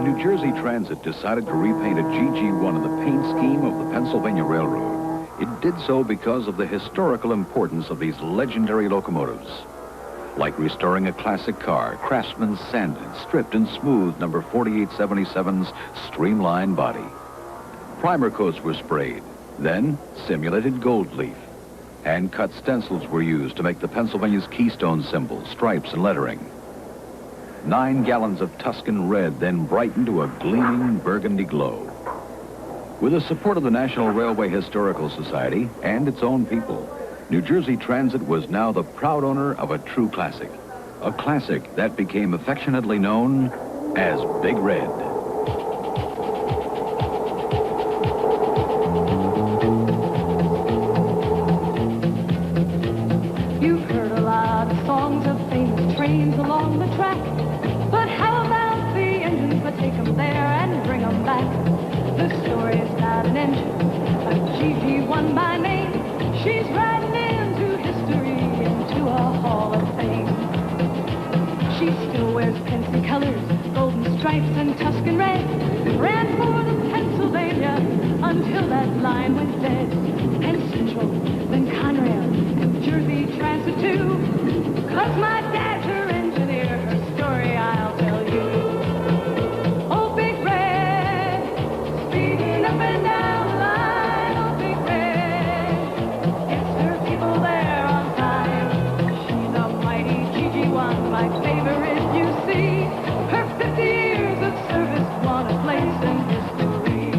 when New Jersey Transit decided to repaint a GG1 in the paint scheme of the Pennsylvania Railroad, it did so because of the historical importance of these legendary locomotives. Like restoring a classic car, Craftsman sanded, stripped, and smoothed number 4877's streamlined body. Primer coats were sprayed, then simulated gold leaf. Hand-cut stencils were used to make the Pennsylvania's keystone symbols, stripes, and lettering. 9 gallons of Tuscan red then brightened to a gleaming burgundy glow. With the support of the National Railway Historical Society and its own people, New Jersey Transit was now the proud owner of a true classic. A classic that became affectionately known as Big Red. You've heard a lot of songs of famous trains along the track, but how about the engines that take them there and bring them back? The story's got an engine, a GG1 by name. She's riding into history, into a hall of fame. She still wears Pensy colors, golden stripes and Tuscan red. Ran for the Pennsylvania until that line went dead. And Central, then Conrail, New Jersey Transit too. 'Cause my dad's her engineer, her story I'll tell you. Oh, Big Red, speeding up and down the line. Oh, Big Red, gets her people there on time. She's a mighty GG1, my favorite, you see. Her 50 years of service won a place in history.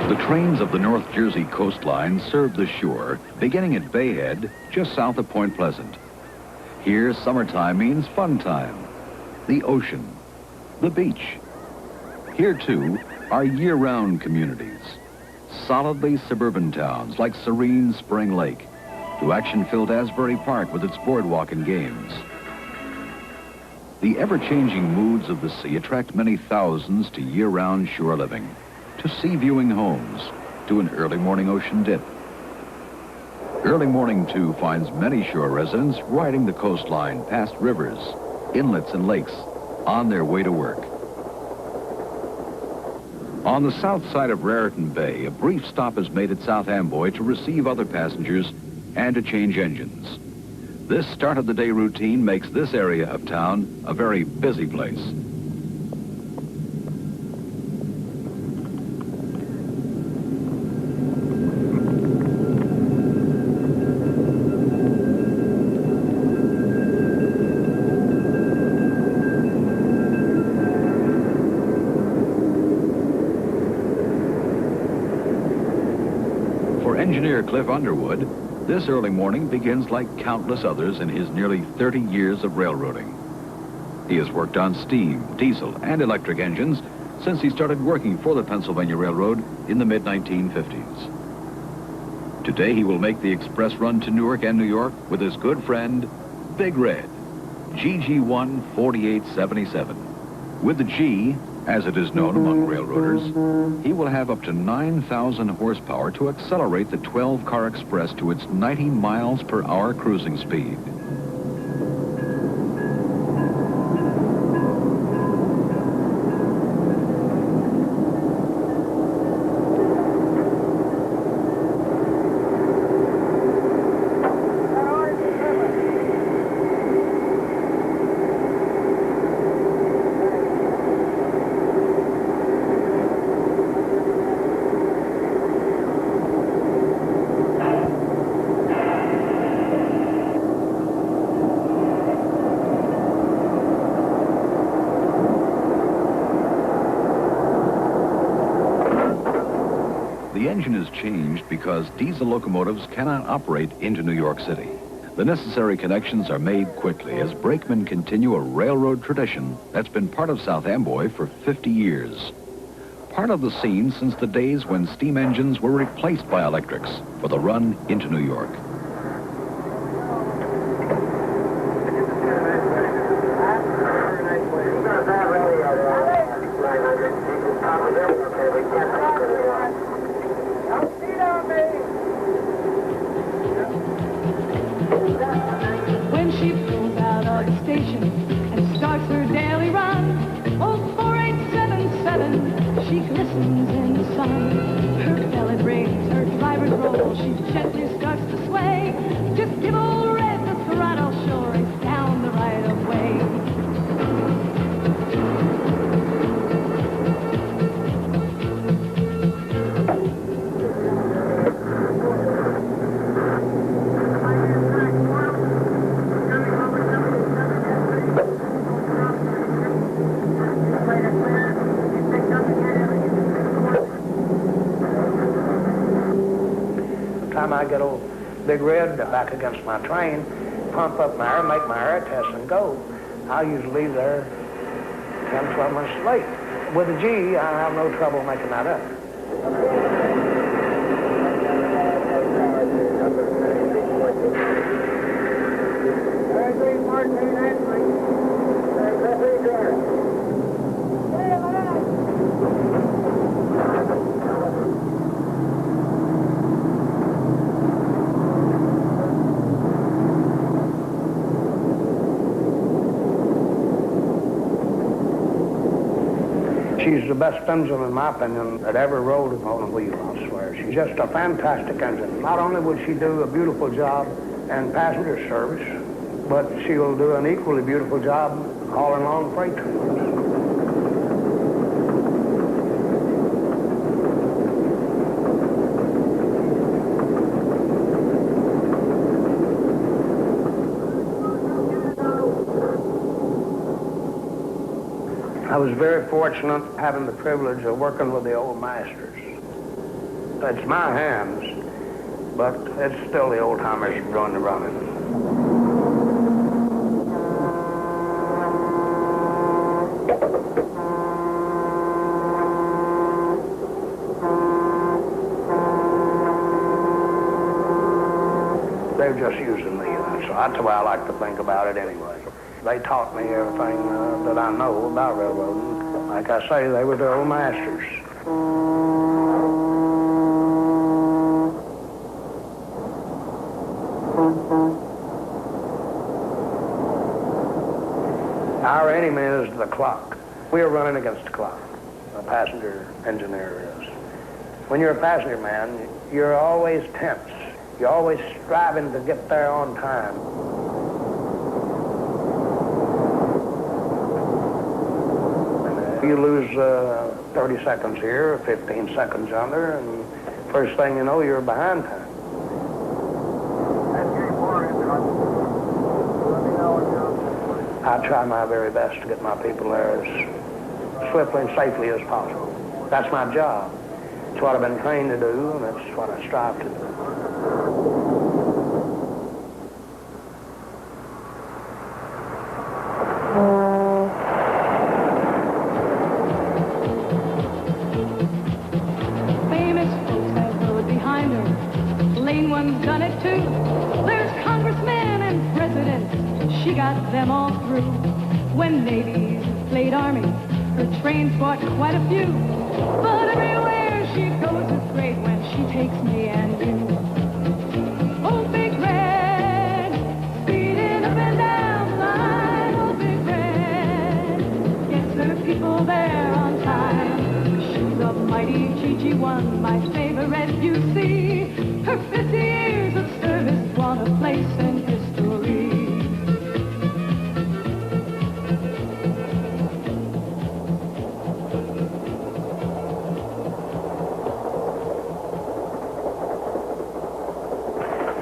The trains of the North Jersey coastline serve the shore, beginning at Bay Head, just south of Point Pleasant. Here, summertime means fun time. The ocean, the beach. Here, too, are year-round communities. Solidly suburban towns like serene Spring Lake, to action-filled Asbury Park with its boardwalk and games. The ever-changing moods of the sea attract many thousands to year-round shore living, to sea-viewing homes, to an early morning ocean dip. Early morning, too, finds many shore residents riding the coastline past rivers, inlets, and lakes on their way to work. On the south side of Raritan Bay, a brief stop is made at South Amboy to receive other passengers and to change engines. This start of the day routine makes this area of town a very busy place. For engineer Cliff Underwood, this early morning begins like countless others in his nearly 30 years of railroading. He has worked on steam, diesel, and electric engines since he started working for the Pennsylvania Railroad in the mid-1950s. Today he will make the express run to Newark and New York with his good friend, Big Red, GG1 4877. With the G, as it is known among railroaders, he will have up to 9,000 horsepower to accelerate the 12-car express to its 90 miles per hour cruising speed. The engine is changed because diesel locomotives cannot operate into New York City. The necessary connections are made quickly as brakemen continue a railroad tradition that's been part of South Amboy for 50 years. Part of the scene since the days when steam engines were replaced by electrics for the run into New York. Don't beat on me! she gently starts to sway. Just give old Red the throttle, she'll race down the right of way. I get old Big Red back against my train, pump up my air, make my air test, and go. I usually leave there 10, 12 minutes late. With a G, I have no trouble making that up. She's the best engine, in my opinion, that ever rolled on a wheel, I swear. She's just a fantastic engine. Not only would she do a beautiful job in passenger service, but she'll do an equally beautiful job hauling long freight trains. I was very fortunate having the privilege of working with the old masters. It's my hands, but it's still the old timers doing the running. They're just using me, so that's the way I like to think about it anyway. They taught me everything that I know about railroading. Like I say, they were the old masters. Our enemy is the clock. We are running against the clock, a passenger engineer is. When you're a passenger man, you're always tense. You're always striving to get there on time. You lose 30 seconds here, or 15 seconds yonder, and first thing you know, you're behind time. I try my very best to get my people there as swiftly and safely as possible. That's my job. It's what I've been trained to do, and that's what I strive to do. Them all through. When navies played army, her trains fought quite a few. But everywhere she goes is great when she takes me and you. Oh, Big Red, speeding up and down the line. Oh, Big Red, gets her people there on time. She's a mighty GG1, my favorite, you see. Her 50 years of service won a place in history.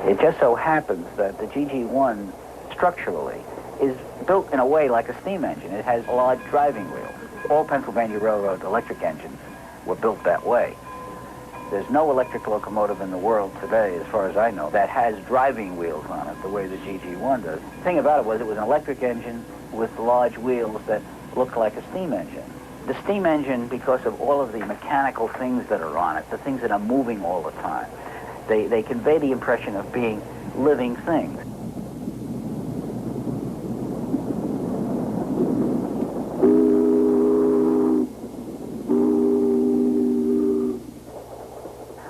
It just so happens that the GG1 structurally is built in a way like a steam engine. It has large driving wheels. All Pennsylvania Railroad electric engines were built that way. There's no electric locomotive in the world today, as far as I know, that has driving wheels on it the way the GG1 does. The thing about it was an electric engine with large wheels that looked like a steam engine. The steam engine, because of all of the mechanical things that are on it, the things that are moving all the time, they convey the impression of being living things.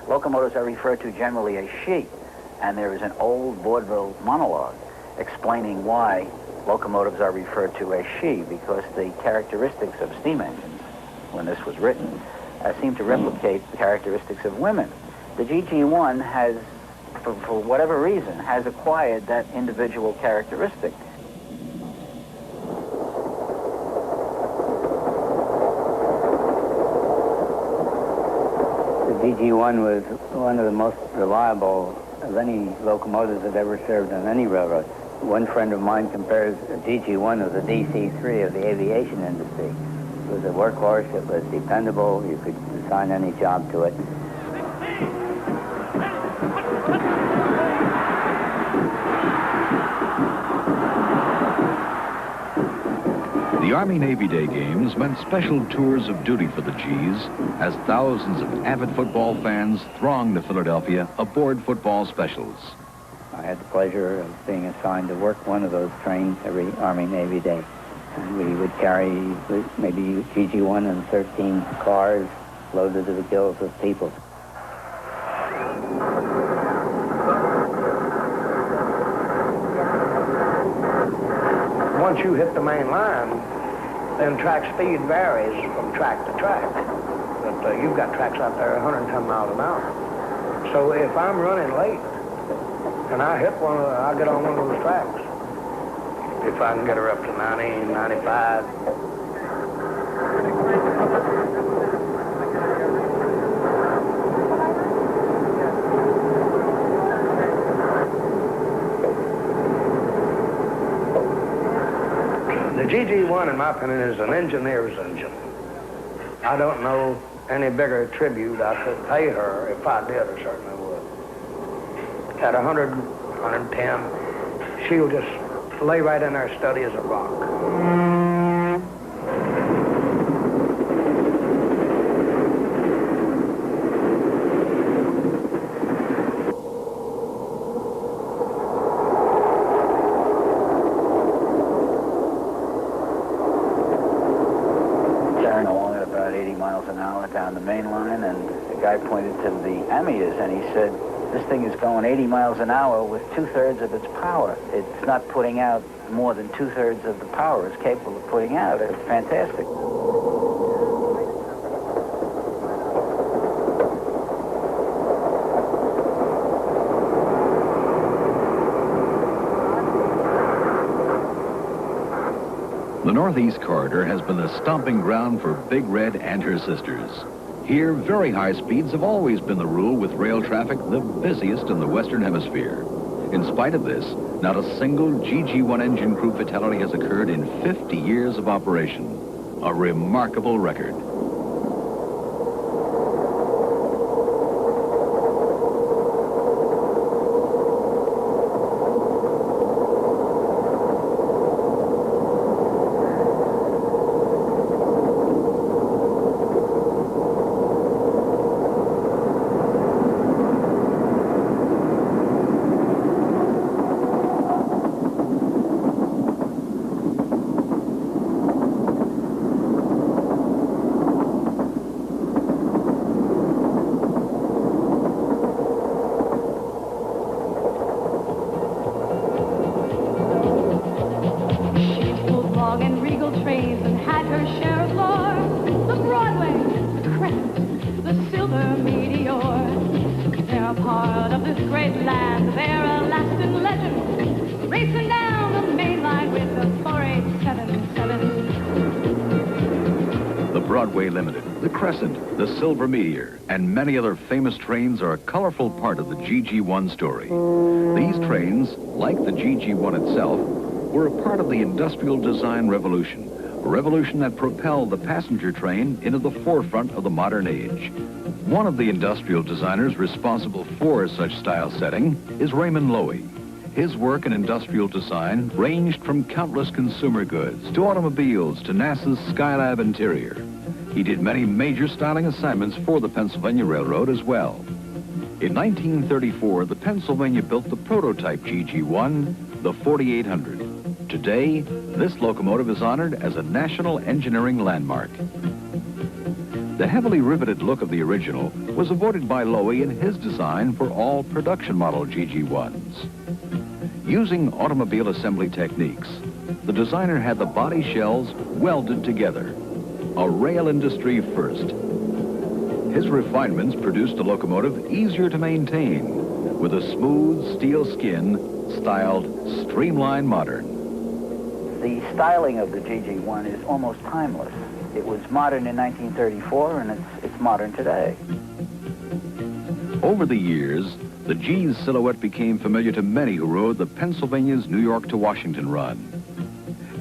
Locomotives are referred to generally as she, and there is an old vaudeville monologue explaining why locomotives are referred to as she, because the characteristics of steam engines, when this was written, seem to replicate the characteristics of women. The GG1 has for whatever reason, has acquired that individual characteristic. The GG1 was one of the most reliable of any locomotives that ever served on any railroad. One friend of mine compares the GG1 to the DC-3 of the aviation industry. It was a workhorse, it was dependable, you could assign any job to it. The Army-Navy Day Games meant special tours of duty for the Gs as thousands of avid football fans thronged to Philadelphia aboard football specials. I had the pleasure of being assigned to work one of those trains every Army-Navy Day. And we would carry maybe GG1 and 13 cars loaded to the gills with people. Once you hit the main line, then track speed varies from track to track. But you've got tracks out there 110 miles an hour. So if I'm running late and I hit one, I'll get on one of those tracks. If I can get her up to 90, 95. The GG1, in my opinion, is an engineer's engine. I don't know any bigger tribute I could pay her. If I did, I certainly would. At 100, 110, she'll just lay right in there, steady as a rock. Carrying along at about 80 miles an hour down the main line, and the guy pointed to the ammeters, and he said, this thing is going 80 miles an hour with 2/3 of its power. It's not putting out more than 2/3 of the power it's capable of putting out. It's fantastic. The Northeast Corridor has been the stomping ground for Big Red and her sisters. Here, very high speeds have always been the rule, with rail traffic the busiest in the Western Hemisphere. In spite of this, not a single GG1 engine crew fatality has occurred in 50 years of operation. A remarkable record. And regal trains and had her share of lore. The Broadway, the Crescent, the Silver Meteor. They're a part of this great land. They're a lasting legend. Racing down the main line with the 4877. The Broadway Limited, the Crescent, the Silver Meteor, and many other famous trains are a colorful part of the GG1 story. These trains, like the GG1 itself, were a part of the industrial design revolution, a revolution that propelled the passenger train into the forefront of the modern age. One of the industrial designers responsible for such style setting is Raymond Loewy. His work in industrial design ranged from countless consumer goods to automobiles to NASA's Skylab interior. He did many major styling assignments for the Pennsylvania Railroad as well. In 1934, the Pennsylvania built the prototype GG1, the 4800. Today, this locomotive is honored as a national engineering landmark. The heavily riveted look of the original was avoided by Loewy in his design for all production model GG1s. Using automobile assembly techniques, the designer had the body shells welded together, a rail industry first. His refinements produced a locomotive easier to maintain, with a smooth steel skin styled Streamline Modern. The styling of the GG1 is almost timeless. It was modern in 1934, and it's modern today. Over the years, the G's silhouette became familiar to many who rode the Pennsylvania's New York to Washington run.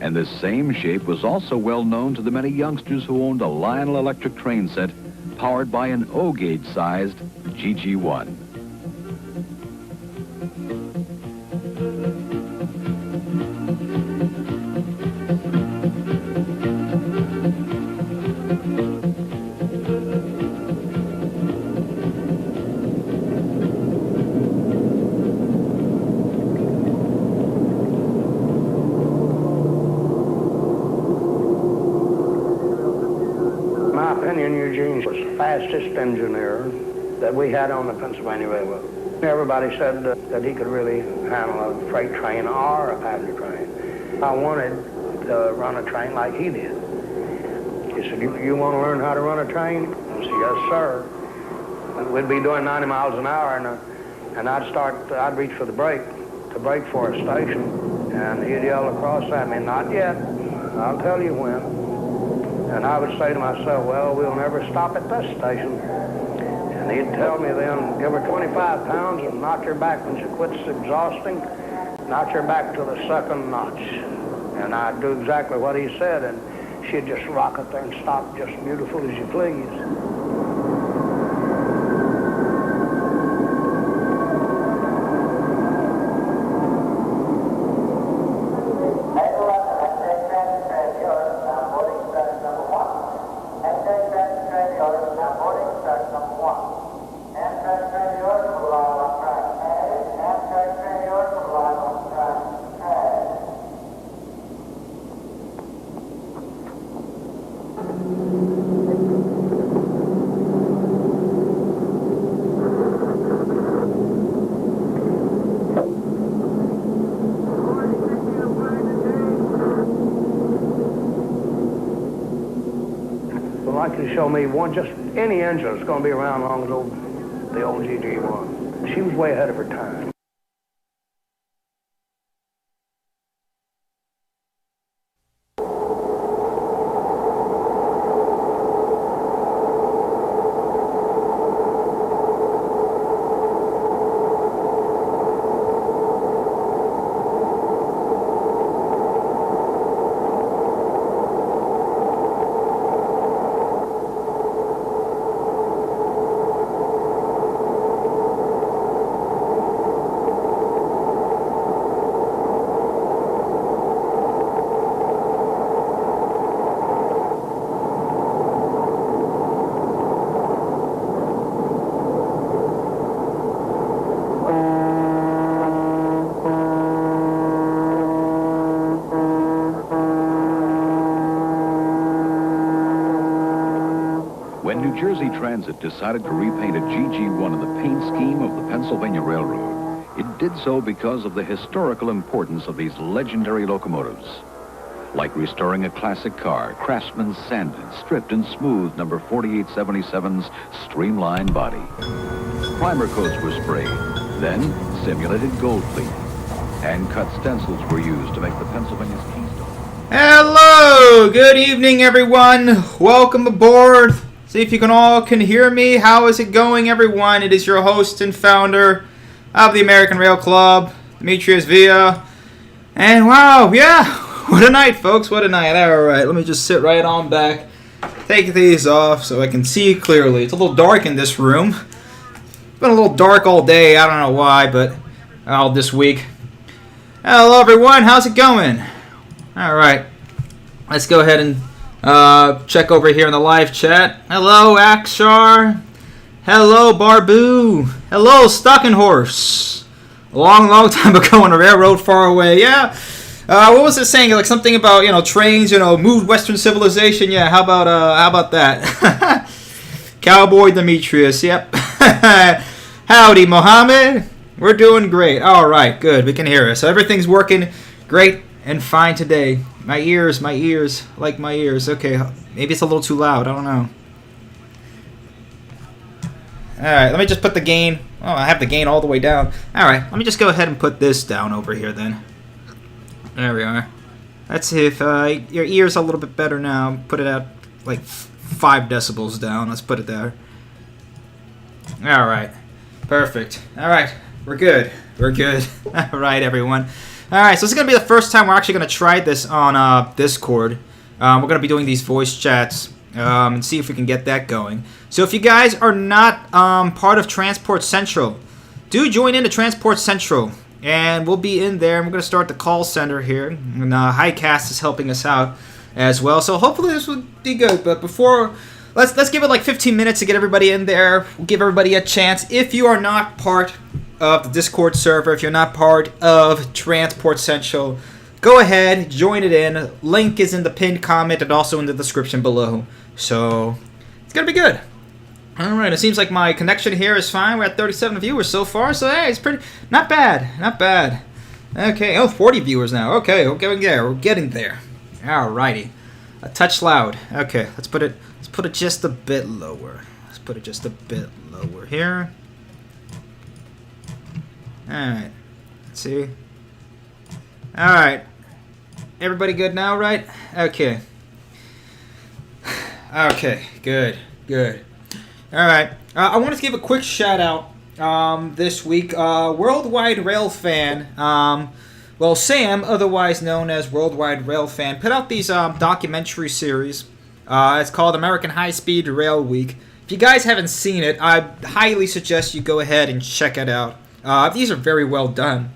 And this same shape was also well known to the many youngsters who owned a Lionel electric train set powered by an O-gauge sized GG1. Eugene's was the fastest engineer that we had on the Pennsylvania Railroad. Everybody said that he could really handle a freight train or a passenger train. I wanted to run a train like he did. He said, you want to learn how to run a train? I said, yes, sir. And we'd be doing 90 miles an hour, and I'd reach for the brake to brake for a station, and he'd yell across at me, not yet, I'll tell you when. And I would say to myself, well, we'll never stop at this station. And he'd tell me then, give her 25 pounds and knock her back when she quits exhausting, knock her back to the second notch. And I'd do exactly what he said, and she'd just rock it there and stop just beautiful as you please. Show me one, just any engine that's going to be around long as the old GG1. She was way ahead of her time. When New Jersey Transit decided to repaint a GG1 in the paint scheme of the Pennsylvania Railroad, it did so because of the historical importance of these legendary locomotives. Like restoring a classic car, Craftsman's sanded, stripped, and smoothed number 4877's streamlined body. Primer coats were sprayed, then simulated gold fleet, and cut stencils were used to make the Pennsylvania's keystone. Hello! Good evening, everyone. Welcome aboard. See if you can hear me. How is it going, everyone? It is your host and founder of the American Rail Club, Demetrius Villa. And wow, yeah, what a night, folks. What a night. All right, let me just sit right on back. Take these off so I can see clearly. It's a little dark in this room. It's been a little dark all day. I don't know why, but all this week. Hello, everyone. How's it going? All right. Let's go ahead and check over here in the live chat. Hello, Akshar. Hello, Barbu. Hello, Stocking Horse. A long time ago on a railroad far away. Yeah. What was it saying? Like something about, trains, moved Western civilization. Yeah, how about that? Cowboy Demetrius. Yep. Howdy, Mohammed. We're doing great. All right, good. We can hear us. So everything's working great and fine today. My ears, like my ears. Okay, maybe it's a little too loud. I don't know. Alright, let me just put the gain. Oh, I have the gain all the way down. Alright, let me just go ahead and put this down over here then. There we are. Let's see if your ear's a little bit better now. Put it at like 5 decibels down. Let's put it there. Alright. Perfect. Alright. We're good. We're good. Alright, everyone. Alright, so this is going to be the first time we're actually going to try this on Discord. We're going to be doing these voice chats and see if we can get that going. So if you guys are not part of Transport Central, do join into Transport Central. And we'll be in there. And we're going to start the call center here. And Highcast is helping us out as well. So hopefully this will be good. But before... Let's give it like 15 minutes to get everybody in there. We'll give everybody a chance. If you are not part of the Discord server, if you're not part of Transport Central, go ahead, join it in. Link is in the pinned comment and also in the description below. So, it's going to be good. Alright, it seems like my connection here is fine. We're at 37 viewers so far, so hey, it's pretty... Not bad, not bad. Okay, oh, 40 viewers now. Okay, we're getting there. We're getting there. Alrighty. A touch loud. Okay, let's put it just a bit lower. Let's put it just a bit lower here. Alright. Let's see. Alright. Everybody good now, right? Okay. Okay, good. Good. Alright. I wanted to give a quick shout out this week. Worldwide Rail Fan, well, Sam, otherwise known as Worldwide Rail Fan, put out these documentary series. It's called American High Speed Rail Week. If you guys haven't seen it, I highly suggest you go ahead and check it out. These are very well done.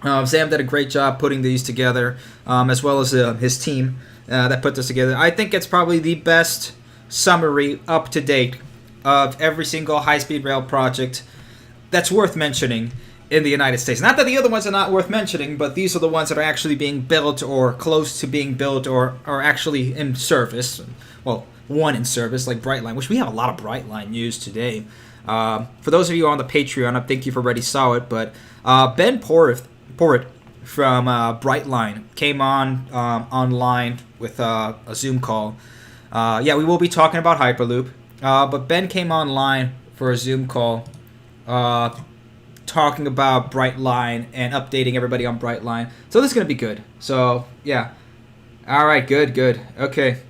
Sam did a great job putting these together, as well as his team that put this together. I think it's probably the best summary up to date of every single high-speed rail project that's worth mentioning in the United States. Not that the other ones are not worth mentioning, but these are the ones that are actually being built or close to being built or are actually in service. Well, one in service, like Brightline, which we have a lot of Brightline news today. For those of you on the Patreon, I think you've already saw it, but Ben Porritt from Brightline came on online with a Zoom call. Yeah, we will be talking about Hyperloop, but Ben came online for a Zoom call talking about Brightline and updating everybody on Brightline. So this is going to be good. So, yeah. Alright, good. Okay.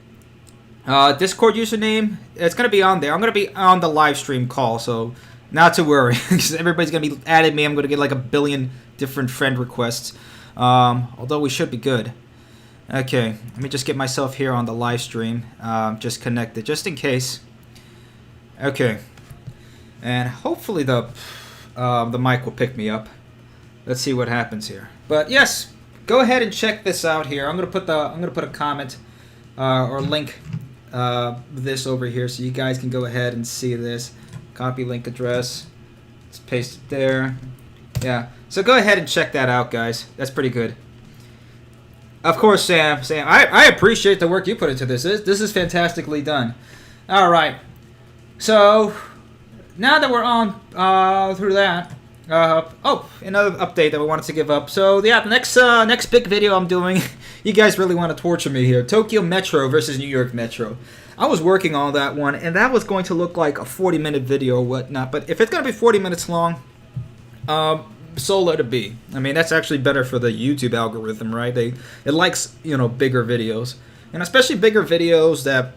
Discord username, it's going to be on there. I'm going to be on the live stream call, so not to worry. Because everybody's going to be adding me. I'm going to get like 1 billion different friend requests. Although we should be good. Okay, let me just get myself here on the live stream. Just connected, just in case. Okay. And hopefully the mic will pick me up. Let's see what happens here. But yes, go ahead and check this out here. I'm gonna put a comment or link this over here so you guys can go ahead and see this. Copy link address. Let's paste it there. Yeah. So go ahead and check that out, guys. That's pretty good. Of course, Sam, I appreciate the work you put into this. This is fantastically done. All right. So now that we're on through that, another update that we wanted to give up. So yeah, the next big video I'm doing, you guys really want to torture me here. Tokyo Metro versus New York Metro. I was working on that one, and that was going to look like a 40-minute video or whatnot. But if it's going to be 40 minutes long, so let it be. I mean, that's actually better for the YouTube algorithm, right? It likes, bigger videos. And especially bigger videos that,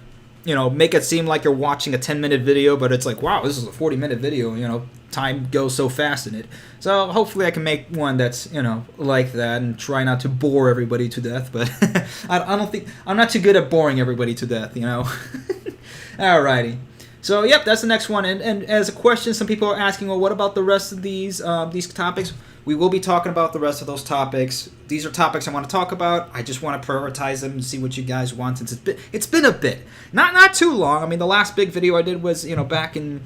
make it seem like you're watching a 10-minute video, but it's like, wow, this is a 40-minute video, time goes so fast in it. So hopefully I can make one that's, like that and try not to bore everybody to death, but I don't think, I'm not too good at boring everybody to death, Alrighty. So, yep, that's the next one. And as a question, some people are asking, well, what about the rest of these topics? We will be talking about the rest of those topics. These are topics I want to talk about. I just want to prioritize them and see what you guys want. Since it's been a bit. Not too long. I mean, the last big video I did was, back in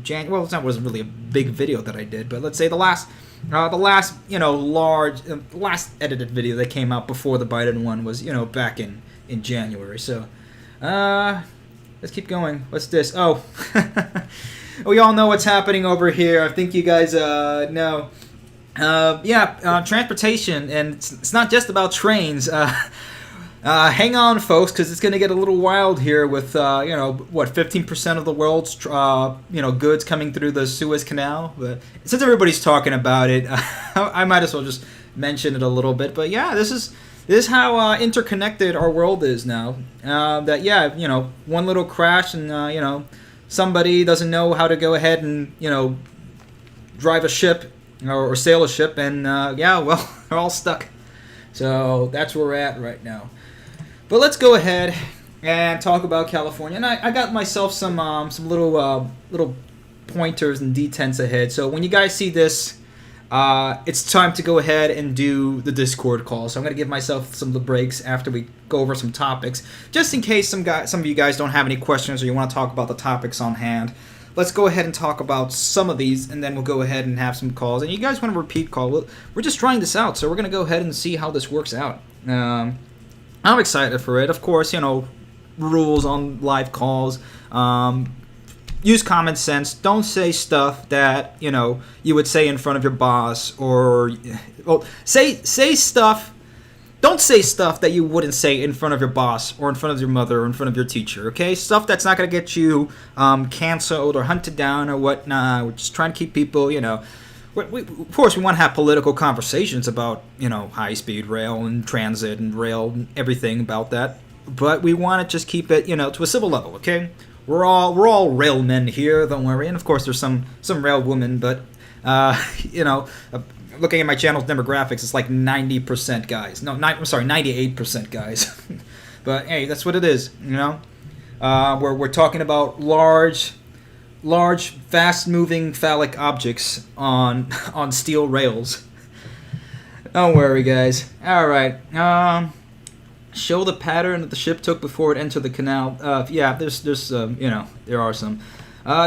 January. Well, it wasn't really a big video that I did, but let's say the last last edited video that came out before the Biden one was, back in January. So, let's keep going. What's this? Oh, we all know what's happening over here. I think you guys know. Transportation, and it's not just about trains. Hang on, folks, because it's going to get a little wild here with, 15% of the world's, goods coming through the Suez Canal. But since everybody's talking about it, I might as well just mention it a little bit. But yeah, this is how interconnected our world is now. One little crash and, somebody doesn't know how to go ahead and, drive a ship or sail a ship. And, they're all stuck. So that's where we're at right now. But let's go ahead and talk about California. And I got myself some little pointers and detents ahead. So when you guys see this, it's time to go ahead and do the Discord call. So I'm going to give myself some breaks after we go over some topics, just in case some of you guys don't have any questions or you want to talk about the topics on hand. Let's go ahead and talk about some of these, and then we'll go ahead and have some calls. And you guys want to repeat call? We're just trying this out, so we're going to go ahead and see how this works out. I'm excited for it. Of course, rules on live calls. Use common sense. Don't say stuff that, you would say in front of your boss, or say stuff. Don't say stuff that you wouldn't say in front of your boss or in front of your mother or in front of your teacher, okay? Stuff that's not going to get you canceled or hunted down or whatnot. We're just trying to keep people, of course, we want to have political conversations about, high-speed rail and transit and rail and everything about that. But we want to just keep it, to a civil level, okay? We're all rail men here, don't worry. And, of course, there's some rail women, but, looking at my channel's demographics, it's like 90% guys. 98% guys. But, hey, that's what it is, We're talking about large, fast-moving phallic objects on steel rails. Don't worry, guys. All right. Show the pattern that the ship took before it entered the canal. There are some.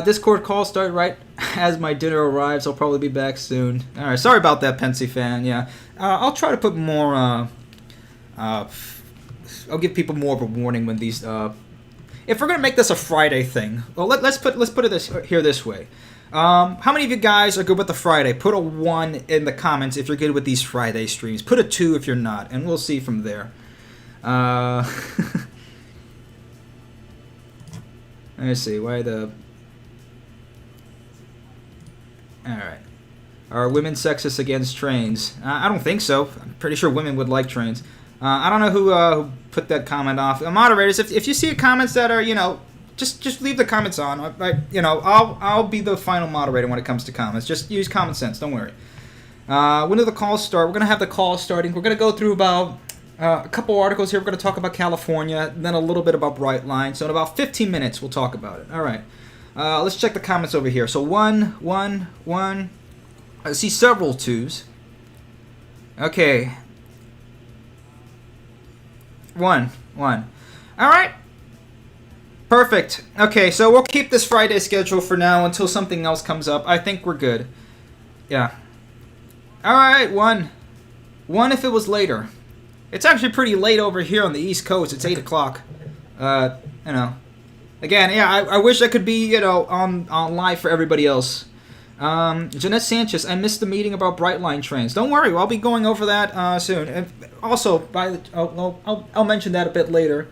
Discord call start right as my dinner arrives. I'll probably be back soon. All right. Sorry about that, Pensy fan. Yeah. I'll try to put more. I'll give people more of a warning when these. If we're gonna make this a Friday thing, well, let's put it this way. How many of you guys are good with the Friday? Put a 1 in the comments if you're good with these Friday streams. Put a 2 if you're not, and we'll see from there. Let's see why the. All right. Are women sexist against trains? I don't think so. I'm pretty sure women would like trains. I don't know who put that comment off. Moderators, if you see comments that are, just leave the comments on. I'll be the final moderator when it comes to comments. Just use common sense. Don't worry. When do the calls start? We're gonna have the calls starting. We're gonna go through about a couple articles here. We're gonna talk about California, then a little bit about Brightline. So in about 15 minutes, we'll talk about it. All right. Let's check the comments over here. So one. I see several 2s. Okay. One. All right. Perfect. Okay, so we'll keep this Friday schedule for now until something else comes up. I think we're good. Yeah. All right, one if it was later. It's actually pretty late over here on the East Coast. It's 8 o'clock. Again, yeah, I wish I could be, on live for everybody else. Jeanette Sanchez, I missed the meeting about Brightline trains. Don't worry, I'll be going over that soon. And also, I'll mention that a bit later.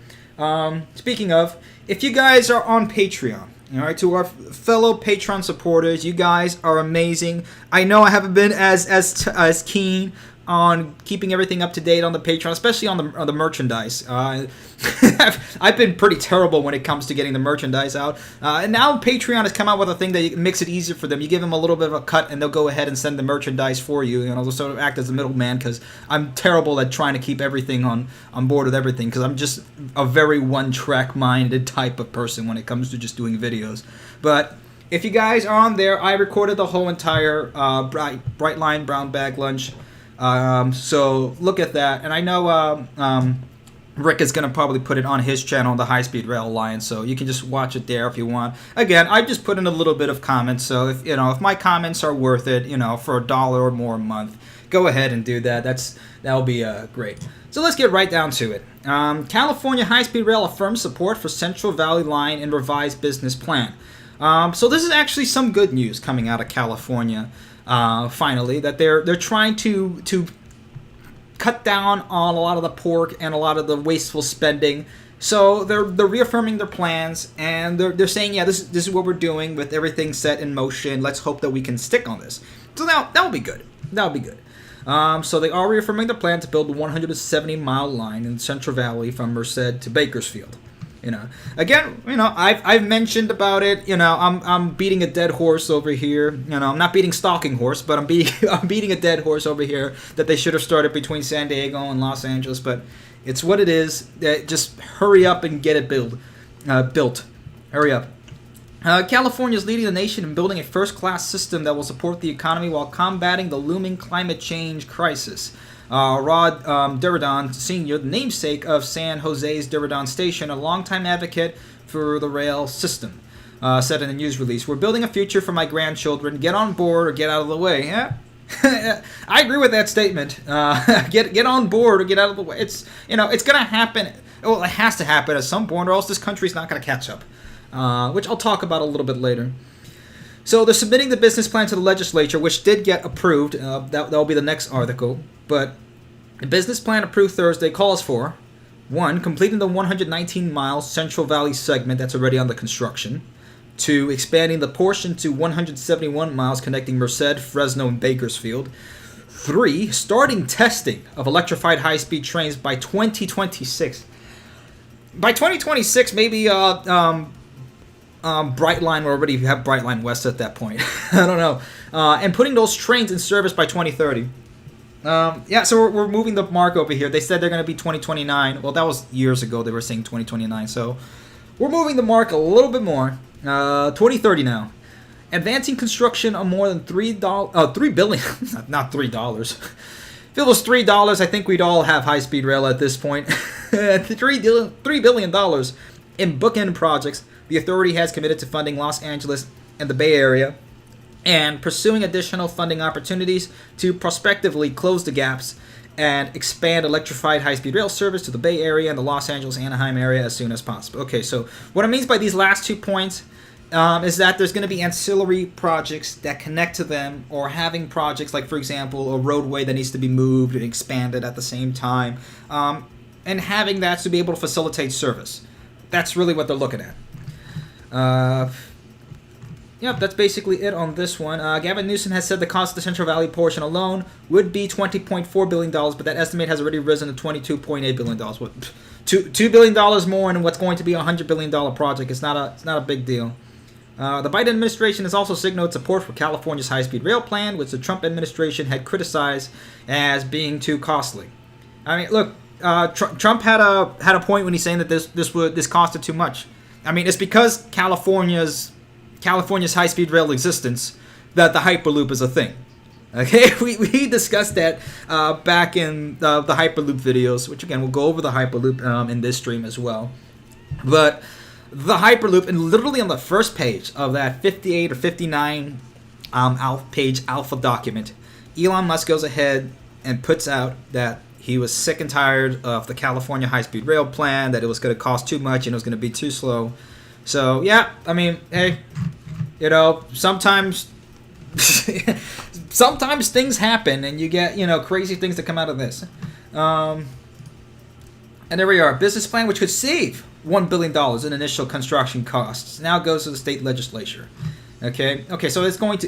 Speaking of, if you guys are on Patreon, all right, to our fellow Patreon supporters, you guys are amazing. I know I haven't been as keen on keeping everything up to date on the Patreon, especially on the merchandise. I've been pretty terrible when it comes to getting the merchandise out. And now Patreon has come out with a thing that makes it easier for them. You give them a little bit of a cut, and they'll go ahead and send the merchandise for you. They'll sort of act as a middleman, because I'm terrible at trying to keep everything on board with everything, because I'm just a very one-track-minded type of person when it comes to just doing videos. But if you guys are on there, I recorded the whole entire Brightline Brown Bag Lunch. So look at that, and I know Rick is going to probably put it on his channel, the High Speed Rail Alliance, so you can just watch it there if you want. Again, I just put in a little bit of comments, so if my comments are worth it, for $1 or more a month, go ahead and do that. That'll be great. So let's get right down to it. California High Speed Rail affirms support for Central Valley Line in revised business plan. So this is actually some good news coming out of California. Finally, that they're trying to cut down on a lot of the pork and a lot of the wasteful spending. So they're reaffirming their plans, and they're saying, yeah, this is what we're doing with everything set in motion. Let's hope that we can stick on this. So now that'll be good. That'll be good. So they are reaffirming their plan to build a 170-mile line in the Central Valley from Merced to Bakersfield. Again, I've mentioned about it. I'm beating a dead horse over here. I'm not beating stalking horse, but I'm beating a dead horse over here that they should have started between San Diego and Los Angeles. But it's what it is. Just hurry up and get it built. Hurry up. California is leading the nation in building a first-class system that will support the economy while combating the looming climate change crisis. Rod Durandon Sr., the namesake of San Jose's Durandon Station, a longtime advocate for the rail system, said in a news release, "We're building a future for my grandchildren. Get on board or get out of the way." Yeah. I agree with that statement. Get on board or get out of the way. It's going to happen. Well, it has to happen at some point, or else this country's not going to catch up, which I'll talk about a little bit later. So they're submitting the business plan to the legislature, which did get approved. That'll be the next article. But the business plan approved Thursday calls for 1. Completing the 119-mile Central Valley segment that's already under construction. 2. Expanding the portion to 171 miles connecting Merced, Fresno, and Bakersfield. 3. Starting testing of electrified high-speed trains by 2026. By 2026, maybe Brightline will already have Brightline West at that point. I don't know. And putting those trains in service by 2030. So we're moving the mark over here. They said they're going to be 2029. Well, that was years ago. They were saying 2029. So we're moving the mark a little bit more. 2030 now. Advancing construction on more than $3 billion. Not $3. If it was $3, I think we'd all have high-speed rail at this point. $3 billion in bookend projects. The authority has committed to funding Los Angeles and the Bay Area and pursuing additional funding opportunities to prospectively close the gaps and expand electrified high-speed rail service to the Bay Area and the Los Angeles-Anaheim area as soon as possible. Okay, so what it means by these last 2 points is that there's going to be ancillary projects that connect to them, or having projects like, for example, a roadway that needs to be moved and expanded at the same time, and having that to be able to facilitate service. That's really what they're looking at. Yep, that's basically it on this one. Gavin Newsom has said the cost of the Central Valley portion alone would be $20.4 billion, but that estimate has already risen to $22.8 billion. What, $2 billion more in what's going to be a $100 billion project. It's not a big deal. The Biden administration has also signaled support for California's high-speed rail plan, which the Trump administration had criticized as being too costly. I mean, look, Trump had a point when he's saying that this costed too much. I mean, it's because California's high-speed rail existence that the Hyperloop is a thing. Okay, we discussed that back in the Hyperloop videos, which again, we'll go over the Hyperloop in this stream as well. But the Hyperloop, and literally on the first page of that 58 or 59 page alpha document, Elon Musk goes ahead and puts out that he was sick and tired of the California high-speed rail plan, that it was going to cost too much and it was going to be too slow. So, yeah, I mean, hey, sometimes things happen and you get, crazy things that come out of this. And there we are. Business plan which could save $1 billion in initial construction costs now goes to the state legislature. Okay, so it's going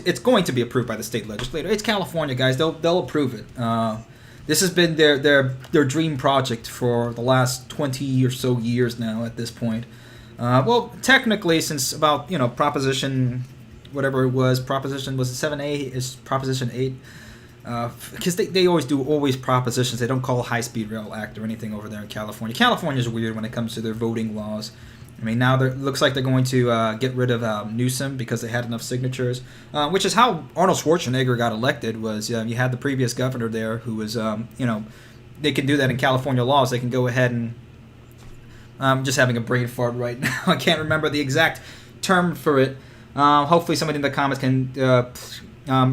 to be approved by the state legislature. It's California, guys. They'll approve it. This has been their dream project for the last 20 or so years now at this point. Well, technically, since about, Proposition, whatever it was, Proposition, was it 7A? Is Proposition 8? Because they always propositions. They don't call High-Speed Rail Act or anything over there in California. California's weird when it comes to their voting laws. I mean, now it looks like they're going to get rid of Newsom because they had enough signatures, which is how Arnold Schwarzenegger got elected. Was you had the previous governor there who was, they can do that in California laws. They can go ahead and, I'm just having a brain fart right now. I can't remember the exact term for it. Hopefully somebody in the comments can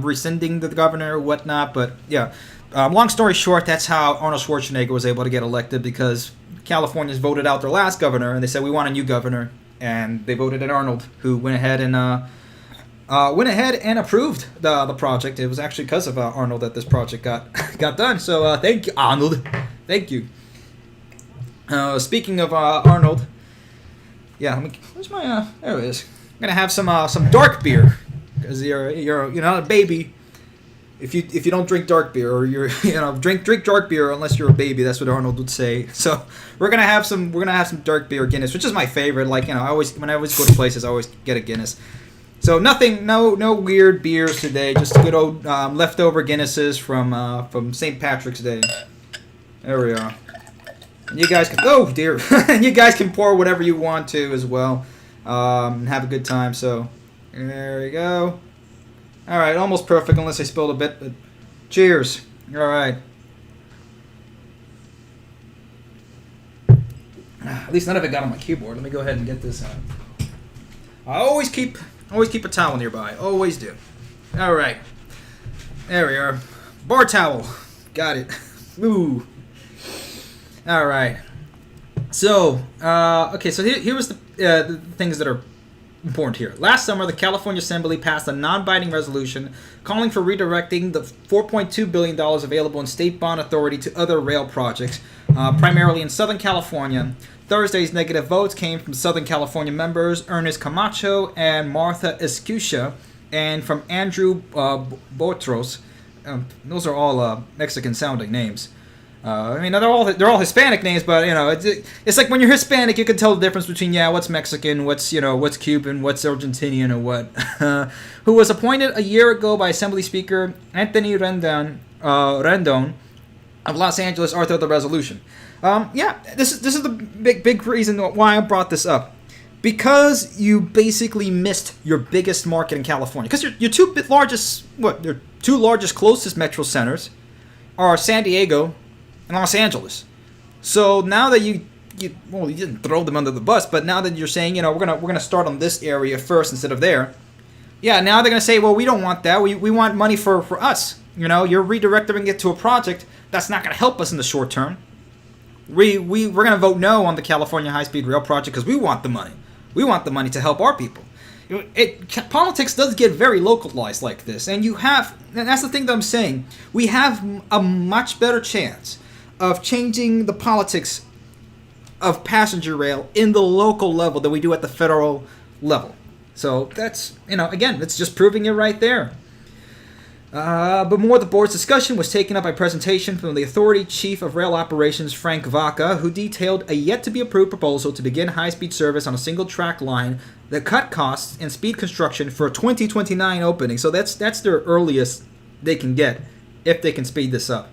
rescinding the governor or whatnot. But yeah, long story short, that's how Arnold Schwarzenegger was able to get elected, because Californians voted out their last governor, and they said, we want a new governor, and they voted in Arnold, who went ahead and went ahead and approved the project. It was actually because of Arnold that this project got done. So thank you, Arnold. Thank you. Speaking of Arnold, yeah, where's my? There it is. I'm gonna have some dark beer because you're not a baby if you don't drink dark beer, or drink dark beer unless you're a baby. That's what Arnold would say. So we're gonna have some dark beer Guinness, which is my favorite. Like, when I always go to places, I always get a Guinness. So no weird beers today. Just good old leftover Guinnesses from St. Patrick's Day. There we are. And you guys can you guys can pour whatever you want to as well, and have a good time. So there we go. All right, almost perfect unless I spilled a bit. But cheers. All right. At least none of it got on my keyboard. Let me go ahead and get this out. I always keep a towel nearby. Always do. All right. There we are. Bar towel. Got it. Ooh. All right. So, okay. So here was the things that are important here. Last summer, the California Assembly passed a non-binding resolution calling for redirecting the $4.2 billion available in state bond authority to other rail projects, primarily in Southern California. Thursday's negative votes came from Southern California members Ernest Camacho and Martha Escutia, and from Andrew Botros. Those are all Mexican-sounding names. I mean, they're all Hispanic names, but it's like when you're Hispanic, you can tell the difference between what's Mexican, what's Cuban, what's Argentinian, or what. Who was appointed a year ago by Assembly Speaker Anthony Rendon of Los Angeles, authored the resolution. This is the big reason why I brought this up, because you basically missed your biggest market in California. Because your two largest closest metro centers are San Diego and Los Angeles. So now that you didn't throw them under the bus, but now that you're saying, we're gonna start on this area first instead of there. Yeah, now they're gonna say, well, we don't want that. We want money for us. You're redirecting it to a project that's not gonna help us in the short term. We're gonna vote no on the California high-speed rail project because we want the money. We want the money to help our people. Politics does get very localized like this, and that's the thing that I'm saying. We have a much better chance of changing the politics of passenger rail in the local level than we do at the federal level. So that's, again, it's just proving it right there. But more of the board's discussion was taken up by a presentation from the Authority Chief of Rail Operations, Frank Vaca, who detailed a yet-to-be-approved proposal to begin high-speed service on a single-track line that cut costs and speed construction for a 2029 opening. So that's their earliest they can get if they can speed this up.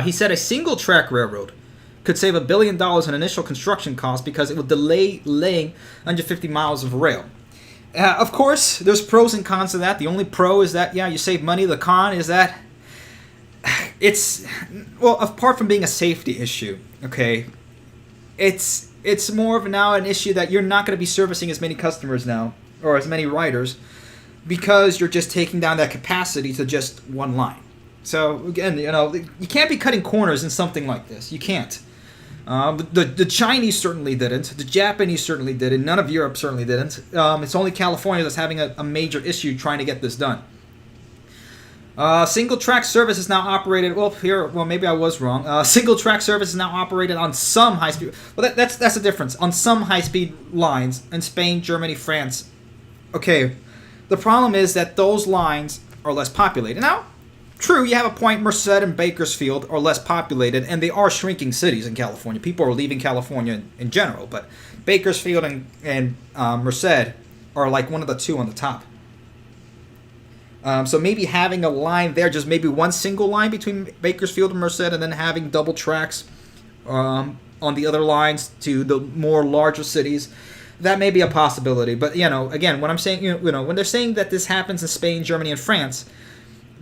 He said a single-track railroad could save $1 billion in initial construction costs because it would delay laying 150 miles of rail. Of course, there's pros and cons to that. The only pro is that, you save money. The con is that apart from being a safety issue, okay, it's more of now an issue that you're not going to be servicing as many customers now, or as many riders, because you're just taking down that capacity to just one line. So, again, you can't be cutting corners in something like this. You can't. The Chinese certainly didn't. The Japanese certainly didn't. None of Europe certainly didn't. It's only California that's having a major issue trying to get this done. Single track service is now operated. Maybe I was wrong. Single track service is now operated on some high speed. Well, that's the difference. On some high speed lines in Spain, Germany, France. Okay, the problem is that those lines are less populated. Now, true, you have a point. Merced and Bakersfield are less populated, and they are shrinking cities in California. People are leaving California in general, but Bakersfield and Merced are like one of the two on the top. So maybe having a line there, just maybe one single line between Bakersfield and Merced, and then having double tracks on the other lines to the more larger cities, that may be a possibility. But, again, when I'm saying, when they're saying that this happens in Spain, Germany, and France,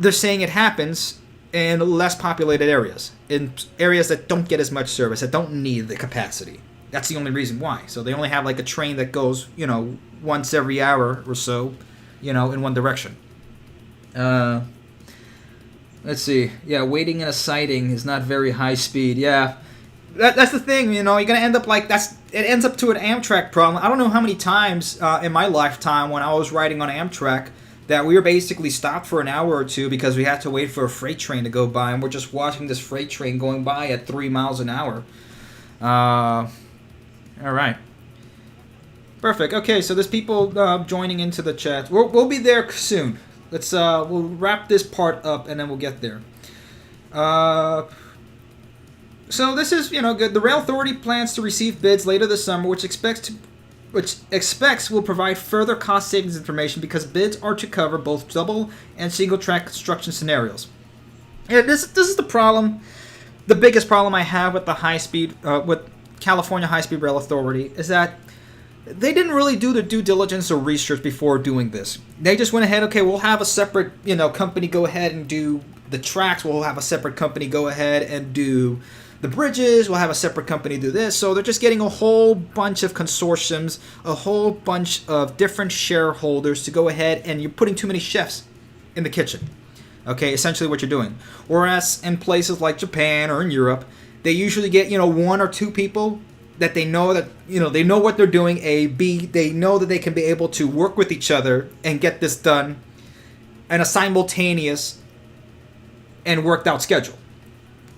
they're saying it happens in less populated areas, in areas that don't get as much service, that don't need the capacity. That's the only reason why. So they only have like a train that goes, once every hour or so, in one direction. Let's see. Yeah, waiting in a siding is not very high speed. Yeah, that's the thing. You're gonna end up like that's it ends up to an Amtrak problem. I don't know how many times in my lifetime when I was riding on Amtrak that we were basically stopped for an hour or two because we had to wait for a freight train to go by, and we're just watching this freight train going by at 3 miles an hour. All right. Perfect. Okay, so there's people joining into the chat. We'll be there soon. We'll wrap this part up and then we'll get there. So this is, good. The Rail Authority plans to receive bids later this summer, which expects will provide further cost savings information because bids are to cover both double and single track construction scenarios. Yeah, this is the problem. The biggest problem I have with with California High Speed Rail Authority is that they didn't really do the due diligence or research before doing this. They just went ahead, okay, we'll have a separate, company go ahead and do the tracks. We'll have a separate company go ahead and do the bridges. We'll have a separate company do this. So they're just getting a whole bunch of consortiums, a whole bunch of different shareholders to go ahead, and you're putting too many chefs in the kitchen. Okay, essentially what you're doing. Whereas in places like Japan or in Europe, they usually get, one or two people that they know they know what they're doing, A, B, they know that they can be able to work with each other and get this done in a simultaneous and worked out schedule.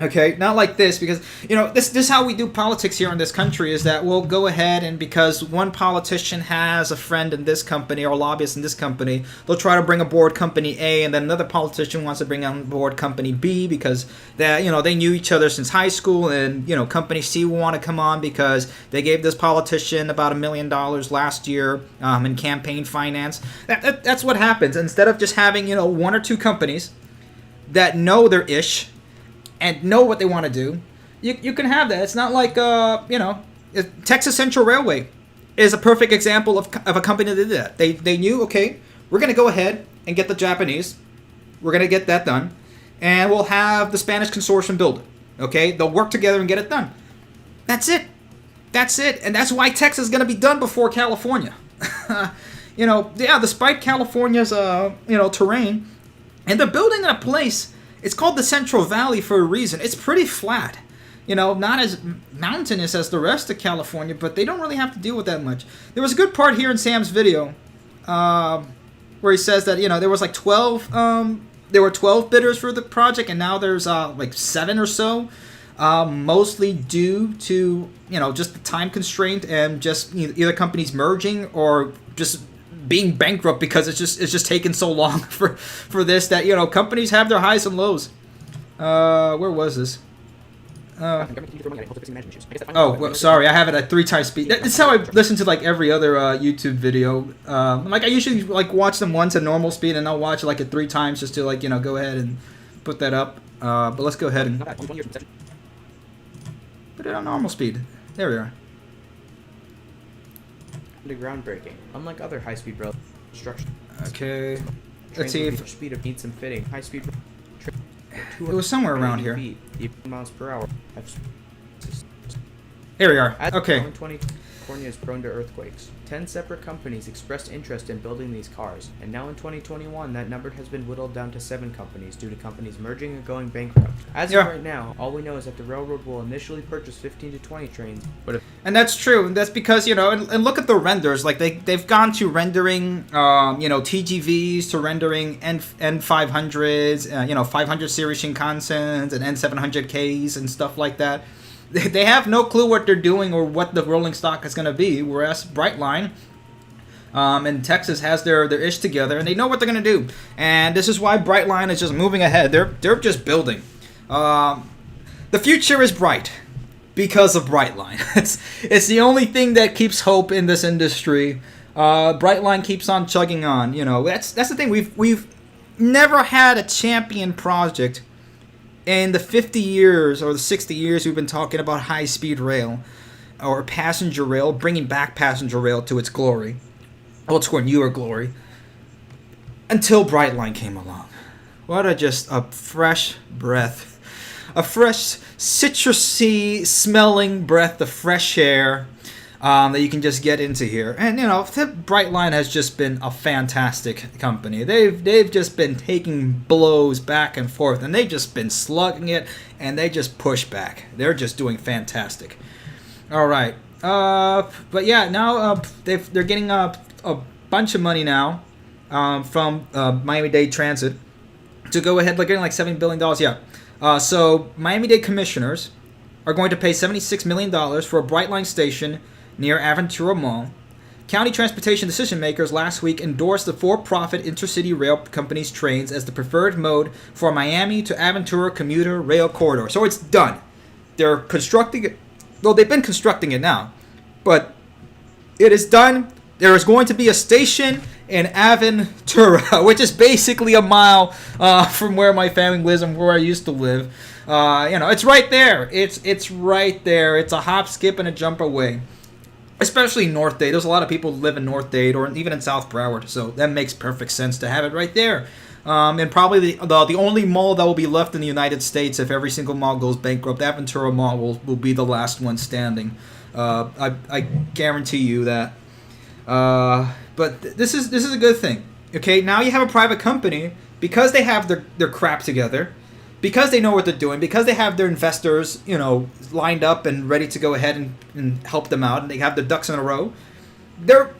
Okay, not like this, because this is how we do politics here in this country, is that we'll go ahead and because one politician has a friend in this company or a lobbyist in this company, they'll try to bring aboard company A, and then another politician wants to bring on board company B because they knew each other since high school, and company C will want to come on because they gave this politician about $1 million last year in campaign finance. That's what happens. Instead of just having one or two companies that know their ish and know what they want to do, you can have that. It's not like, Texas Central Railway is a perfect example of a company that did that. They knew, okay, we're going to go ahead and get the Japanese. We're going to get that done. And we'll have the Spanish consortium build it. Okay? They'll work together and get it done. That's it. That's it. And that's why Texas is going to be done before California. Despite California's, terrain, and they're building in a place. It's called the Central Valley for a reason. It's pretty flat. Not as mountainous as the rest of California, but they don't really have to deal with that much. There was a good part here in Sam's video where he says that, there was like 12, there were 12 bidders for the project, and now there's like 7 or so, mostly due to, just the time constraint and just either companies merging or just being bankrupt because it's just taken so long for this that companies have their highs and lows. Where was this? Sorry, I have it at 3 times speed. That's how I listen to like every other YouTube video. I usually watch them once at normal speed, and I'll watch it at 3 times just to go ahead and put that up. But let's go ahead and put it on normal speed. There we are. The groundbreaking. Unlike other high-speed rail construction. Okay. Let's see if speed of needs and fitting. High-speed it was somewhere around here. Miles per hour. Here we are. Okay. California is prone to earthquakes. 10 separate companies expressed interest in building these cars, and now in 2021, that number has been whittled down to 7 companies due to companies merging and going bankrupt. As of right now, all we know is that the railroad will initially purchase 15 to 20 trains, and that's true, and that's because and look at the renders. They've gone to rendering TGVs, to rendering N500s, 500 series Shinkansens and N700Ks and stuff like that. They have no clue what they're doing or what the rolling stock is going to be, whereas Brightline in Texas has their ish together, and they know what they're going to do. And this is why Brightline is just moving ahead. They're just building. The future is bright because of Brightline. It's the only thing that keeps hope in this industry. Brightline keeps on chugging on. That's the thing. We've never had a champion project in the 50 years or the 60 years we've been talking about high-speed rail or passenger rail, bringing back passenger rail to its glory, to a newer glory, until Brightline came along. What a fresh breath, a fresh citrusy smelling breath of fresh air that you can just get into here. And Brightline has just been a fantastic company. They've just been taking blows back and forth, and they've just been slugging it, and they just push back. They're just doing fantastic. All right. But yeah, now they're getting a bunch of money now from Miami-Dade Transit to go ahead. They're getting like $7 billion. Yeah. So Miami-Dade commissioners are going to pay $76 million for a Brightline station near Aventura Mall. County transportation decision makers last week endorsed the for-profit intercity rail company's trains as the preferred mode for Miami to Aventura commuter rail corridor. So it's done. They're constructing it. Well, they've been constructing it now, but it is done. There is going to be a station in Aventura, which is basically a mile from where my family lives and where I used to live. It's right there. It's right there. It's a hop, skip, and a jump away. Especially North Dade. There's a lot of people who live in North Dade or even in South Broward, so that makes perfect sense to have it right there. And probably the only mall that will be left in the United States if every single mall goes bankrupt, Aventura Mall will be the last one standing. I guarantee you that. But this is a good thing. Okay, now you have a private company because they have their crap together, because they know what they're doing, because they have their investors, lined up and ready to go ahead and help them out, and they have their ducks in a row.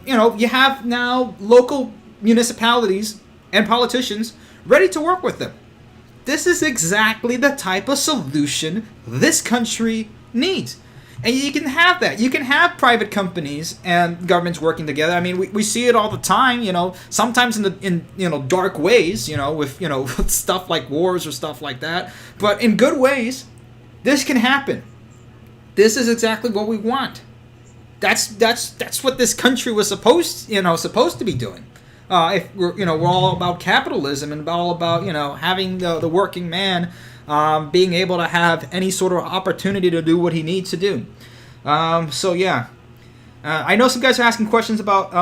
You have now local municipalities and politicians ready to work with them. This is exactly the type of solution this country needs. And you can have that. You can have private companies and governments working together. I mean, we see it all the time, sometimes in dark ways, with stuff like wars or stuff like that. But in good ways, this can happen. This is exactly what we want. That's what this country was supposed to be doing. If we're all about capitalism and all about having the working man being able to have any sort of opportunity to do what he needs to do. So yeah, I know some guys are asking questions about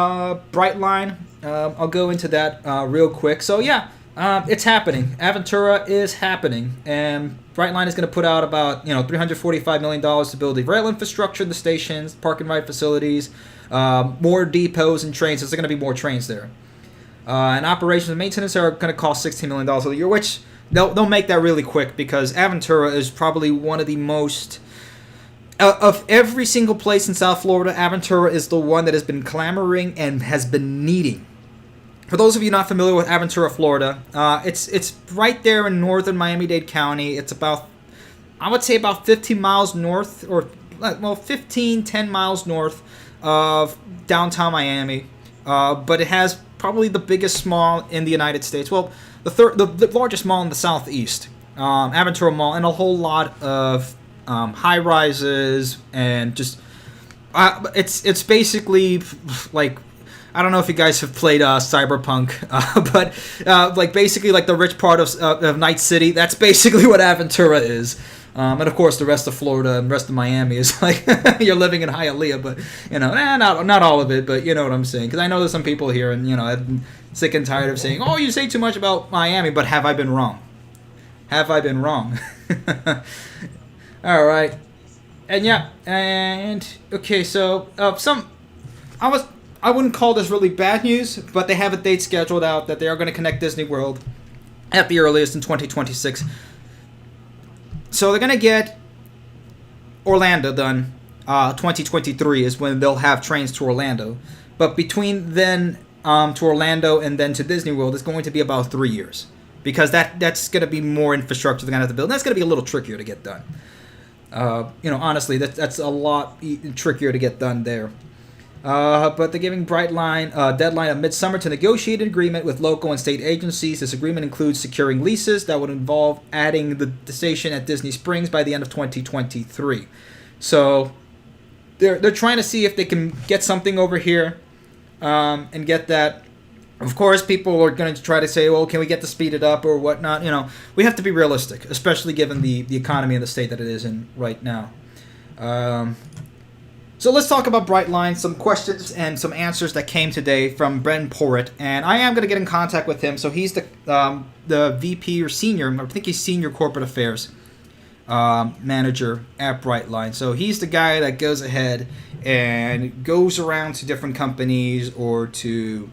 Brightline. I'll go into that real quick. So yeah, it's happening. Aventura is happening, and Brightline is going to put out about $345 million to build the rail infrastructure in the stations, park and ride facilities, more depots and trains. There's going to be more trains there. And operations and maintenance are going to cost $16 million a year, which they'll make that really quick because Aventura is probably one of the most... of every single place in South Florida, Aventura is the one that has been clamoring and has been needing. For those of you not familiar with Aventura, Florida, it's right there in northern Miami-Dade County. It's about 15 miles north, or 10 miles north of downtown Miami. But it has probably the biggest mall in the United States. Well, the largest mall in the southeast, Aventura Mall, and a whole lot of high rises and just it's basically like, I don't know if you guys have played Cyberpunk, but basically like the rich part of Night City. That's basically what Aventura is. And of course, the rest of Florida and the rest of Miami is like you're living in Hialeah, but not all of it, but you know what I'm saying. Because I know there's some people here, and I'm sick and tired of saying, "Oh, you say too much about Miami," but have I been wrong? Have I been wrong? All right, and okay, so I wouldn't call this really bad news, but they have a date scheduled out that they are going to connect Disney World at the earliest in 2026. So they're going to get Orlando done. 2023 is when they'll have trains to Orlando. But between then to Orlando and then to Disney World, it's going to be about 3 years. Because that's going to be more infrastructure they're going to have to build. And that's going to be a little trickier to get done. Honestly, that's a lot trickier to get done there. But they're giving Brightline a deadline of midsummer to negotiate an agreement with local and state agencies. This agreement includes securing leases that would involve adding the station at Disney Springs by the end of 2023. So they're trying to see if they can get something over here and get that. Of course, people are going to try to say, well, can we get to speed it up or whatnot? We have to be realistic, especially given the economy and the state that it is in right now. So let's talk about Brightline, some questions and some answers that came today from Bren Porritt, and I am going to get in contact with him. So he's the VP or senior, I think he's senior corporate affairs manager at Brightline. So he's the guy that goes ahead and goes around to different companies or to,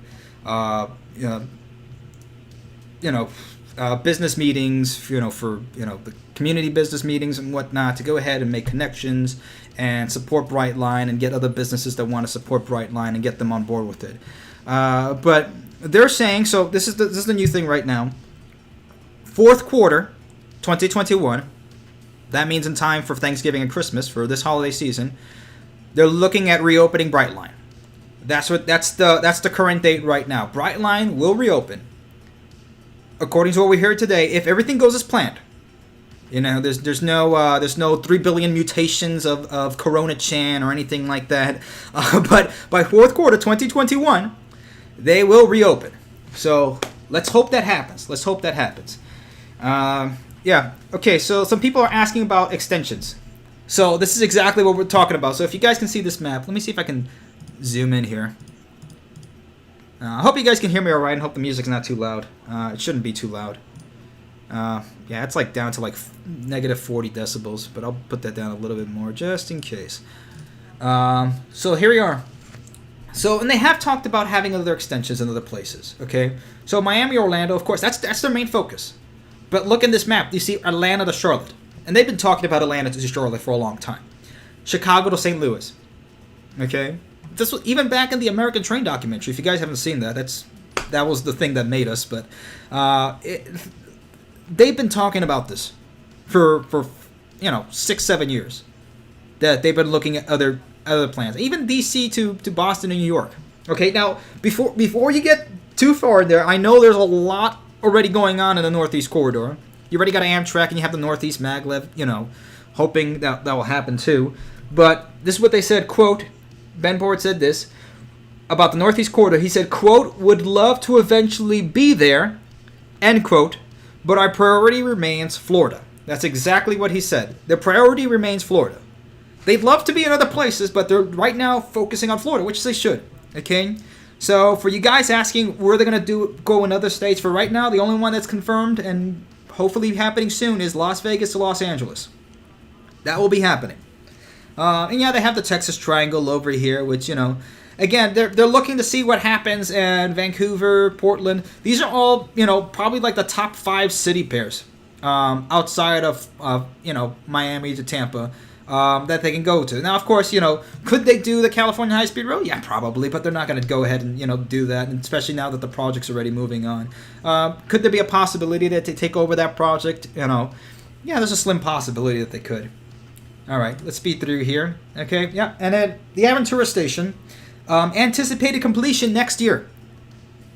business meetings, for the community business meetings and whatnot, to go ahead and make connections and support Brightline and get other businesses that want to support Brightline and get them on board with it. But they're saying, so this is the new thing right now. Fourth quarter, 2021. That means in time for Thanksgiving and Christmas, for this holiday season. They're looking at reopening Brightline. That's the current date right now. Brightline will reopen, according to what we heard today, if everything goes as planned. There's no 3 billion mutations of Corona Chan or anything like that. But by fourth quarter 2021, they will reopen. So let's hope that happens. Yeah. Okay. So some people are asking about extensions. So this is exactly what we're talking about. So if you guys can see this map, let me see if I can zoom in here. I hope you guys can hear me all right, and hope the music's not too loud. It shouldn't be too loud. Yeah, it's like down to like negative 40 decibels, but I'll put that down a little bit more just in case. So here we are. So, and they have talked about having other extensions in other places, okay? So Miami, Orlando, of course, that's their main focus. But look in this map. You see Atlanta to Charlotte. And they've been talking about Atlanta to Charlotte for a long time. Chicago to St. Louis. Okay? This was even back in the American Train documentary. If you guys haven't seen that, that was the thing that made us. But they've been talking about this for 6-7 years. That they've been looking at other plans. Even DC to Boston and New York. Okay, now before you get too far there, I know there's a lot already going on in the Northeast Corridor. You already got Amtrak and you have the Northeast Maglev, hoping that will happen too. But this is what they said, quote, Ben Board said this about the Northeast Corridor. He said, quote, would love to eventually be there, end quote, but our priority remains Florida. That's exactly what he said. Their priority remains Florida. They'd love to be in other places, but they're right now focusing on Florida, which they should, okay? So for you guys asking where they're going to go in other states, for right now, the only one that's confirmed and hopefully happening soon is Las Vegas to Los Angeles. That will be happening. And yeah, they have the Texas Triangle over here, which, again, they're looking to see what happens in Vancouver, Portland. These are all, probably like the top 5 city pairs outside of, Miami to Tampa. That they can go to. Now, of course, could they do the California high-speed rail? Yeah, probably, but they're not going to go ahead and, do that, and especially now that the project's already moving on. Could there be a possibility that they take over that project? Yeah, there's a slim possibility that they could. All right, let's speed through here. Okay, yeah, and then the Aventura Station, anticipated completion next year.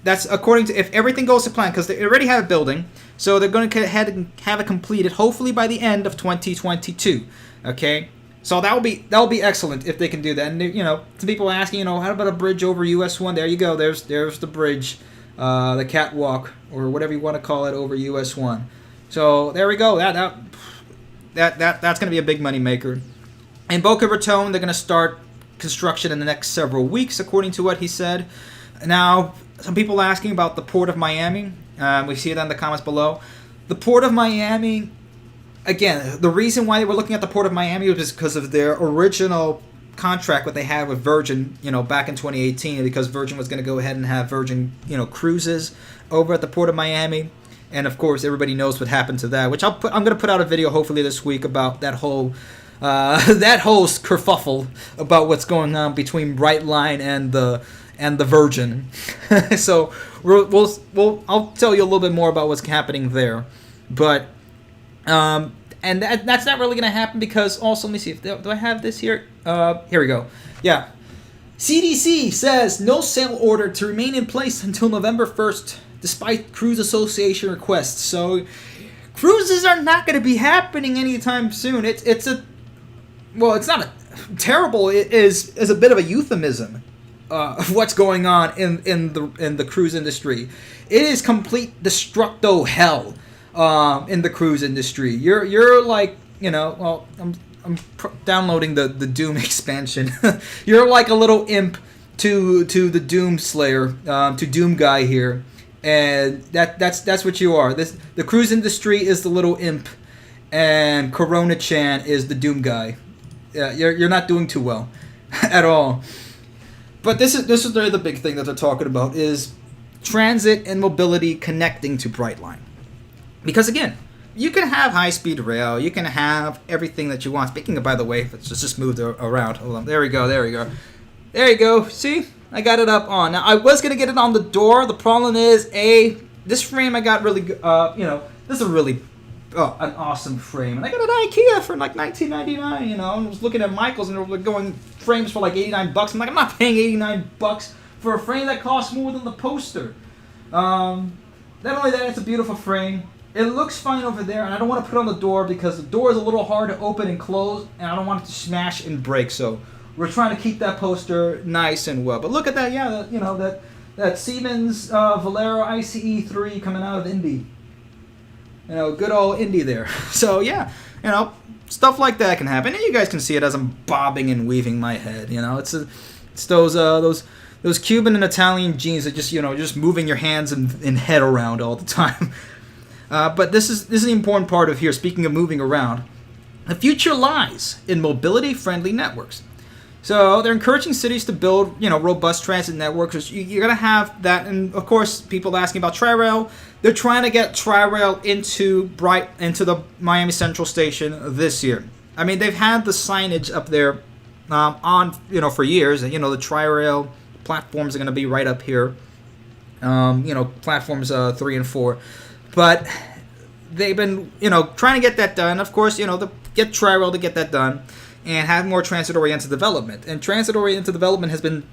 That's according to, if everything goes to plan, because they already have a building, so they're going to go ahead and have it completed, hopefully by the end of 2022. Okay, so that'll be excellent if they can do that. And some people are asking, how about a bridge over US 1? There you go. There's the bridge, the catwalk or whatever you want to call it over US 1. So there we go. That's going to be a big money maker. In Boca Raton, they're going to start construction in the next several weeks, according to what he said. Now, some people are asking about the Port of Miami. We see that in the comments below. The Port of Miami. Again, the reason why they were looking at the Port of Miami was because of their original contract that they had with Virgin, back in 2018, because Virgin was going to go ahead and have Virgin, cruises over at the Port of Miami. And of course, everybody knows what happened to that, which I'm going to put out a video hopefully this week about that whole kerfuffle about what's going on between Brightline and the Virgin. So I'll tell you a little bit more about what's happening there, but. And that's not really going to happen because also, let me see, do I have this here? Here we go. Yeah. CDC says no sale order to remain in place until November 1st, despite Cruise Association requests. So cruises are not going to be happening anytime soon. It's not a terrible. It is a bit of a euphemism of what's going on in the cruise industry. It is complete destructo hell. In the cruise industry, you're like, I'm downloading the Doom expansion. You're like a little imp to the Doom Slayer, to Doom Guy here, and that's what you are. The cruise industry is the little imp, and Corona Chan is the Doom Guy. You're not doing too well, at all. But this is the big thing that they're talking about is transit and mobility connecting to Brightline. Because again, you can have high-speed rail, you can have everything that you want. Speaking of, by the way, let's just move around. Hold on. There we go. There you go. See? I got it up on. Now, I was going to get it on the door. The problem is, this frame I got really, this is really an awesome frame. And I got it at IKEA for like $19.99, I was looking at Michael's and they were going frames for like $89. I'm like, I'm not paying $89 for a frame that costs more than the poster. Not only that, it's a beautiful frame. It looks fine over there, and I don't want to put it on the door because the door is a little hard to open and close, and I don't want it to smash and break. So we're trying to keep that poster nice and well. But look at that, that Siemens Valero ICE3 coming out of Indy. Good old Indy there. So yeah, stuff like that can happen, and you guys can see it as I'm bobbing and weaving my head. It's those Cuban and Italian genes that just moving your hands and head around all the time. But this is the important part of here. Speaking of moving around, the future lies in mobility-friendly networks. So they're encouraging cities to build, robust transit networks. You're gonna have that, and of course, people asking about Tri-Rail. They're trying to get Tri-Rail into the Miami Central Station this year. I mean, they've had the signage up there for years. The Tri-Rail platforms are gonna be right up here. Platforms 3 and 4. But they've been, trying to get that done. Of course, get Tri-Rail to get that done and have more transit-oriented development. And transit-oriented development has been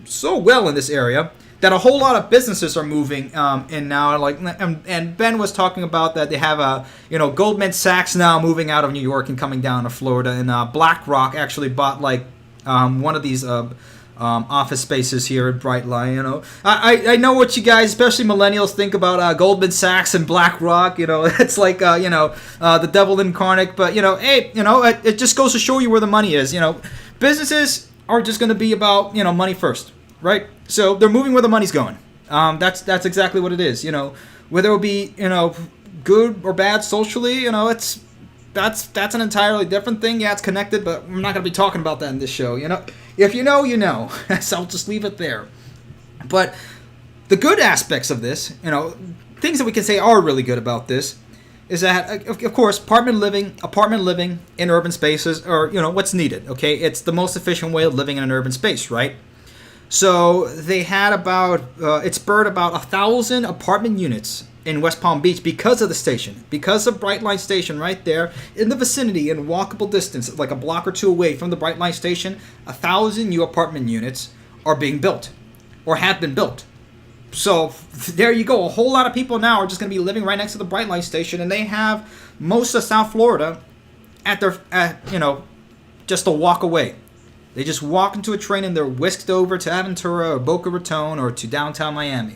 so well in this area that a whole lot of businesses are moving in now. And Ben was talking about that they have Goldman Sachs now moving out of New York and coming down to Florida. And BlackRock actually bought one of these office spaces here at Brightline. I know what you guys, especially millennials, think about Goldman Sachs and BlackRock. It's like the devil incarnate. But hey, it just goes to show you where the money is. Businesses are just going to be about money first, right? So they're moving where the money's going. That's exactly what it is. Whether it be good or bad socially, that's an entirely different thing. Yeah, it's connected, but we're not going to be talking about that in this show. If you know, you know. So I'll just leave it there. But the good aspects of this, things that we can say are really good about this, is that, of course, apartment living in urban spaces are, what's needed, okay? It's the most efficient way of living in an urban space, right? So they had it spurred about 1,000 apartment units in West Palm Beach because of the station, because of Brightline Station right there in the vicinity, in walkable distance, like a block or two away from the Brightline Station. 1,000 new apartment units are being built or have been built. So there you go. A whole lot of people now are just going to be living right next to the Brightline Station, and they have most of South Florida just a walk away. They just walk into a train and they're whisked over to Aventura or Boca Raton or to downtown Miami.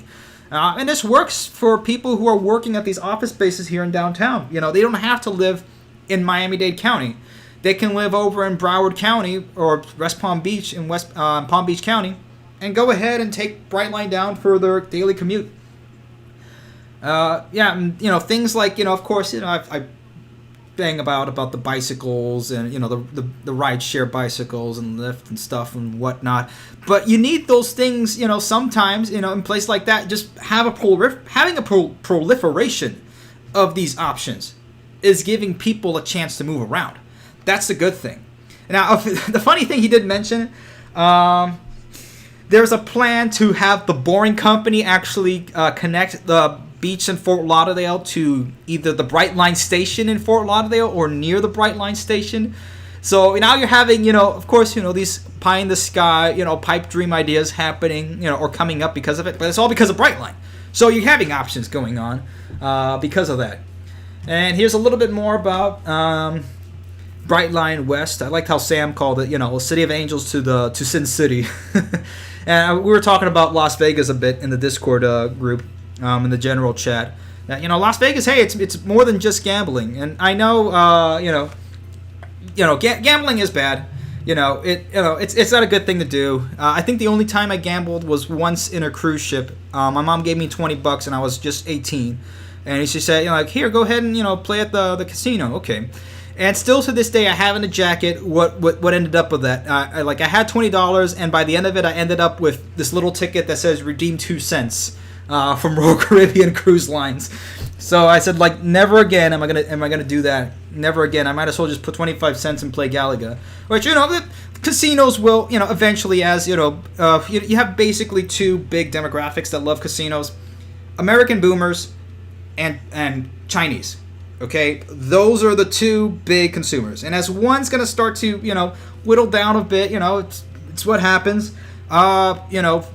And this works for people who are working at these office spaces here in downtown. They don't have to live in Miami-Dade County. They can live over in Broward County or West Palm Beach in Palm Beach County and go ahead and take Brightline down for their daily commute. Things like, of course, I bang about the bicycles and, the ride-share bicycles and Lyft and stuff and whatnot. But you need those things, sometimes, in a place like that, just having a proliferation of these options is giving people a chance to move around. That's the good thing. Now, the funny thing he did mention, there's a plan to have the Boring Company actually connect the beach in Fort Lauderdale to either the Brightline Station in Fort Lauderdale or near the Brightline Station. So now you're having, of course, these pie in the sky, pipe dream ideas happening, or coming up because of it. But it's all because of Brightline. So you're having options going on because of that. And here's a little bit more about Brightline West. I liked how Sam called it, a City of Angels to Sin City. And we were talking about Las Vegas a bit in the Discord group. In the general chat, that Las Vegas, hey, it's more than just gambling, and I know, gambling is bad. It's not a good thing to do. I think the only time I gambled was once in a cruise ship. My mom gave me $20, and I was just 18, and she said, here, go ahead and play at the casino, okay. And still to this day, I have in the jacket what ended up with that. I had $20, and by the end of it, I ended up with this little ticket that says redeem 2 cents. from Royal Caribbean Cruise Lines. So I said, like, never again am I gonna do that. Never again. I might as well just put 25 cents and play Galaga. Which, you know, the casinos will, you know, eventually, as, you know, you have basically two big demographics that love casinos. American boomers and Chinese. Okay? Those are the two big consumers. And as one's going to start to, you know, whittle down a bit, you know, it's what happens. You know,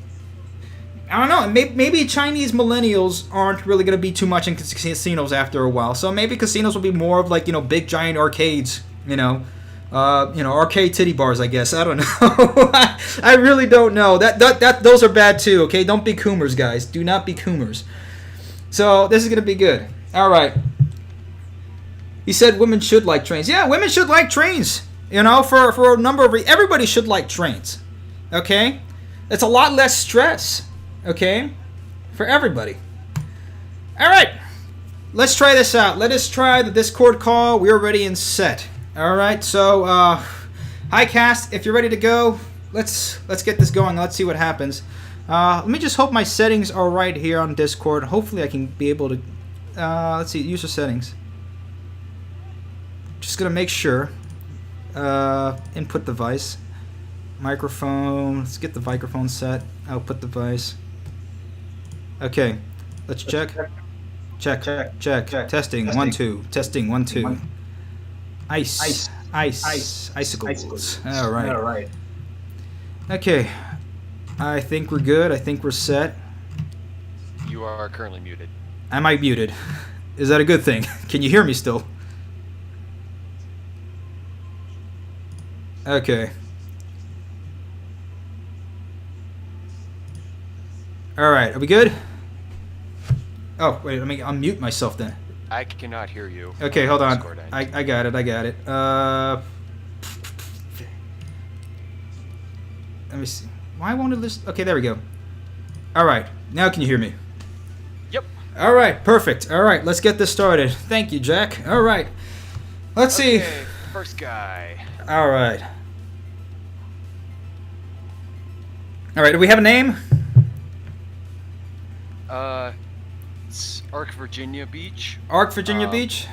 I don't know. Maybe Chinese millennials aren't really going to be too much in casinos after a while. So maybe casinos will be more of like, you know, big giant arcades, you know, arcade titty bars, I guess. I don't know. I really don't know. Those are bad too, okay? Don't be coomers, guys. Do not be coomers. So this is going to be good. All right. He said women should like trains. Yeah, women should like trains. You know, for a number of reasons. Everybody should like trains. Okay? It's a lot less stress. Okay? For everybody. All right. Let's try this out. Let us try the Discord call. We're ready and set. All right. So, hi, Cast. If you're ready to go, let's get this going. Let's see what happens. Let me just hope my settings are right here on Discord. Hopefully I can be able to... let's see. User settings. Just going to make sure. Input device. Microphone. Let's get the microphone set. Output device. Okay, let's check. Check. Testing. 1 2. Testing. 1 2. Ice. Icicles. All right. Okay. I think we're good. I think we're set. You are currently muted. Am I muted? Is that a good thing? Can you hear me still? Okay. All right, are we good? Oh, wait, let me unmute myself then. I cannot hear you. Okay, hold on. I got it. Let me see. Why won't it list? Okay, there we go. All right, now can you hear me? Yep. All right, perfect. All right, let's get this started. Thank you, Jack. All right. Let's see. First guy. All right. All right, do we have a name? It's Arc Virginia Beach. Arc Virginia Beach?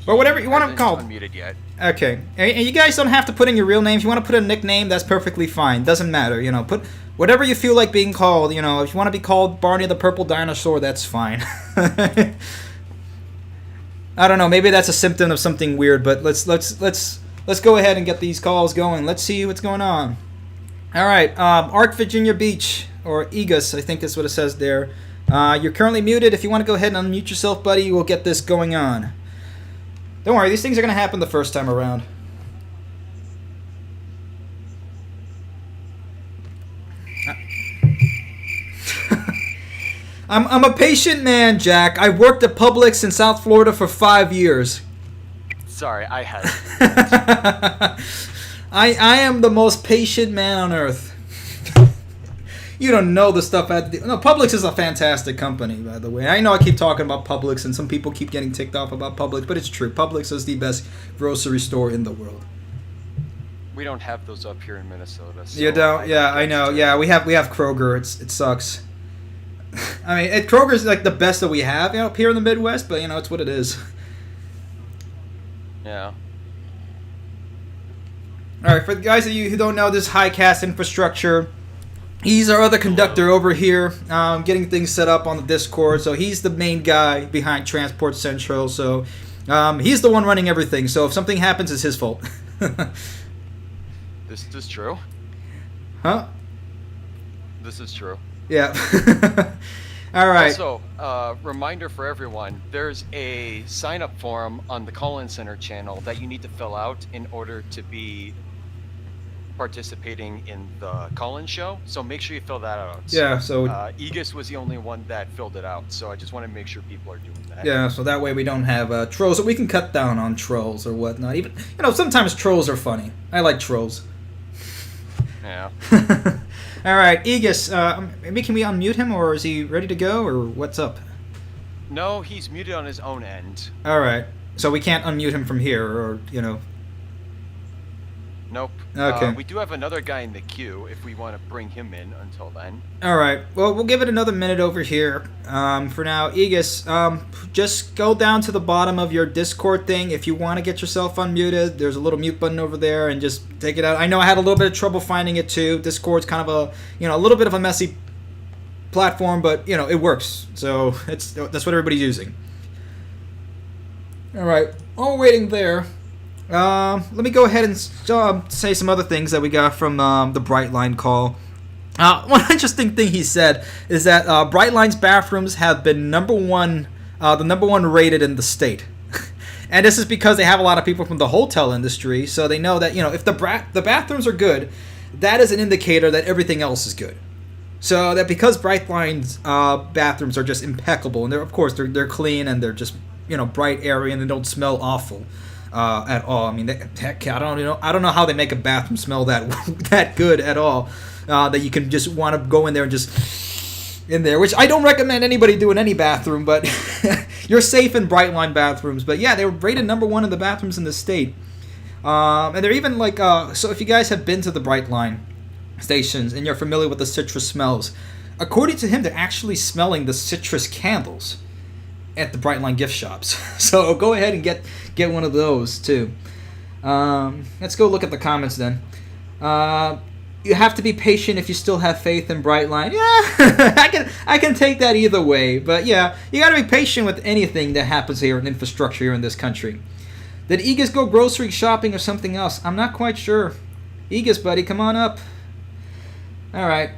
Or whatever you want to call it. Unmuted yet. Okay. And you guys don't have to put in your real name. If you want to put a nickname, that's perfectly fine. Doesn't matter. You know, put whatever you feel like being called. You know, if you want to be called Barney the Purple Dinosaur, that's fine. I don't know. Maybe that's a symptom of something weird, but let's go ahead and get these calls going. Let's see what's going on. All right. Arc Virginia Beach, or Egus, I think is what it says there. You're currently muted. If you want to go ahead and unmute yourself, buddy, we'll get this going on. Don't worry, these things are going to happen the first time around. I'm a patient man, Jack. I worked at Publix in South Florida for 5 years. Sorry, I had. I am the most patient man on earth. You don't know the stuff I had to do. No, Publix is a fantastic company, by the way. I know I keep talking about Publix, and some people keep getting ticked off about Publix, but it's true. Publix is the best grocery store in the world. We don't have those up here in Minnesota. So you don't? Yeah, I know. Yeah, we have Kroger. It sucks. I mean, Kroger's like the best that we have, you know, up here in the Midwest, but you know, it's what it is. Yeah. All right, for the guys of you who don't know this high-cast infrastructure, he's our other conductor over here, getting things set up on the Discord. So he's the main guy behind Transport Central. So he's the one running everything. So if something happens, it's his fault. This is true. Huh? This is true. Yeah. All right. Also, reminder for everyone, there's a sign-up form on the call-in center channel that you need to fill out in order to be participating in the call-in show, so make sure you fill that out. Yeah, so Aegis was the only one that filled it out, so I just want to make sure people are doing that. Yeah, so that way we don't have trolls. So we can cut down on trolls or whatnot. Even, you know, sometimes trolls are funny. I like trolls. Yeah. All right, Aegis, maybe can we unmute him, or is he ready to go, or what's up? No, he's muted on his own end. All right, so we can't unmute him from here, or, you know... Nope. Okay. We do have another guy in the queue if we want to bring him in until then. All right. Well, we'll give it another minute over here. For now, Aegis, just go down to the bottom of your Discord thing. If you want to get yourself unmuted, there's a little mute button over there, and just take it out. I know I had a little bit of trouble finding it too. Discord's kind of a little bit of a messy platform, but it works. So that's what everybody's using. All right. While we're waiting there. Let me go ahead and say some other things that we got from the Brightline call. One interesting thing he said is that Brightline's bathrooms have been the number one rated in the state. And this is because they have a lot of people from the hotel industry, so they know that if the bathrooms are good, that is an indicator that everything else is good. So that because Brightline's bathrooms are just impeccable, and they're clean and they're just bright, airy, and they don't smell awful. At all. I mean, heck, I don't know how they make a bathroom smell that good at all. That you can just want to go in there and just in there, which I don't recommend anybody do in any bathroom, but you're safe in Brightline bathrooms. But yeah, they were rated number one in the bathrooms in the state, and they're even like so. If you guys have been to the Brightline stations and you're familiar with the citrus smells, according to him, they're actually smelling the citrus candles at the Brightline gift shops. So go ahead and get one of those too. Let's go look at the comments then. You have to be patient if you still have faith in Brightline. Yeah, I can take that either way. But yeah, you got to be patient with anything that happens here in infrastructure here in this country. Did Aegis go grocery shopping or something else? I'm not quite sure. Aegis, buddy, come on up. All right.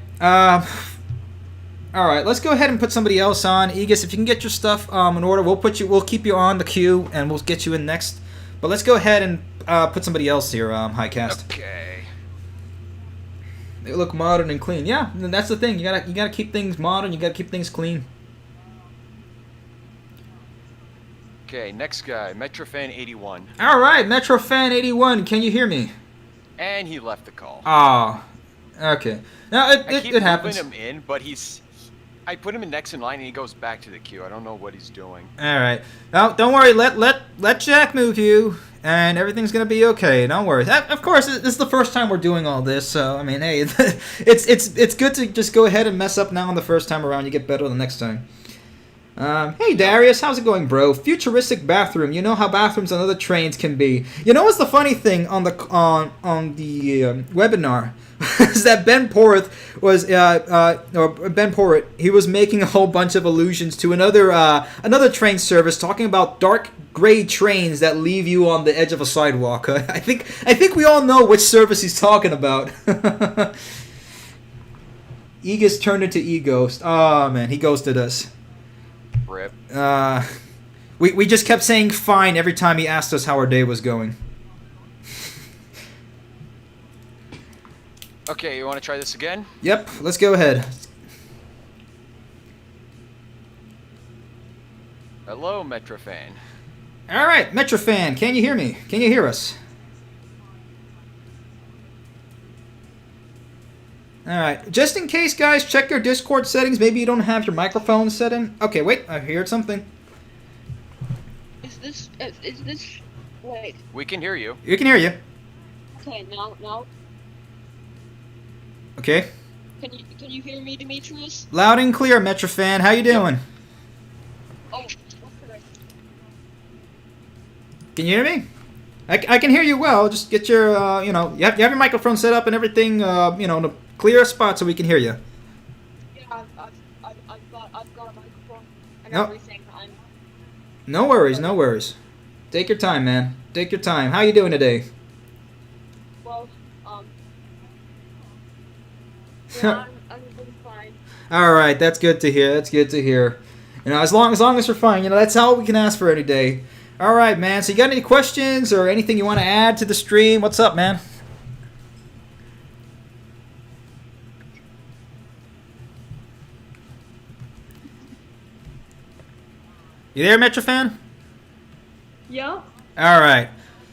All right, let's go ahead and put somebody else on. Aegis, if you can get your stuff in order, we'll keep you on the queue and we'll get you in next. But let's go ahead and put somebody else here, Highcast. Okay. They look modern and clean. Yeah, and that's the thing. You gotta keep things modern. You gotta keep things clean. Okay, next guy, Metrofan81. All right, Metrofan81. Can you hear me? And he left the call. Ah, okay. Now it happens. I keep moving him in, but I put him in next in line and he goes back to the queue. I don't know what he's doing. All right. No, don't worry. Let Jack move you, and everything's gonna be okay. Don't worry. Of course, this is the first time we're doing all this, so I mean, hey, it's good to just go ahead and mess up now on the first time around. You get better the next time. Hey Darius, how's it going, bro? Futuristic bathroom. You know how bathrooms on other trains can be. You know what's the funny thing on the webinar is that Ben Porth was he was making a whole bunch of allusions to another train service, talking about dark gray trains that leave you on the edge of a sidewalk. I think we all know which service he's talking about. Aegis turned into E-Ghost. Oh man, he ghosted us. Rip. We just kept saying fine every time he asked us how our day was going. Okay, you want to try this again? Yep, let's go ahead. Hello, Metrofan. All right, Metrofan, can you hear me? Can you hear us? All right, just in case, guys, check your Discord settings. Maybe you don't have your microphone set in. Okay, wait, I heard something. Is this, wait. We can hear you. You can hear you. Okay, now. Okay. Can you hear me, Demetrius? Loud and clear, Metrofan. How you doing? Oh, okay. Can you hear me? I can hear you well. Just get your, you have your microphone set up and everything, in a clear spot so we can hear you. Yeah, I've got a microphone and everything. No worries. Take your time, man. Take your time. How you doing today? Well, yeah, I'm doing fine. All right, that's good to hear. As long as we're fine, that's all we can ask for any day. All right, man. So you got any questions or anything you want to add to the stream? What's up, man? You there, Metrofan? Yeah. All right.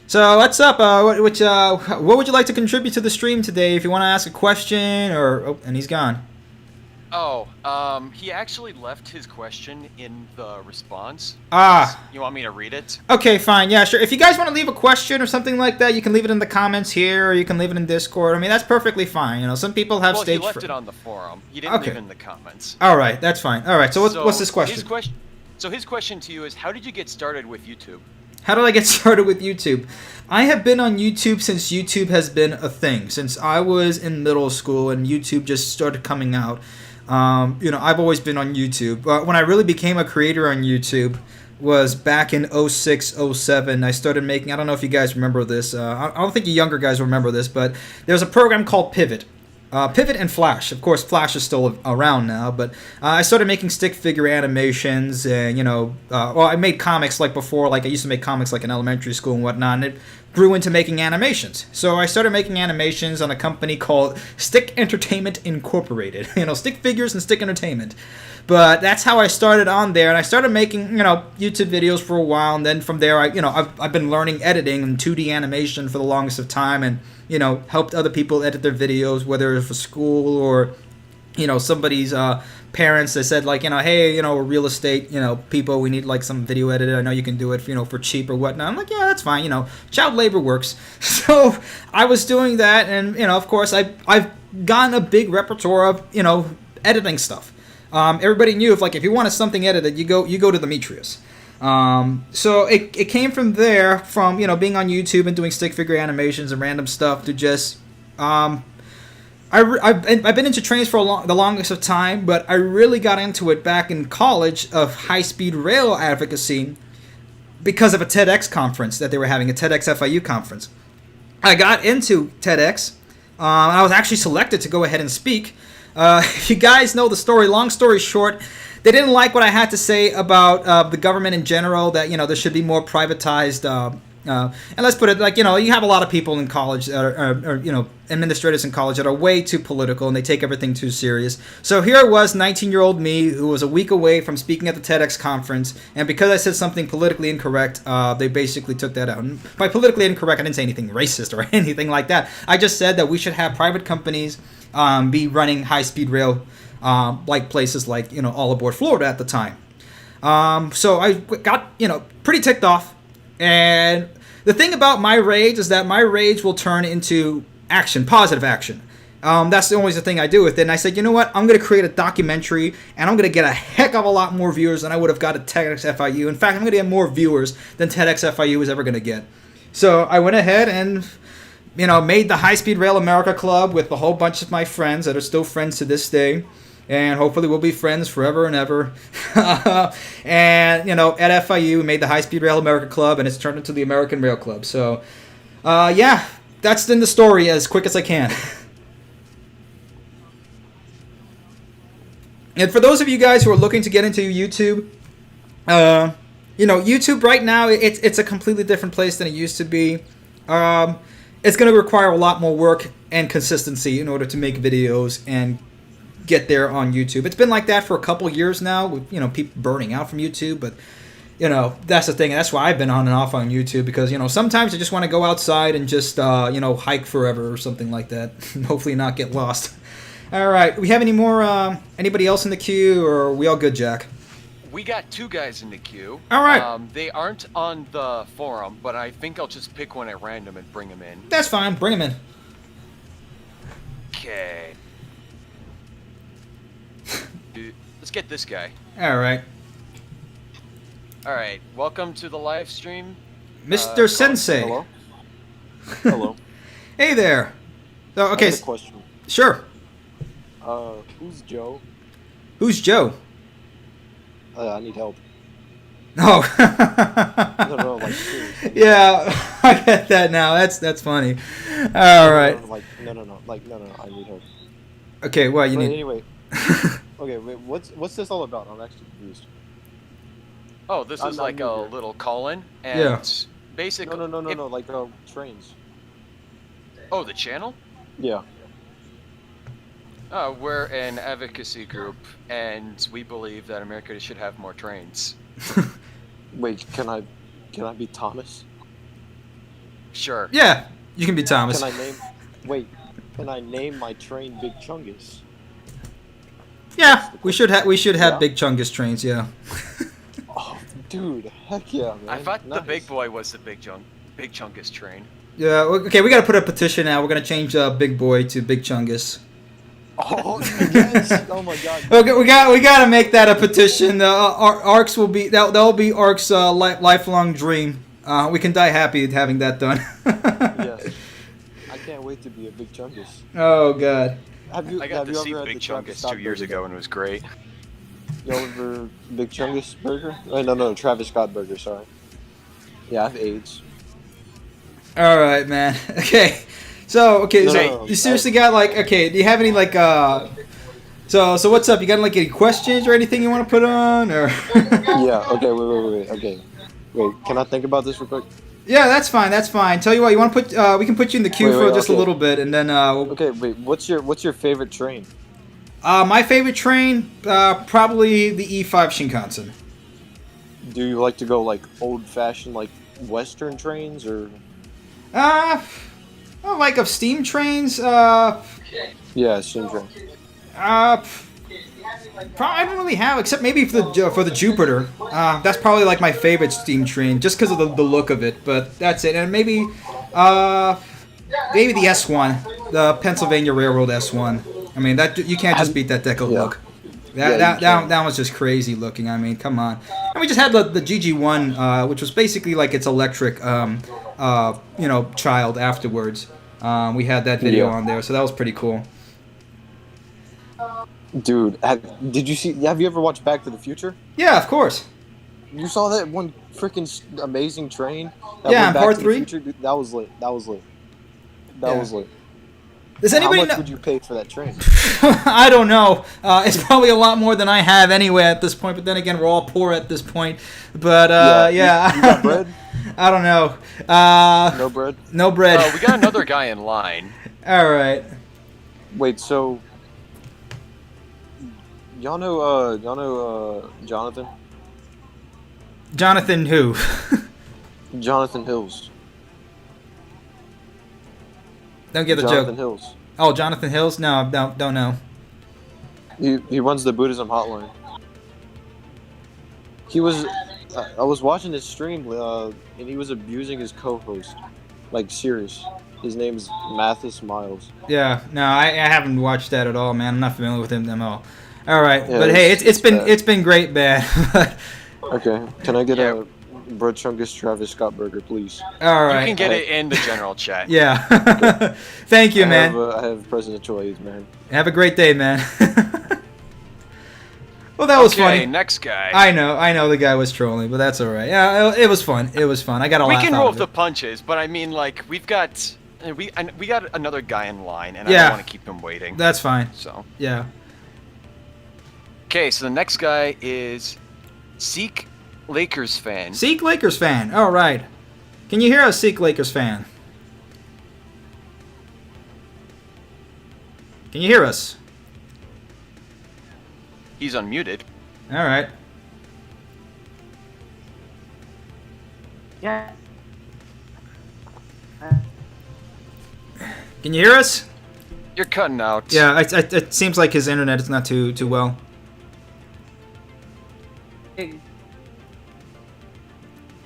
So what's up? What would you like to contribute to the stream today? If you want to ask a question, and he's gone. Oh, he actually left his question in the response. Ah. You want me to read it? Okay, fine. Yeah, sure. If you guys want to leave a question or something like that, you can leave it in the comments here, or you can leave it in Discord. I mean, that's perfectly fine. You know, some people have stage. Well, he left it on the forum. He didn't leave it in the comments. All right, that's fine. All right. So what's this question? His question to you is, how did you get started with YouTube? How did I get started with YouTube? I have been on YouTube since YouTube has been a thing. Since I was in middle school and YouTube just started coming out. You know, I've always been on YouTube. When I really became a creator on YouTube was back in 06, 07. I started making, I don't know if you guys remember this. I don't think you younger guys remember this, but there's a program called Pivot. Pivot and Flash. Of course, Flash is still around now, but I started making stick figure animations, and you know, well, I made comics like before. Like I used to make comics like in elementary school and whatnot, and it grew into making animations. So I started making animations on a company called Stick Entertainment Incorporated. You know, stick figures and stick entertainment. But that's how I started on there, and I started making, you know, YouTube videos for a while, and then from there, I've been learning editing and 2D animation for the longest of time, and you know, helped other people edit their videos, whether it's for school or, you know, somebody's parents that said like, you know, hey, you know, real estate, you know, people, we need like some video edited. I know you can do it, you know, for cheap or whatnot. I'm like, yeah, that's fine. You know, child labor works. So I was doing that, and you know, of course, I've gotten a big repertoire of, you know, editing stuff. Everybody knew if you wanted something edited, you go to Demetrius. So it came from there, from, you know, being on YouTube and doing stick figure animations and random stuff to just, I've been into trains for the longest of time, but I really got into it back in college of high-speed rail advocacy because of a TEDx conference that they were having, a TEDx FIU conference. I got into TEDx, I was actually selected to go ahead and speak. If you guys know the story, long story short, they didn't like what I had to say about the government in general, that, you know, there should be more privatized, and let's put it like, you know, you have a lot of people in college that are, you know, administrators in college that are way too political and they take everything too serious. So here it was, 19-year-old me, who was a week away from speaking at the TEDx conference, and because I said something politically incorrect, they basically took that out. And by politically incorrect, I didn't say anything racist or anything like that. I just said that we should have private companies be running high-speed rail, like places like, you know, All Aboard Florida at the time. So I got, you know, pretty ticked off. And the thing about my rage is that my rage will turn into action, positive action. That's always the thing I do with it. And I said, you know what? I'm going to create a documentary, and I'm going to get a heck of a lot more viewers than I would have got at TEDx FIU. In fact, I'm going to get more viewers than TEDx FIU was ever going to get. So I went ahead and, you know, made the High Speed Rail America Club with a whole bunch of my friends that are still friends to this day. And hopefully we'll be friends forever and ever. And, you know, at FIU, we made the High Speed Rail America Club, and it's turned into the American Rail Club. So, yeah, that's in the story as quick as I can. And for those of you guys who are looking to get into YouTube, you know, YouTube right now, it's a completely different place than it used to be. It's going to require a lot more work and consistency in order to make videos and get there on YouTube. It's been like that for a couple years now, with, you know, people burning out from YouTube, but, you know, that's the thing, and that's why I've been on and off on YouTube, because, you know, sometimes I just want to go outside and just, you know, hike forever or something like that, and hopefully not get lost. All right, we have any more, anybody else in the queue, or are we all good, Jack? We got 2 guys in the queue. All right. They aren't on the forum, but I think I'll just pick one at random and bring them in. That's fine, bring them in. Okay. Let's get this guy. All right. All right. Welcome to the live stream, Mr. Sensei. Hello. Hello. Hey there. So, okay. I have a question. Sure. Who's Joe? Who's Joe? I need help. No. No, like seriously. Yeah, I get that now. That's funny. All right. No, I need help. Okay, well, you need. Anyway. Okay, wait. What's this all about? I'm actually confused. Oh, this is like a little call-in, and yeah. basically. No. Like trains. Oh, the channel? Yeah. We're an advocacy group, and we believe that America should have more trains. Wait, can I be Thomas? Sure. Yeah, you can be Thomas. Can I name my train Big Chungus? Yeah, we should have big Chungus trains. Yeah. Oh, dude, heck yeah, man. I thought the big boy was the big Chungus train. Yeah. Okay, we gotta put a petition now. We're gonna change Big Boy to Big Chungus. Oh yes! Oh my god. Okay, we gotta make that a petition. Ark's will be that'll be Ark's lifelong dream. We can die happy having that done. Yes. I can't wait to be a Big Chungus. Oh god. I got to see Big Chungus 2 years ago and it was great. You ever Big Chungus burger? Oh, no, Travis Scott burger. Sorry. Yeah, I have AIDS. All right, man. Okay. So you seriously got like do you have any like so what's up? You got like any questions or anything you want to put on or? Yeah. Okay. Wait. Okay. Wait. Can I think about this real quick? Yeah, that's fine. That's fine. Tell you what, you want to put? We can put you in the queue for just a little bit, and then. Okay. Wait. What's your favorite train? My favorite train, probably the E5 Shinkansen. Do you like to go like old-fashioned like Western trains or? Well, like of steam trains. Yeah, steam train. I don't really have, except maybe for the Jupiter. That's probably like my favorite steam train, just because of the look of it. But that's it, and maybe the S1, the Pennsylvania Railroad S1. I mean, that you can't just beat that deco look. That was just crazy looking. I mean, come on. And we just had the GG1, which was basically like its electric, child afterwards. We had that video on there, so that was pretty cool. Dude, have you ever watched Back to the Future? Yeah, of course. You saw that one freaking amazing train? Yeah, in part 3? Dude, that was lit. That was lit. Does anybody How much would you pay for that train? I don't know. It's probably a lot more than I have anyway at this point, but then again, we're all poor at this point. But, yeah. You got bread? I don't know. No bread? No bread. We got another guy in line. All right. Wait, so... Y'all know Jonathan? Jonathan who? Jonathan Hills. Don't get the Jonathan joke. Hills. Oh, Jonathan Hills? No, don't know. He runs the Buddhism hotline. He was... I was watching his stream, and he was abusing his co-host. Like, serious. His name's Mathis Miles. Yeah, no, I haven't watched that at all, man. I'm not familiar with him at all. All right, Yeah, but hey, it's been great, man. Okay, can I get a Bro Chungus Travis Scott burger, please? All right. You can get it in the general chat. Yeah. Thank you, man. I have presidential aids, man. Have a great day, man. Well, that was funny. Okay, next guy. I know the guy was trolling, but that's all right. Yeah, it was fun. It was fun. I got a laugh out of it. We can roll with the punches, but I mean, like, we got another guy in line, and I Yeah. don't want to keep him waiting. That's fine. So. Yeah. Okay, so the next guy is Seek Lakers fan. Seek Lakers fan. All right. Can you hear us, Seek Lakers fan? Can you hear us? He's unmuted. All right. Yeah. Can you hear us? You're cutting out. Yeah, it seems like his internet is not too well.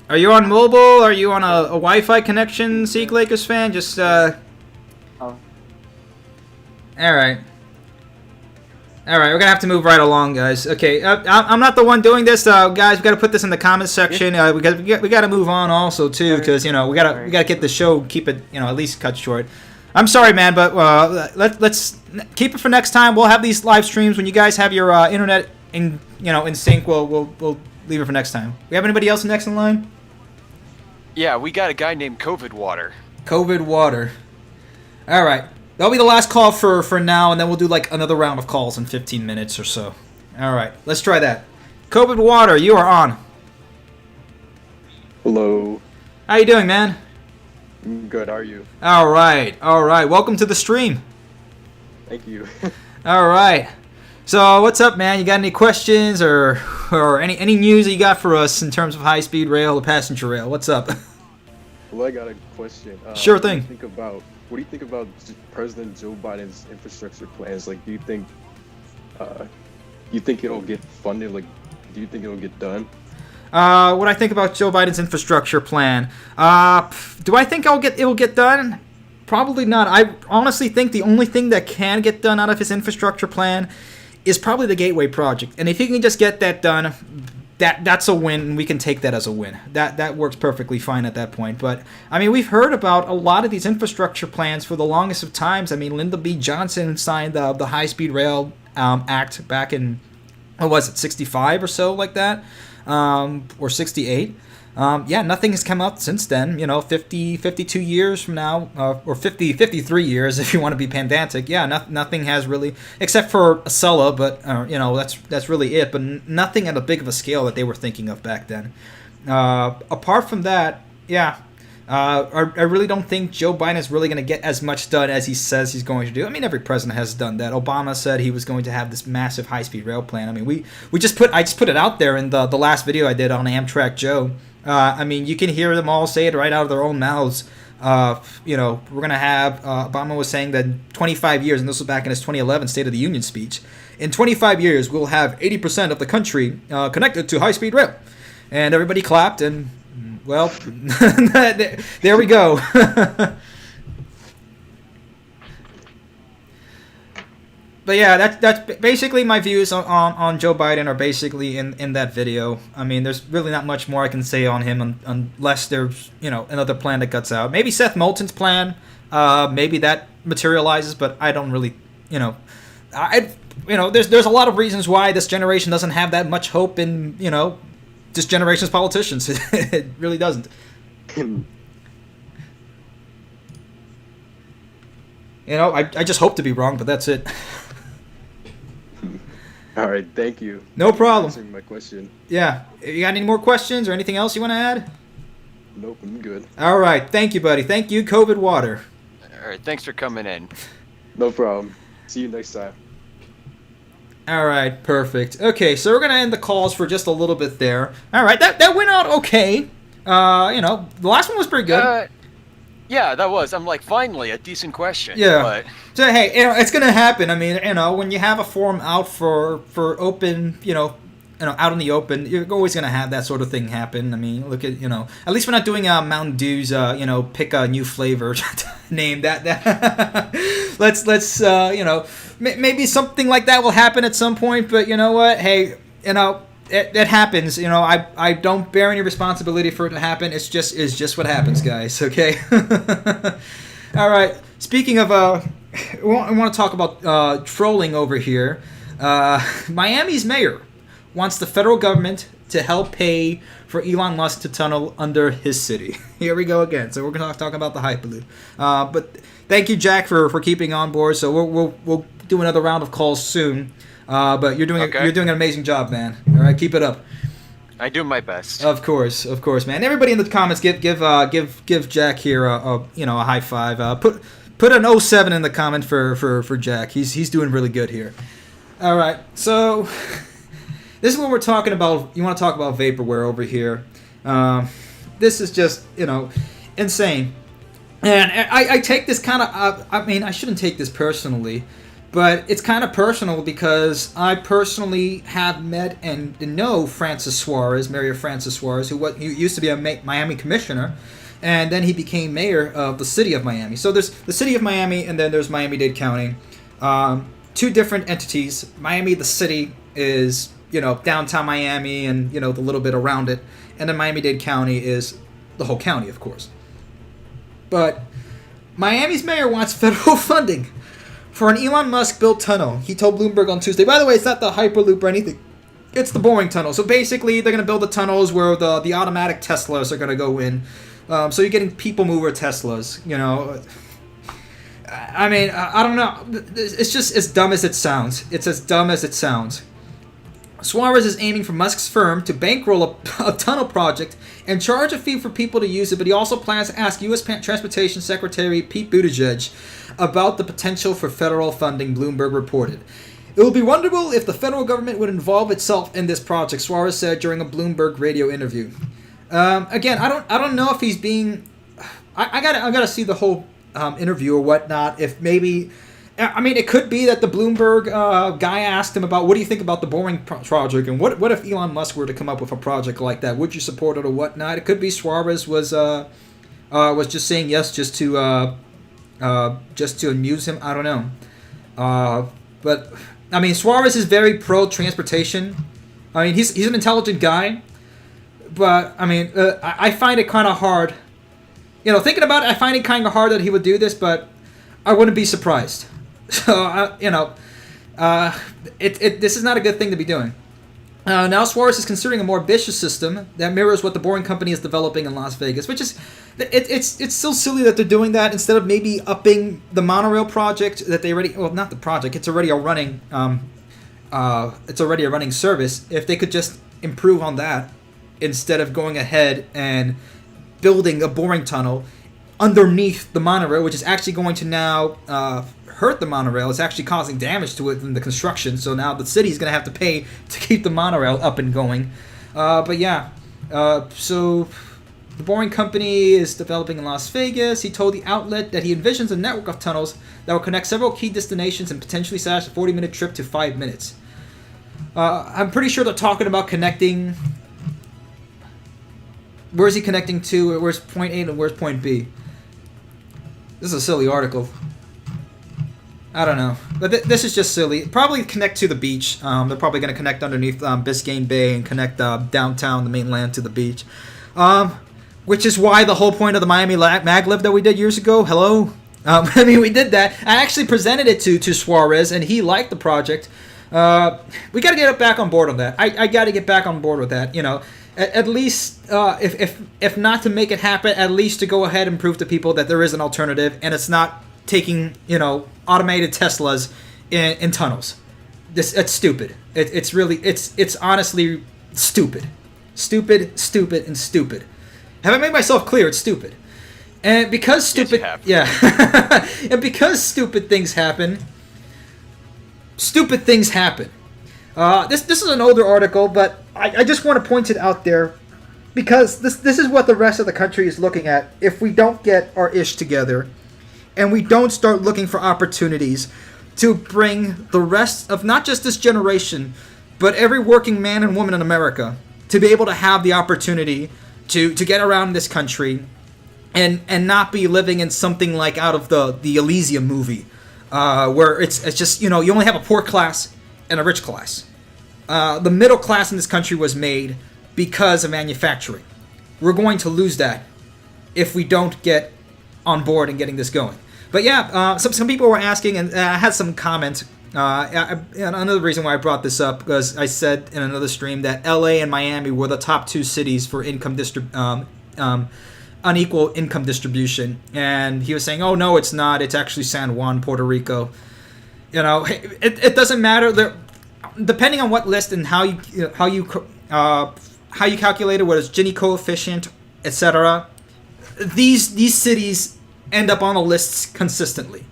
Are you on mobile? Are you on a Wi-Fi connection, Seek Lakers fan? Just Oh. All right. All right, we're gonna have to move right along, guys. Okay, I'm not the one doing this, guys. We gotta put this in the comments section. We gotta move on also too, because we gotta get the show, keep it at least cut short. I'm sorry, man, but let's keep it for next time. We'll have these live streams when you guys have your internet in sync. We'll leave it for next time. We have anybody else next in line? Yeah, we got a guy named COVID Water. COVID Water. All right. That'll be the last call for now, and then we'll do like another round of calls in 15 minutes or so. All right, let's try that. COVID Water, you are on. Hello. How you doing, man? I'm good. How are you? All right. Welcome to the stream. Thank you. All right. So what's up, man? You got any questions or any news that you got for us in terms of high-speed rail or passenger rail? What's up? Well, I got a question. Sure thing. What do you think about President Joe Biden's infrastructure plans? Like, do you think you think it'll get funded? Like, do you think it'll get done? What I think about Joe Biden's infrastructure plan. Do I think it will get done? Probably not. I honestly think the only thing that can get done out of his infrastructure plan is probably the Gateway project. And if he can just get that done, that's a win. We can take that as a win. That works perfectly fine at that point. But I mean, we've heard about a lot of these infrastructure plans for the longest of times. I mean, Lyndon B. Johnson signed the High-Speed Rail Act back in, what was it, 65 or so, like that, or 68. Yeah, nothing has come out since then. 52 years from now, or 53 years if you want to be pedantic. Yeah, nothing has really, except for Acela, but that's really it. But nothing at a big of a scale that they were thinking of back then. Apart from that, yeah, I really don't think Joe Biden is really going to get as much done as he says he's going to do. I mean, every president has done that. Obama said he was going to have this massive high-speed rail plan. I mean, I just put it out there in the last video I did on Amtrak Joe. I mean, you can hear them all say it right out of their own mouths. We're going to have, Obama was saying that in 25 years, and this was back in his 2011 State of the Union speech, in 25 years, we'll have 80% of the country connected to high-speed rail. And everybody clapped, and, well, there we go. But yeah, that's basically my views on Joe Biden are basically in that video. I mean, there's really not much more I can say on him unless there's another plan that cuts out. Maybe Seth Moulton's plan, maybe that materializes, but I don't really there's a lot of reasons why this generation doesn't have that much hope in this generation's politicians. It really doesn't. I just hope to be wrong, but that's it. All right, thank you. No problem. Answering my question. Yeah. You got any more questions or anything else you want to add? Nope, I'm good. All right. Thank you, buddy. Thank you, COVID Water. All right, thanks for coming in. No problem. See you next time. All right, perfect. Okay, so we're going to end the calls for just a little bit there. All right, that went out okay. The last one was pretty good. Yeah, that was. I'm like, finally, a decent question. Yeah. But... So, hey, it's going to happen. I mean, when you have a forum out for open, out in the open, you're always going to have that sort of thing happen. I mean, look at, at least we're not doing Mountain Dew's, pick a new flavor name that. let's maybe something like that will happen at some point. But you know what? Hey, it happens. I don't bear any responsibility for it to happen. It's just what happens, guys. Okay. All right. Speaking of, I want to talk about trolling over here. Miami's mayor wants the federal government to help pay for Elon Musk to tunnel under his city. Here we go again. So we're going to talk about the Hyperloop. But thank you, Jack, for keeping on board. So we'll do another round of calls soon. But you're doing an amazing job, man. All right, keep it up. I do my best. Of course, man. Everybody in the comments, give Jack here a high five. Put an 07 in the comment for Jack. He's doing really good here. All right, so this is what we're talking about. You want to talk about vaporware over here? This is just insane. And I take this kind of. I mean, I shouldn't take this personally. But it's kind of personal because I personally have met and know Francis Suarez, Mayor Francis Suarez, who used to be a Miami commissioner, and then he became mayor of the city of Miami. So there's the city of Miami, and then there's Miami-Dade County. Two different entities. Miami, the city, is downtown Miami and the little bit around it, and then Miami-Dade County is the whole county, of course. But Miami's mayor wants federal funding for an Elon Musk-built tunnel. He told Bloomberg on Tuesday. By the way, it's not the Hyperloop or anything. It's the boring tunnel. So basically, they're going to build the tunnels where the automatic Teslas are going to go in. So you're getting people mover Teslas, I mean, I don't know. It's just as dumb as it sounds. It's as dumb as it sounds. Suarez is aiming for Musk's firm to bankroll a tunnel project and charge a fee for people to use it, but he also plans to ask U.S. Transportation Secretary Pete Buttigieg about the potential for federal funding, Bloomberg reported. It would be wonderful if the federal government would involve itself in this project, Suarez said during a Bloomberg radio interview. Again, I don't know if he's being. I gotta see the whole interview or whatnot. If maybe I mean, it could be that the Bloomberg guy asked him about, what do you think about the Boring project, and what if Elon Musk were to come up with a project like that? Would you support it or whatnot? It could be Suarez was just saying yes just to amuse him. I don't know. But I mean, Suarez is very pro transportation. I mean, he's an intelligent guy, but I mean, I find it kind of hard. You know, thinking about it, I find it kind of hard that he would do this, but I wouldn't be surprised. So, this is not a good thing to be doing. Now Suarez is considering a more ambitious system that mirrors what the Boring Company is developing in Las Vegas, which is, it's still silly that they're doing that instead of maybe upping the monorail project that they already, well, not the project, it's already a running, service. If they could just improve on that instead of going ahead and building a boring tunnel underneath the monorail, which is actually going to now hurt the monorail. It's actually causing damage to it in the construction, so now the city's going to have to pay to keep the monorail up and going. But yeah, so the Boring Company is developing in Las Vegas. He told the outlet that he envisions a network of tunnels that will connect several key destinations and potentially slash a 40-minute trip to 5 minutes. I'm pretty sure they're talking about connecting... Where's he connecting to? Where's point A and where's point B? This is a silly article. I don't know. But this is just silly. Probably connect to the beach. They're probably going to connect underneath Biscayne Bay and connect downtown, the mainland, to the beach. Which is why the whole point of the Miami Maglev that we did years ago, hello? I mean, we did that. I actually presented it to Suarez, and he liked the project. We got to get back on board on that. I got to get back on board with that, you know. At least, if not to make it happen, at least to go ahead and prove to people that there is an alternative, and it's not taking, you know, automated Teslas in tunnels. It's stupid. It's honestly stupid. Stupid, and stupid. Have I made myself clear? It's stupid. And because stupid... Yes, you have. And because stupid things happen... This is an older article, but I just want to point it out there because this is what the rest of the country is looking at if we don't get our ish together and we don't start looking for opportunities to bring the rest of not just this generation, but every working man and woman in America to be able to have the opportunity to get around this country and not be living in something like out of the Elysium movie, where it's just, you know, you only have a poor class and a rich class. The middle class in this country was made because of manufacturing. We're going to lose that if we don't get on board and getting this going. But yeah, some people were asking, and I had some comments. Another reason why I brought this up, because I said in another stream that LA and Miami were the top two cities for unequal income distribution. And he was saying, oh no, it's not. It's actually San Juan, Puerto Rico. You know, it doesn't matter. Depending on what list and how you calculate it, what is Gini coefficient, etc. These cities end up on the lists consistently,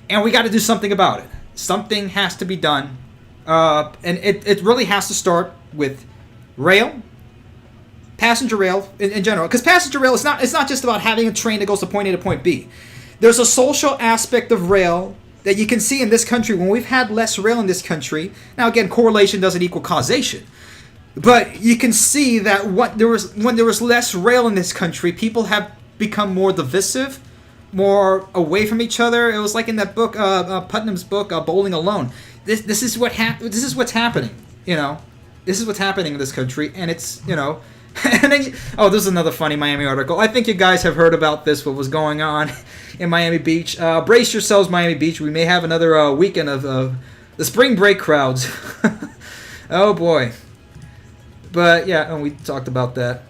and we got to do something about it. Something has to be done, and it really has to start with rail, passenger rail in general. Because passenger rail is not just about having a train that goes to point A to point B. There's a social aspect of rail that you can see in this country when we've had less rail in this country. Now again, correlation doesn't equal causation, but you can see that when there was less rail in this country, people have become more divisive, more away from each other. It was like in that book, Putnam's book, Bowling Alone. This is what's happening. You know, this is what's happening in this country, and it's, you know. And then, this is another funny Miami article. I think you guys have heard about this, what was going on in Miami Beach. Brace yourselves, Miami Beach. We may have another weekend of the spring break crowds. Oh, boy. But, yeah, we talked about that.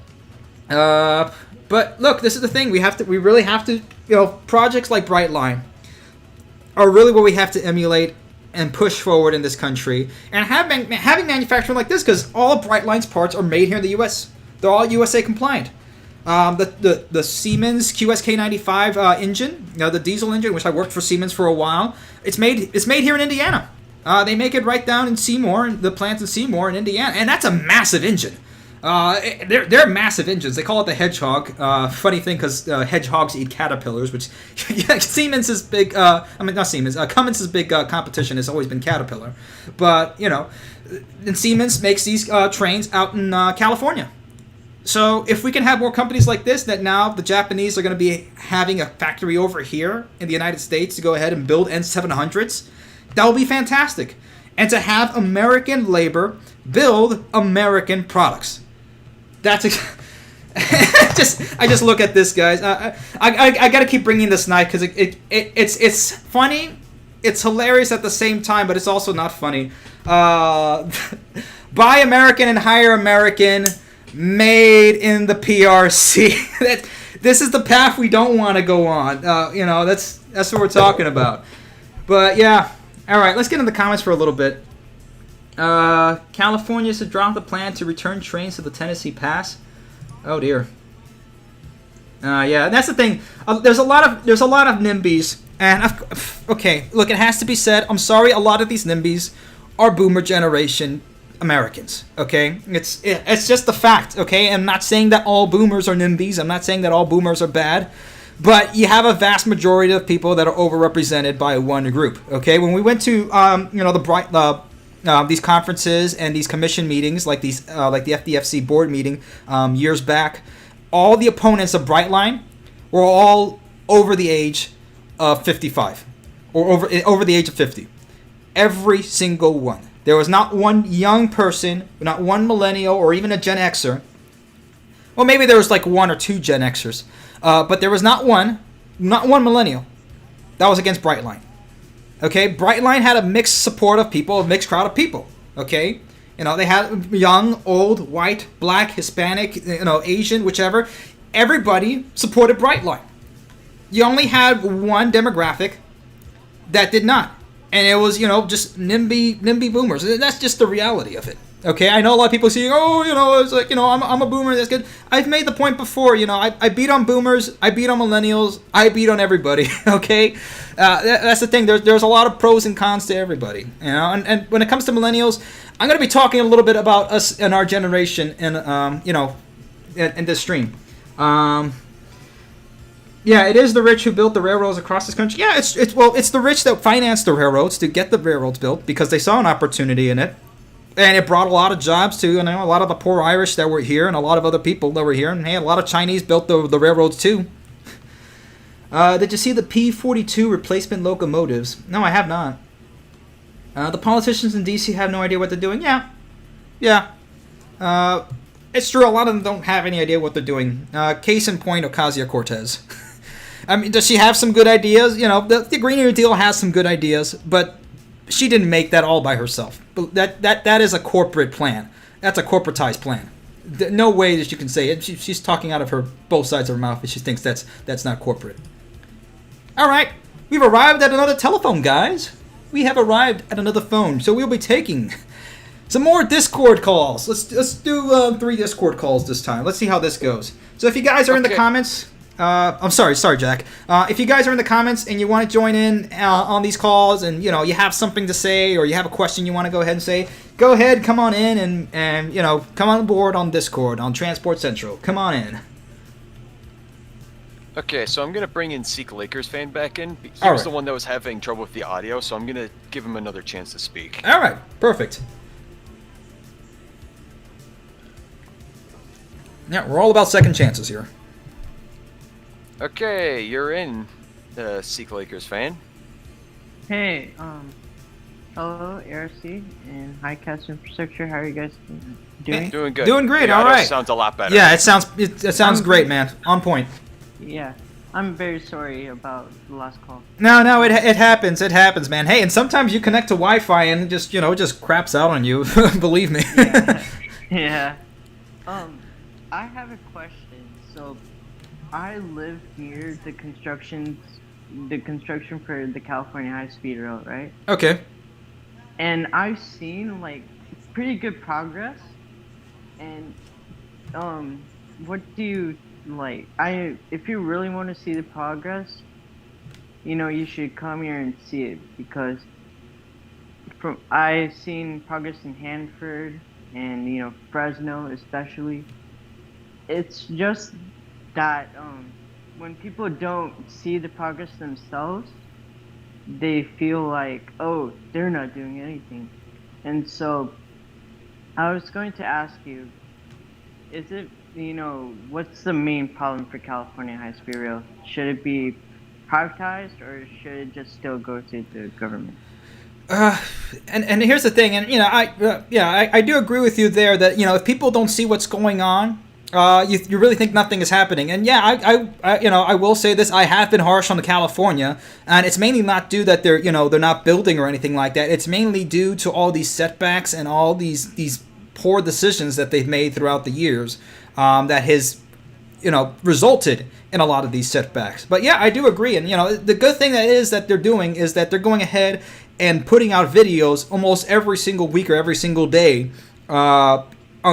But, look, this is the thing. We really have to, you know, projects like Brightline are really what we have to emulate and push forward in this country. And having manufacturing like this, because all of Brightline's parts are made here in the U.S., they're all USA compliant. The Siemens QSK95 engine, you know, the diesel engine, which I worked for Siemens for a while, it's made here in Indiana. They make it right down in Seymour, the plants in Seymour in Indiana, and that's a massive engine. They're massive engines. They call it the Hedgehog. Funny thing, because hedgehogs eat caterpillars, which Siemens is big. I mean, not Siemens. Cummins' big competition has always been Caterpillar, but and Siemens makes these trains out in California. So if we can have more companies like this, that now the Japanese are going to be having a factory over here in the United States to go ahead and build N700s, that will be fantastic. And to have American labor build American products. That's I just look at this, guys. I got to keep bringing this knife because it's funny, it's hilarious at the same time, but it's also not funny. Buy American and hire American, made in the PRC. This is the path we don't want to go on. That's what we're talking about. But yeah, all right. Let's get into the comments for a little bit. California has dropped the plan to return trains to the Tennessee Pass. Oh dear. Yeah, that's the thing. There's a lot of NIMBYs, and okay, look, it has to be said. I'm sorry, a lot of these NIMBYs are Boomer generation Americans. Okay, it's just the fact. Okay, I'm not saying that all Boomers are NIMBYs. I'm not saying that all Boomers are bad. But you have a vast majority of people that are overrepresented by one group. Okay, when we went to these conferences and these commission meetings, like the FDFC board meeting years back, all the opponents of Brightline were all over the age of 55 or over the age of 50. Every single one. There was not one young person, not one millennial, or even a Gen Xer. Well, maybe there was like one or two Gen Xers, but there was not one millennial that was against Brightline. Okay, Brightline had a mixed support of people, a mixed crowd of people. Okay, they had young, old, white, black, Hispanic, Asian, whichever. Everybody supported Brightline. You only had one demographic that did not, and it was just NIMBY boomers. That's just the reality of it. Okay, I know a lot of people saying, it's like, I'm a boomer, that's good. I've made the point before, I beat on boomers, I beat on millennials, I beat on everybody, okay? That's the thing, there's a lot of pros and cons to everybody, and when it comes to millennials, I'm going to be talking a little bit about us and our generation in this stream. Yeah, it is the rich who built the railroads across this country. Yeah, it's the rich that financed the railroads to get the railroads built because they saw an opportunity in it. And it brought a lot of jobs to, a lot of the poor Irish that were here and a lot of other people that were here. And hey, a lot of Chinese built the railroads too. Did you see the P-42 replacement locomotives? No, I have not. The politicians in D.C. have no idea what they're doing. Yeah. It's true, a lot of them don't have any idea what they're doing. Case in point, Ocasio-Cortez. I mean, does she have some good ideas? The Green New Deal has some good ideas, but she didn't make that all by herself. That is a corporate plan. That's a corporatized plan. No way that you can say it. She's talking out of both sides of her mouth, and she thinks that's not corporate. All right, we've arrived at another telephone, guys. We have arrived at another phone, so we'll be taking some more Discord calls. Let's do 3 Discord calls this time. Let's see how this goes. So if you guys are in the comments. I'm sorry, Jack. If you guys are in the comments and you want to join in on these calls and, you have something to say or you have a question you want to go ahead and say, go ahead, come on in and come on board on Discord, on Transport Central. Come on in. Okay, so I'm going to bring in Seek Lakers fan back in. He was the one that was having trouble with the audio, so I'm going to give him another chance to speak. All right, perfect. Yeah, we're all about second chances here. Okay, you're in, Seek Lakers fan. Hey, hello, ARC and Highcast Infrastructure. How are you guys doing? Doing good. Doing great. The all right. Sounds a lot better. Yeah, it sounds great, man. On point. Yeah, I'm very sorry about the last call. No, it happens. It happens, man. Hey, and sometimes you connect to Wi-Fi and it just craps out on you. Believe me. Yeah. I have a question. So, I live near the construction for the California high-speed rail, right? Okay. And I've seen pretty good progress. And what do you like? If you really want to see the progress, you should come here and see it because I've seen progress in Hanford, and Fresno especially. It's just that when people don't see the progress themselves, they feel like, oh, they're not doing anything. And so I was going to ask you, is it, what's the main problem for California high-speed rail? Should it be privatized, or should it just still go to the government? And here's the thing, and I do agree with you there that if people don't see what's going on, you really think nothing is happening. And I will say this: I have been harsh on California, and it's mainly not due that they're not building or anything like that. It's mainly due to all these setbacks and all these poor decisions that they've made throughout the years that has resulted in a lot of these setbacks. But yeah, I do agree. And the good thing that they're doing is that they're going ahead and putting out videos almost every single week or every single day on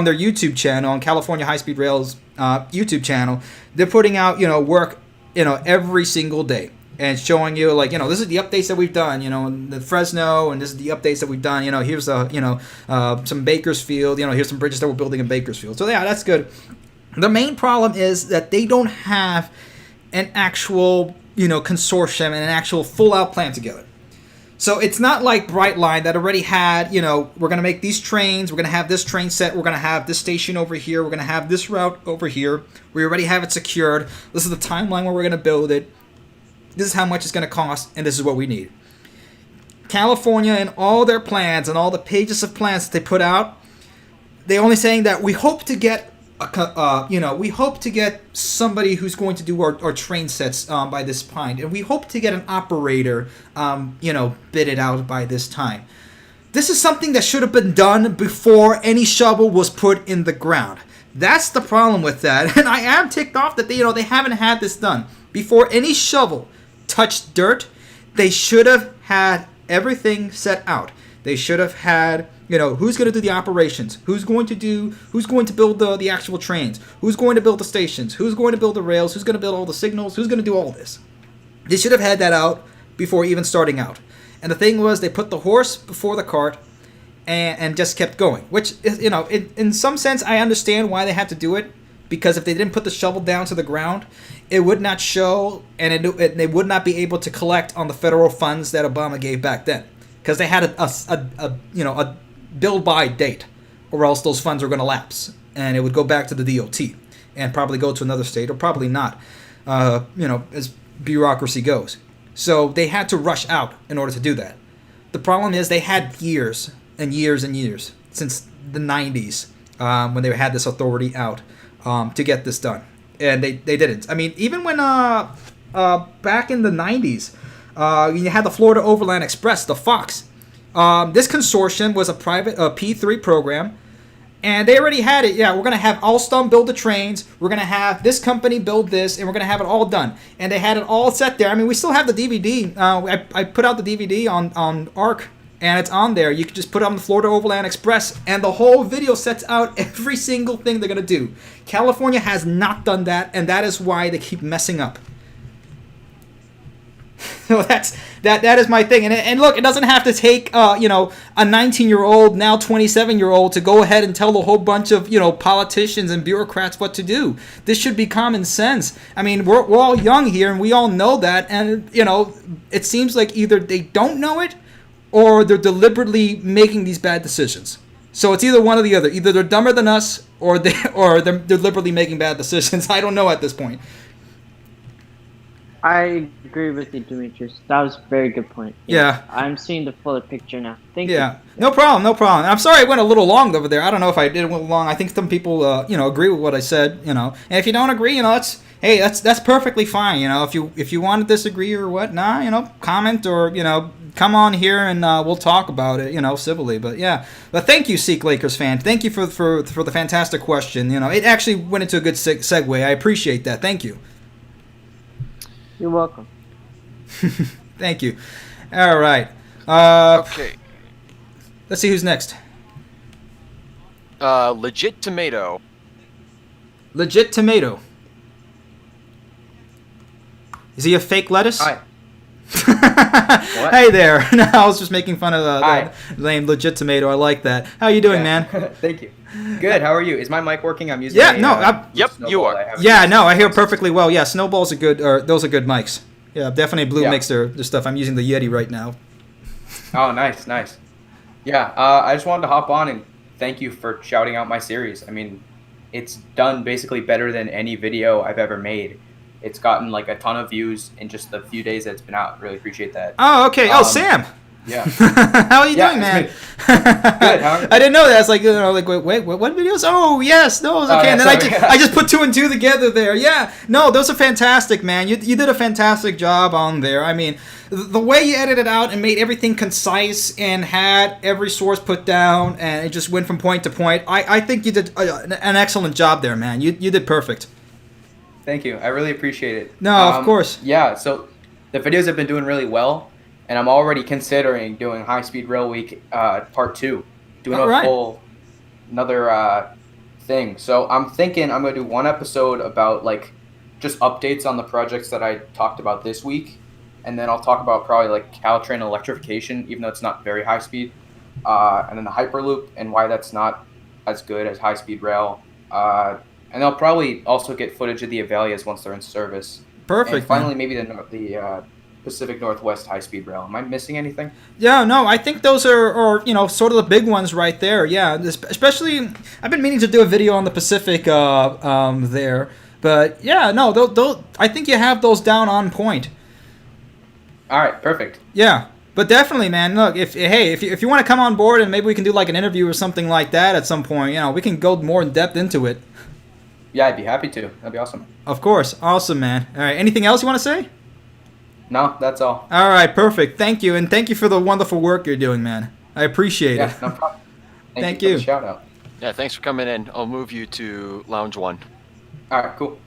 their YouTube channel, on California High Speed Rail's YouTube channel. They're putting out work every single day and showing you this is the updates that we've done in the Fresno, and this is the updates that we've done. Here's some Bakersfield. Here's some bridges that we're building in Bakersfield. So yeah, that's good. The main problem is that they don't have an actual consortium and an actual full out plan together. So it's not like Brightline that already had, we're going to make these trains, we're going to have this train set, we're going to have this station over here, we're going to have this route over here. We already have it secured. This is the timeline where we're going to build it. This is how much it's going to cost, and this is what we need. California and all their plans and all the pages of plans that they put out, they're only saying that we hope to get somebody who's going to do our train sets by this point, and we hope to get an operator, bid it out by this time. This is something that should have been done before any shovel was put in the ground. That's the problem with that, and I am ticked off that they haven't had this done before any shovel touched dirt. They should have had everything set out. They should have had who's going to do the operations, who's going to build the actual trains, who's going to build the stations, who's going to build the rails, who's going to build all the signals, who's going to do all this. They should have had that out before even starting out. And the thing was, they put the horse before the cart and just kept going, which is, in some sense, I understand why they had to do it, because if they didn't put the shovel down to the ground, it would not show, and they would not be able to collect on the federal funds that Obama gave back then, because they had a build by date, or else those funds are going to lapse and it would go back to the DOT and probably go to another state, or probably not, as bureaucracy goes. So they had to rush out in order to do that. The problem is they had years and years and years since the 90s when they had this authority out to get this done, and they didn't. I mean, even when back in the 90s, you had the Florida Overland Express, the Fox. This consortium was a private P3 program, and they already had it. Yeah, we're going to have Alstom build the trains, we're going to have this company build this, and we're going to have it all done. And they had it all set there. I mean, we still have the DVD. I put out the DVD on ARC, and it's on there. You can just put it on the Florida Overland Express, and the whole video sets out every single thing they're going to do. California has not done that, and that is why they keep messing up. So that is my thing, and look, it doesn't have to take a 19-year-old, now 27-year-old, to go ahead and tell a whole bunch of politicians and bureaucrats what to do. This should be common sense. I mean, we're all young here, and we all know that, and it seems like either they don't know it, or they're deliberately making these bad decisions. So it's either one or the other. Either they're dumber than us, or they're deliberately making bad decisions. I don't know at this point. I agree with you, Demetrius. That was a very good point. Yeah. I'm seeing the fuller picture now. Thank you. Yeah, no problem. I'm sorry I went a little long over there. I don't know if I did a little long. I think some people, agree with what I said, And if you don't agree, that's perfectly fine. If you want to disagree or what, comment or, come on here and we'll talk about it, civilly. But yeah, but thank you, Sikh Lakers fan. Thank you for the fantastic question. It actually went into a good segue. I appreciate that. Thank you. You're welcome. Thank you. All right. Okay. Let's see who's next. Legit Tomato. Legit Tomato. Is he a fake lettuce? Hi. Hey there. No, I was just making fun of the name Legit Tomato. I like that. How you doing, man? Thank you. Good. How are you? Is my mic working? I'm using. Yep, you are. Yeah, no, I hear perfectly well. Yeah, Snowball's a good. Or those are good mics. Yeah, definitely Blue makes their stuff. I'm using the Yeti right now. Oh, nice. Yeah, I just wanted to hop on and thank you for shouting out my series. I mean, it's done basically better than any video I've ever made. It's gotten like a ton of views in just the few days that it's been out. Really appreciate that. Oh, okay. Sam. Yeah. How are you doing, man? Good. How are you? I didn't know that. It's like, wait, what videos? Oh, yes, those. Okay, and then I just put 2 and 2 together there. Yeah. No, those are fantastic, man. You did a fantastic job on there. I mean, the way you edited it out and made everything concise and had every source put down and it just went from point to point. I think you did an excellent job there, man. You did perfect. Thank you. I really appreciate it. No, of course. Yeah, so the videos have been doing really well, and I'm already considering doing High Speed Rail Week Part 2, doing another thing. So I'm thinking I'm going to do one episode about like just updates on the projects that I talked about this week, and then I'll talk about probably like Caltrain electrification, even though it's not very high speed, and then the Hyperloop and why that's not as good as high speed rail. And they'll probably also get footage of the Avelias once they're in service. Perfect. And finally, maybe the Pacific Northwest high-speed rail. Am I missing anything? Yeah, no, I think those are sort of the big ones right there. Yeah, especially I've been meaning to do a video on the Pacific there, but yeah, no, those I think you have those down on point. All right, perfect. Yeah. But definitely, man. Look, if you want to come on board and maybe we can do like an interview or something like that at some point, we can go more in depth into it. Yeah, I'd be happy to. That'd be awesome. Of course. Awesome, man. All right. Anything else you want to say? No, that's all. All right. Perfect. Thank you. And thank you for the wonderful work you're doing, man. I appreciate it. No problem. Thank you. For the shout out. Yeah, thanks for coming in. I'll move you to Lounge 1. All right, cool.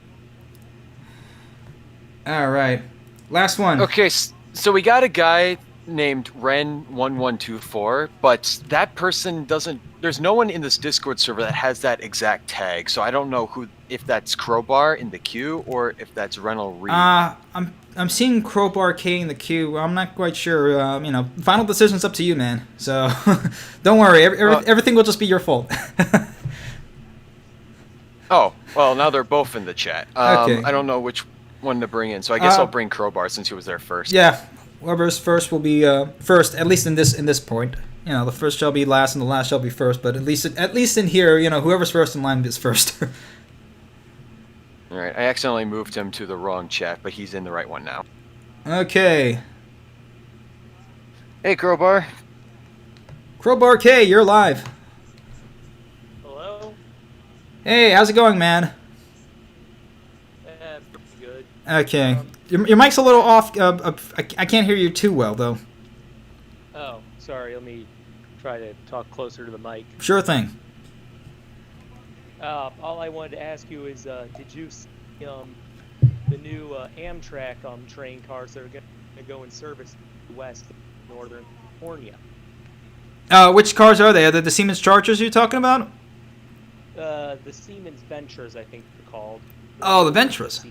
All right. Last one. Okay, so we got a guy named Ren1124, but that person doesn't... There's no one in this Discord server that has that exact tag, so I don't know if that's Crowbar in the queue or if that's Renal Reed. I'm seeing Crowbar K in the queue. I'm not quite sure. Final decision's up to you, man. So don't worry. Everything will just be your fault. Oh, well, now they're both in the chat. Okay. I don't know which one to bring in, so I guess I'll bring Crowbar since he was there first. Yeah, whoever's first will be first. At least in this point. The first shall be last and the last shall be first. But at least in here, whoever's first in line is first. All right, I accidentally moved him to the wrong chat, but he's in the right one now. Okay. Hey, Crowbar. Crowbar K, you're live. Hello? Hey, how's it going, man? Pretty good. Okay. Your mic's a little off. I can't hear you too well, though. Oh, sorry. Let me try to talk closer to the mic. Sure thing. All I wanted to ask you is, did you see the new Amtrak train cars that are going to go in service west of Northern California? Which cars are they? Are they the Siemens Chargers you're talking about? The Siemens Ventures, I think they're called. Oh, the Ventures.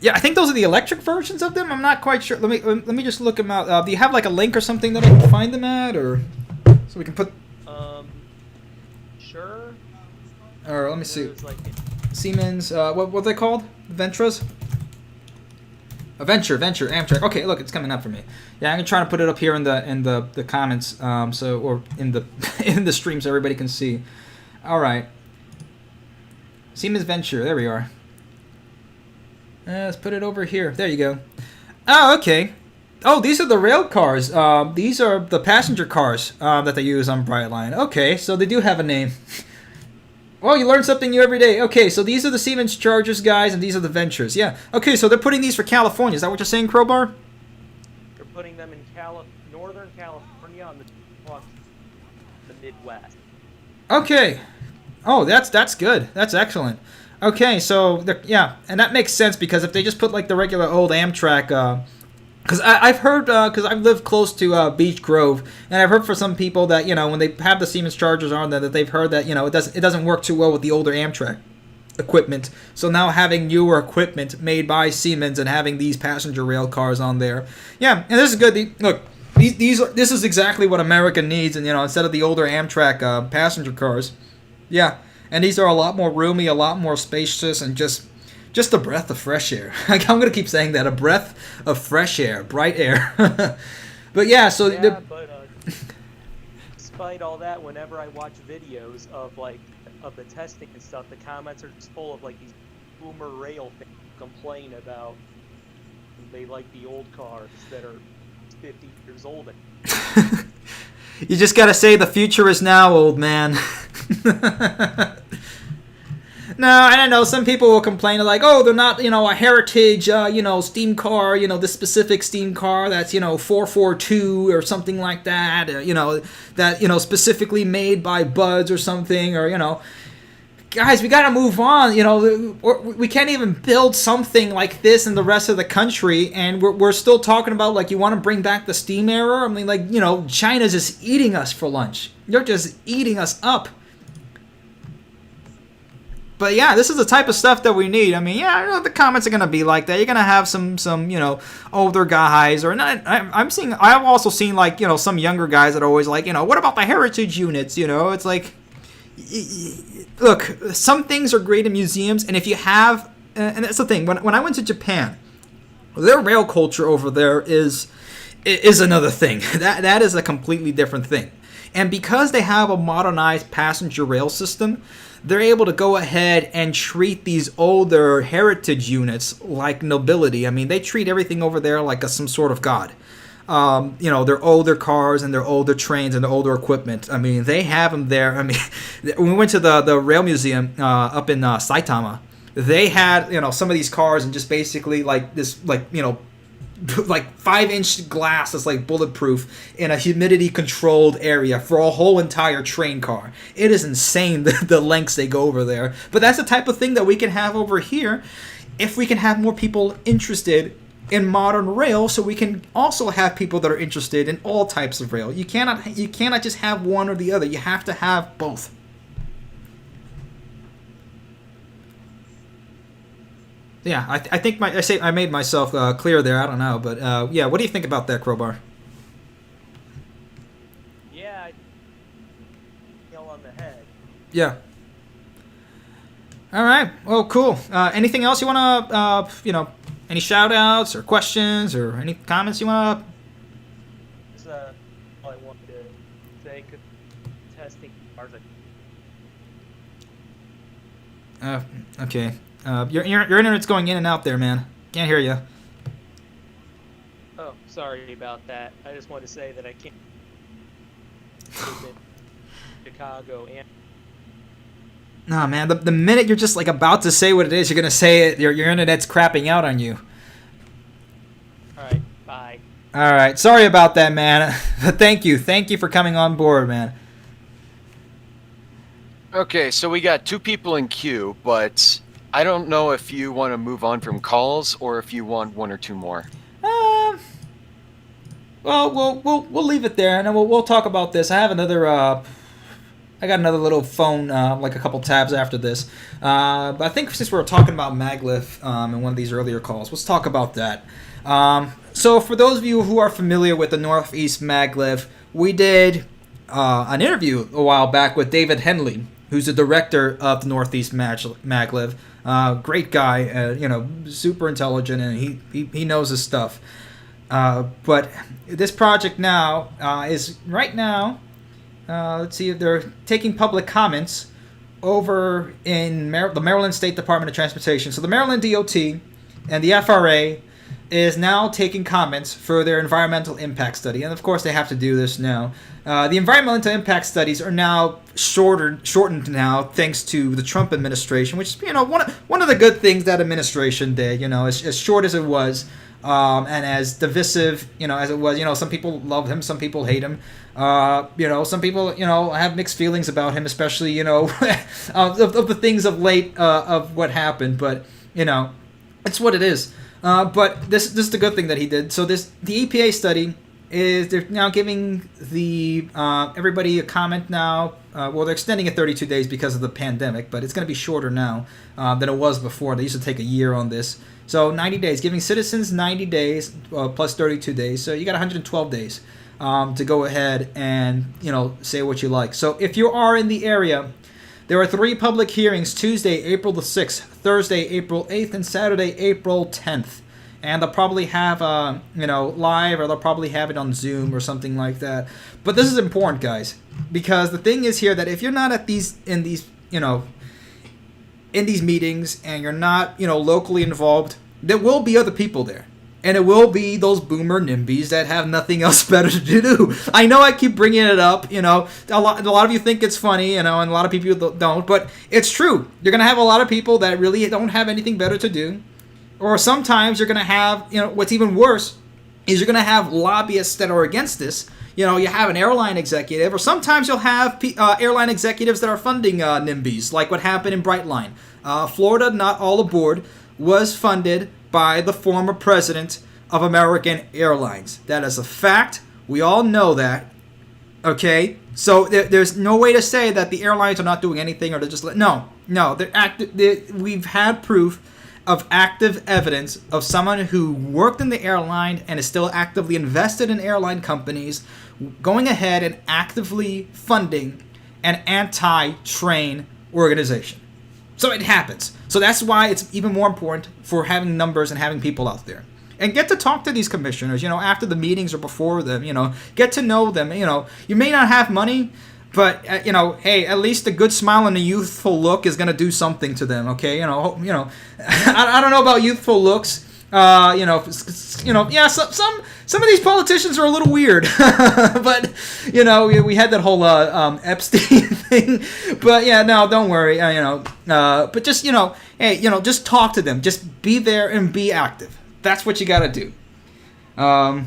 Yeah, I think those are the electric versions of them. I'm not quite sure. Let me just look them out. Do you have like a link or something that I can find them at, or so we can put? Sure. Or let me see. Siemens. What are they called? Ventras. A Venture, Amtrak. Okay, look, it's coming up for me. Yeah, I'm gonna try to put it up here in the comments, or in the in the stream so everybody can see. All right. Siemens Venture. There we are. Let's put it over here. There you go. Oh, okay. Oh, these are the rail cars. These are the passenger cars that they use on Brightline. Okay, so they do have a name. Oh, you learn something new every day. Okay, so these are the Siemens Chargers, guys, and these are the Ventures. Yeah. Okay, so they're putting these for California. Is that what you're saying, Crowbar? They're putting them in Northern California on the Midwest. Okay. Oh, that's good. That's excellent. Okay, so yeah, and that makes sense because if they just put like the regular old Amtrak, because I've heard, because I've lived close to Beech Grove, and I've heard from some people that when they have the Siemens Chargers on there, that they've heard that it doesn't work too well with the older Amtrak equipment. So now having newer equipment made by Siemens and having these passenger rail cars on there. Yeah, and this is good. Look, this is exactly what America needs, and instead of the older Amtrak passenger cars. Yeah, and these are a lot more roomy, a lot more spacious, and just a breath of fresh air. I'm going to keep saying that, a breath of fresh air, bright air. But yeah, so... Yeah, despite all that, whenever I watch videos of the testing and stuff, the comments are just full of these boomer rail fans who complain about they like the old cars that are 50 years old. You just got to say the future is now, old man. No, I don't know. Some people will complain like, oh, they're not, a heritage, steam car, this specific steam car that's, 442 or something like that, that, specifically made by Buds or something, or, guys, we got to move on. We can't even build something like this in the rest of the country, and we're still talking about, you want to bring back the steam era? I mean, China's just eating us for lunch. They're just eating us up. But yeah, this is the type of stuff that we need. I mean, yeah, the comments are gonna be like that. You're gonna have some older guys, or not. I've also seen some younger guys that are always like, what about the heritage units? It's like, look, some things are great in museums, and if you have, and that's the thing. When I went to Japan, their rail culture over there is another thing. That is a completely different thing. And because they have a modernized passenger rail system, they're able to go ahead and treat these older heritage units like nobility. I mean, they treat everything over there like some sort of god. Their older cars and their older trains and their older equipment. I mean, they have them there. I mean, when we went to the rail museum up in Saitama, they had, some of these cars and just basically this 5-inch glass that's bulletproof in a humidity controlled area for a whole entire train car. It is insane the lengths they go over there. But that's the type of thing that we can have over here if we can have more people interested in modern rail, so we can also have people that are interested in all types of rail. You cannot just have one or the other. You have to have both. Yeah, I think I made myself clear there. I don't know, but yeah, what do you think about that, Crowbar? Yeah, nail on the head. Yeah. All right. Well, cool. Anything else you want to, any shout-outs or questions or any comments you want to? All I wanted to say, testing cars. Okay. Your internet's going in and out there, man. Can't hear you. Oh, sorry about that. I just wanted to say that I can't. Chicago and. Nah, man. The minute you're just about to say what it is, you're gonna say it. Your internet's crapping out on you. All right. Bye. All right. Sorry about that, man. Thank you for coming on board, man. Okay, so we got 2 people in queue, but I don't know if you want to move on from calls or if you want 1 or 2 more. Well, we'll leave it there, and then we'll talk about this. I have another. I got another little phone, a couple tabs after this. But I think since we were talking about Maglev in one of these earlier calls, let's talk about that. So for those of you who are familiar with the Northeast Maglev, we did an interview a while back with David Henley, who's the director of the Northeast Maglev. Great guy, super intelligent, and he knows his stuff. But this project now is right now. Let's see if they're taking public comments over in the Maryland State Department of Transportation. So the Maryland DOT and the FRA is now taking comments for their environmental impact study. And of course they have to do this now. The environmental impact studies are now shortened now thanks to the Trump administration, which is one of the good things that administration did, as short as it was. And as divisive, as it was, some people love him, some people hate him. Some people, have mixed feelings about him, especially, of the things of late of what happened. But, it's what it is. But this is the good thing that he did. So the EPA study is they're now giving the everybody a comment now well, they're extending it 32 days because of the pandemic, but it's going to be shorter now than it was before. They used to take a year on this. So 90 days, giving citizens 90 days plus 32 days. So you got 112 days to go ahead and, say what you like. So if you are in the area, there are 3 public hearings: Tuesday, April the 6th, Thursday, April 8th, and Saturday, April 10th. And they'll probably have, live, or they'll probably have it on Zoom or something like that. But this is important, guys, because the thing is here that if you're not in these meetings and you're not, locally involved, there will be other people there. And it will be those boomer NIMBYs that have nothing else better to do. I know I keep bringing it up, a lot of you think it's funny, and a lot of people don't, but it's true. You're going to have a lot of people that really don't have anything better to do. Or sometimes you're going to have, what's even worse is you're going to have lobbyists that are against this. You have an airline executive, or sometimes you'll have airline executives that are funding NIMBYs, like what happened in Brightline. Florida Not All Aboard was funded by the former president of American Airlines. That is a fact. We all know that. Okay? So there's no way to say that the airlines are not doing anything, or they're just... No. They're active. We've had proof of active evidence of someone who worked in the airline and is still actively invested in airline companies going ahead and actively funding an anti-train organization. So it happens. So that's why it's even more important for having numbers and having people out there. And get to talk to these commissioners, after the meetings or before them, get to know them. You may not have money, but, hey, at least a good smile and a youthful look is going to do something to them, okay? I don't know about youthful looks. Yeah, some of these politicians are a little weird. But, we had that whole Epstein thing. But, yeah, no, don't worry, but just, hey, just talk to them. Just be there and be active. That's what you got to do. Let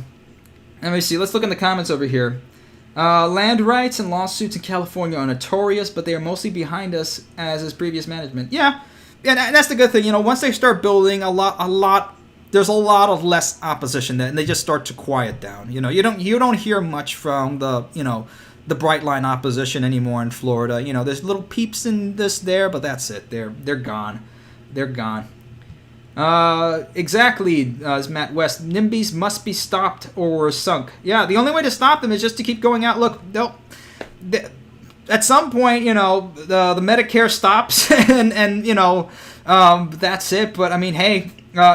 me see. Let's look in the comments over here. Land rights and lawsuits in California are notorious, but they are mostly behind us, as is previous management. Yeah, that's the good thing. Once they start building there's a lot of less opposition there, and they just start to quiet down. You don't hear much from the Brightline opposition anymore in Florida. There's little peeps in there, but that's it. They're gone. They're gone. Exactly, as Matt West. NIMBYs must be stopped or sunk. Yeah, the only way to stop them is just to keep going out. Look, at some point, the Medicare stops, and that's it. But I mean, hey,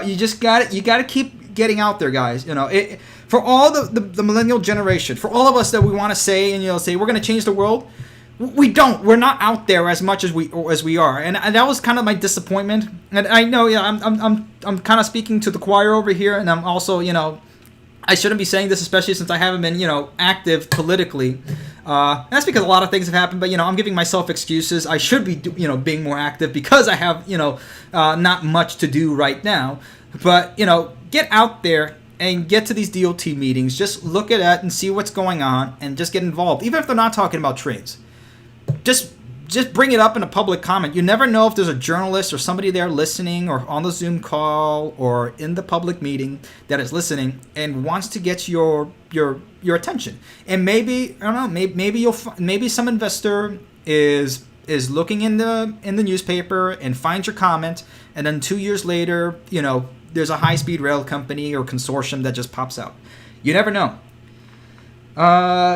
you just got to keep getting out there, guys. For all the millennial generation, for all of us that we want to say and say we're going to change the world. We don't. We're not out there as much as we are, and that was kind of my disappointment. And I know, I'm kind of speaking to the choir over here, and I'm also, I shouldn't be saying this, especially since I haven't been, active politically. That's because a lot of things have happened, but I'm giving myself excuses. I should be, being more active because I have, not much to do right now. But get out there and get to these DOT meetings. Just look at it and see what's going on, and just get involved, even if they're not talking about trains. Just bring it up in a public comment. You never know if there's a journalist or somebody there listening, or on the Zoom call, or in the public meeting that is listening and wants to get your attention. And maybe, I don't know, maybe some investor is looking in the newspaper and finds your comment, and then 2 years later, there's a high-speed rail company or consortium that just pops out. You never know.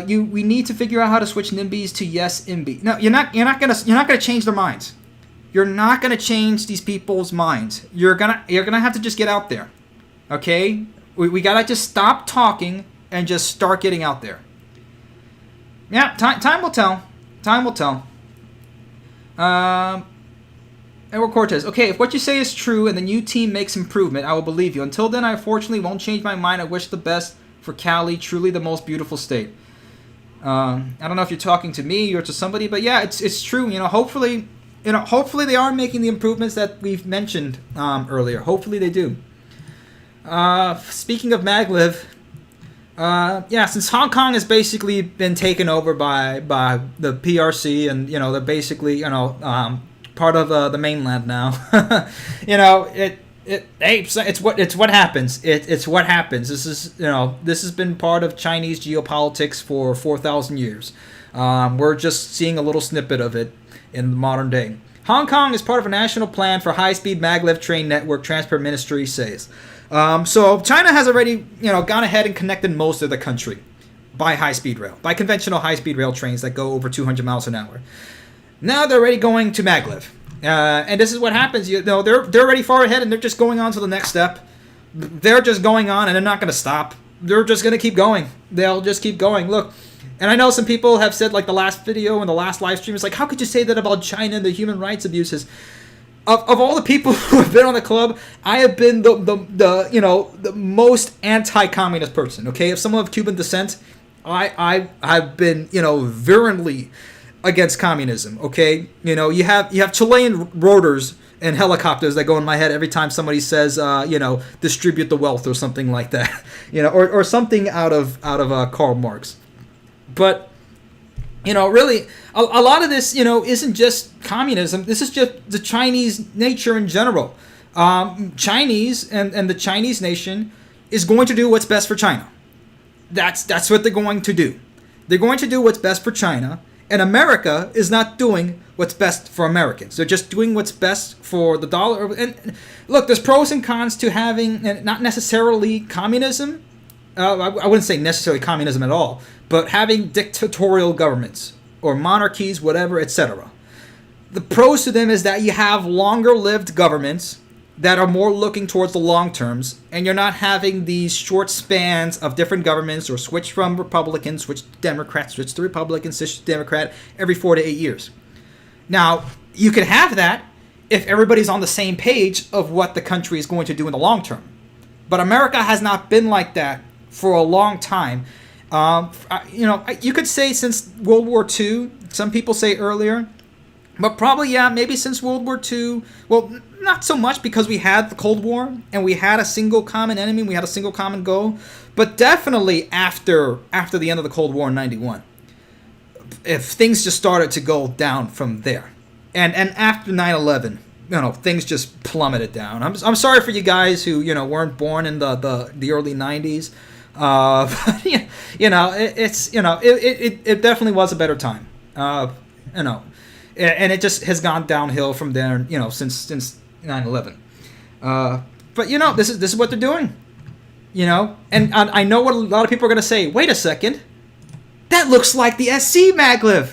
We need to figure out how to switch NIMBYs to yes IMBY. No, you're not gonna change their minds. You're not gonna change these people's minds. You're gonna have to just get out there. Okay? We gotta just stop talking and just start getting out there. Yeah, time will tell. Time will tell. Edward Cortez. Okay, if what you say is true and the new team makes improvement, I will believe you. Until then, I unfortunately won't change my mind. I wish the best for Cali, truly the most beautiful state. I don't know if you're talking to me or to somebody, but yeah, it's true. Hopefully they are making the improvements that we've mentioned earlier. Hopefully they do. Speaking of Maglev, since Hong Kong has basically been taken over by the PRC, and they're basically part of the mainland now. It's what happens. It's what happens. This has been part of Chinese geopolitics for 4,000 years. We're just seeing a little snippet of it in the modern day. Hong Kong is part of a national plan for high-speed maglev train network, Transport Ministry says. So China has already, gone ahead and connected most of the country by high-speed rail, by conventional high-speed rail trains that go over 200 miles an hour. Now they're already going to maglev. And this is what happens. They're already far ahead, and they're just going on to the next step. They're just going on, and they're not going to stop. They're just going to keep going. They'll just keep going. Look, and I know some people have said, like the last video and the last live stream, it's like, how could you say that about China and the human rights abuses? Of all the people who have been on the club, I have been the most anti-communist person. Okay, if someone of Cuban descent, I've been virulently against communism. Okay, you have Chilean rotors and helicopters that go in my head every time somebody says distribute the wealth or something like that, or something out of Karl Marx. But really, a lot of this isn't just communism. This is just the Chinese nature in general. Chinese and the Chinese nation is going to do what's best for China. That's what they're going to do. They're going to do what's best for China, and America is not doing what's best for Americans. They're just doing what's best for the dollar. And look, there's pros and cons to having, and not necessarily communism. I wouldn't say necessarily communism at all, but having dictatorial governments or monarchies, whatever, etc. The pros to them is that you have longer-lived governments that are more looking towards the long terms, and you're not having these short spans of different governments or switch from Republican, switch to Democrat, switch to Republican, switch to Democrat every 4 to 8 years. Now, you can have that if everybody's on the same page of what the country is going to do in the long term. But America has not been like that for a long time. You could say since World War II. Some people say earlier. But probably, maybe since World War II. Well, not so much because we had the Cold War and we had a single common enemy. We had a single common goal. But definitely after the end of the Cold War in 91. If things just started to go down from there. And after 9/11, things just plummeted down. I'm sorry for you guys who, weren't born in the early 90s. But, it definitely was a better time. And it just has gone downhill from there, since 9/11. But this is what they're doing, And I know what a lot of people are gonna say. Wait a second, that looks like the SC Maglev.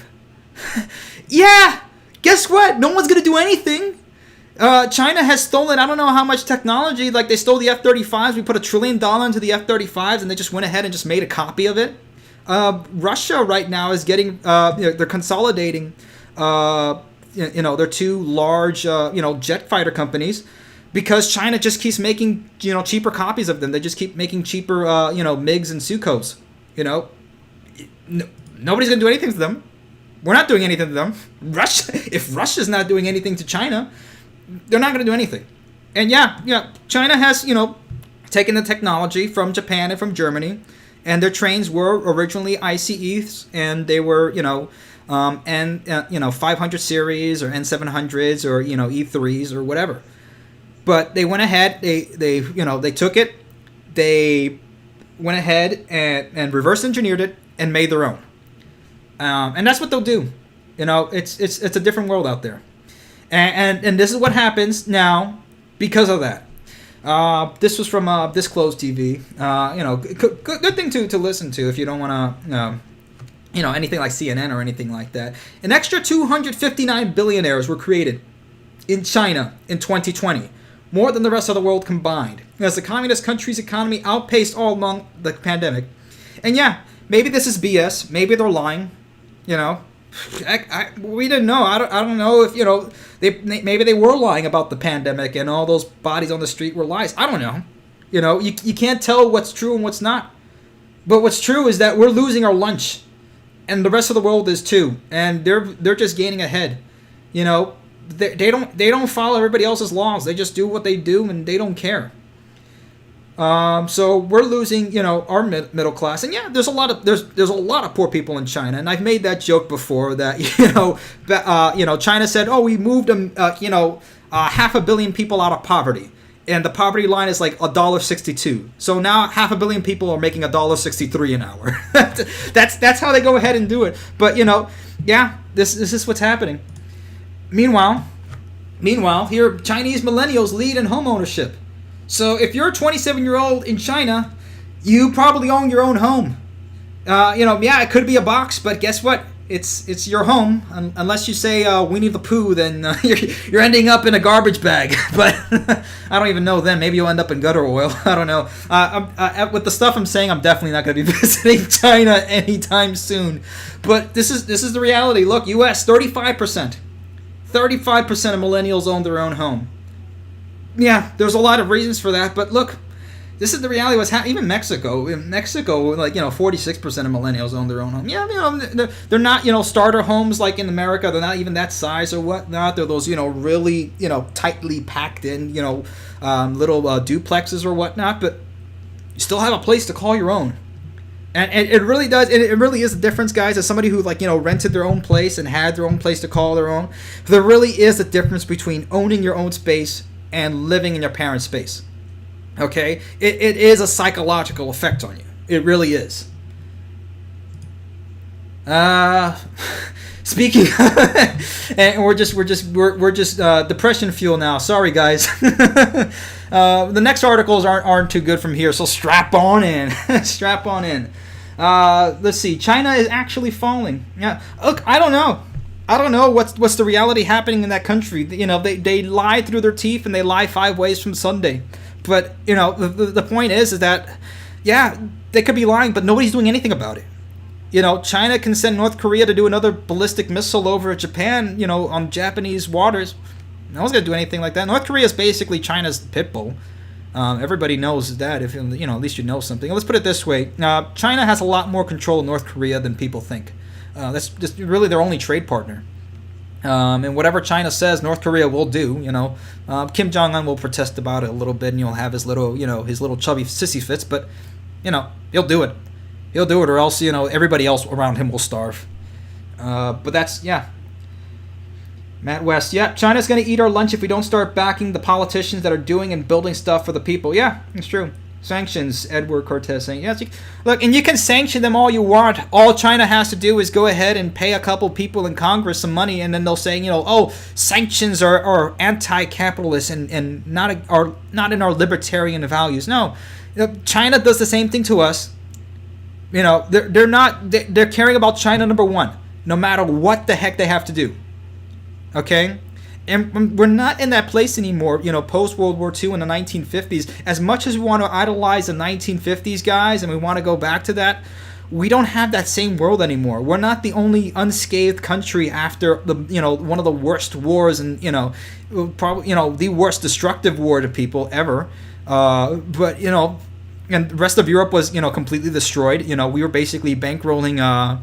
Yeah, guess what? No one's gonna do anything. China has stolen, I don't know how much technology. Like, they stole the F-35s. We put $1 trillion into the F-35s, and they just went ahead and just made a copy of it. Russia right now is getting, they're consolidating, their two large, jet fighter companies, because China just keeps making, cheaper copies of them. They just keep making cheaper, MiGs and Sukhos. Nobody's going to do anything to them. We're not doing anything to them. If Russia's not doing anything to China, they're not going to do anything. And China has, taken the technology from Japan and from Germany, and their trains were originally ICEs, and they were, 500 series or N700s or, E3s or whatever. But they went ahead, they took it, they went ahead and reverse engineered it and made their own. And that's what they'll do. It's a different world out there. And this is what happens now because of that. This was from Disclosed TV. Good thing to listen to if you don't want to, anything like CNN or anything like that. An extra 259 billionaires were created in China in 2020, more than the rest of the world combined, as the communist country's economy outpaced all along the pandemic. And maybe this is BS. Maybe they're lying. We didn't know. I don't know if maybe they were lying about the pandemic and all those bodies on the street were lies. I don't know. You can't tell what's true and what's not. But what's true is that we're losing our lunch, and the rest of the world is too. And they're just gaining ahead. They don't follow everybody else's laws. They just do what they do, and they don't care. So we're losing, our middle class, and there's a lot of poor people in China, and I've made that joke before that China said, oh, we moved 500 million people out of poverty and the poverty line is like $1.62. So now 500 million people are making $1.63 an hour. that's how they go ahead and do it. But this is what's happening. Meanwhile, here Chinese millennials lead in home ownership. So if you're a 27-year-old in China, you probably own your own home. It could be a box, but guess what? It's your home. Unless you say Winnie the Pooh, then you're ending up in a garbage bag. But I don't even know then. Maybe you'll end up in gutter oil. I don't know. With the stuff I'm saying, I'm definitely not going to be visiting China anytime soon. But this is the reality. Look, U.S. 35%. 35% of millennials own their own home. Yeah, there's a lot of reasons for that, but look, this is the reality. What's happening? Even Mexico. In Mexico, 46% of millennials own their own home. Yeah, they're not starter homes like in America. They're not even that size or whatnot. They're those really tightly packed in little duplexes or whatnot. But you still have a place to call your own. And it really does. It really is a difference, guys. As somebody who rented their own place and had their own place to call their own, there really is a difference between owning your own space and living in your parents' space. Okay, it is a psychological effect on you. It really is. Speaking, and we're just depression fuel now. Sorry, guys. The next articles aren't too good from here, so strap on in. Strap on in. Let's see. China is actually falling. Yeah. Look, I don't know what's the reality happening in that country. They lie through their teeth and they lie 5 ways from Sunday. But the point is that they could be lying, but nobody's doing anything about it. China can send North Korea to do another ballistic missile over Japan, on Japanese waters. No one's gonna do anything like that. North Korea is basically China's pit bull. Everybody knows that. If at least you know something. Let's put it this way: China has a lot more control of North Korea than people think. That's just really their only trade partner. And whatever China says, North Korea will do. Kim Jong-un will protest about it a little bit, and you'll have his little chubby sissy fits. But he'll do it. He'll do it, or else everybody else around him will starve. But that's Matt West. Yeah, China's gonna eat our lunch if we don't start backing the politicians that are doing and building stuff for the people. Yeah, it's true. Sanctions, Edward Cortez saying. Yes, look, and you can sanction them all you want. All China has to do is go ahead and pay a couple people in Congress some money, and then they'll say, sanctions are anti-capitalist and are not in our libertarian values. No, China does the same thing to us. They're caring about China number one, no matter what the heck they have to do. Okay? And we're not in that place anymore, post World War II in the 1950s. As much as we want to idolize the 1950s, guys, and we want to go back to that, we don't have that same world anymore. We're not the only unscathed country after one of the worst wars and probably the worst destructive war to people ever. But and the rest of Europe was completely destroyed. We were basically bankrolling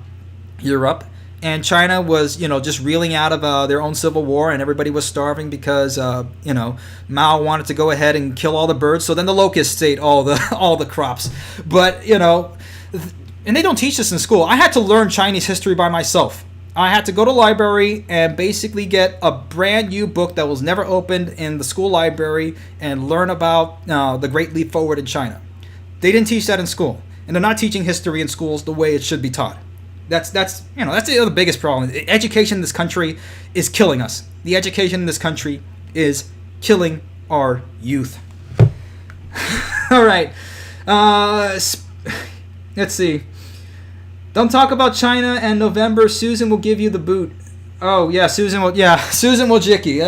Europe. And China was, just reeling out of their own civil war, and everybody was starving because, Mao wanted to go ahead and kill all the birds. So then the locusts ate all the crops. But and they don't teach this in school. I had to learn Chinese history by myself. I had to go to the library and basically get a brand new book that was never opened in the school library and learn about the Great Leap Forward in China. They didn't teach that in school, and they're not teaching history in schools the way it should be taught. That's the other biggest problem. Education in this country is killing us. The education in this country is killing our youth. All right. Let's see. Don't talk about China and November. Susan will give you the boot. Oh yeah, Susan will jicky.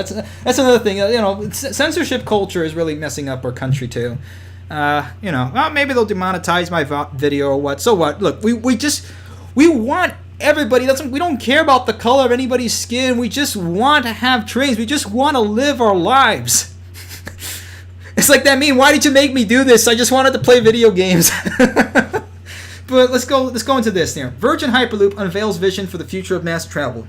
That's another thing. Censorship culture is really messing up our country too. Maybe they'll demonetize my video or what. So what? Look, we want everybody. We don't care about the color of anybody's skin. We just want to have trains. We just want to live our lives. It's like that meme. Why did you make me do this? I just wanted to play video games. But let's go into this here. Virgin Hyperloop unveils vision for the future of mass travel.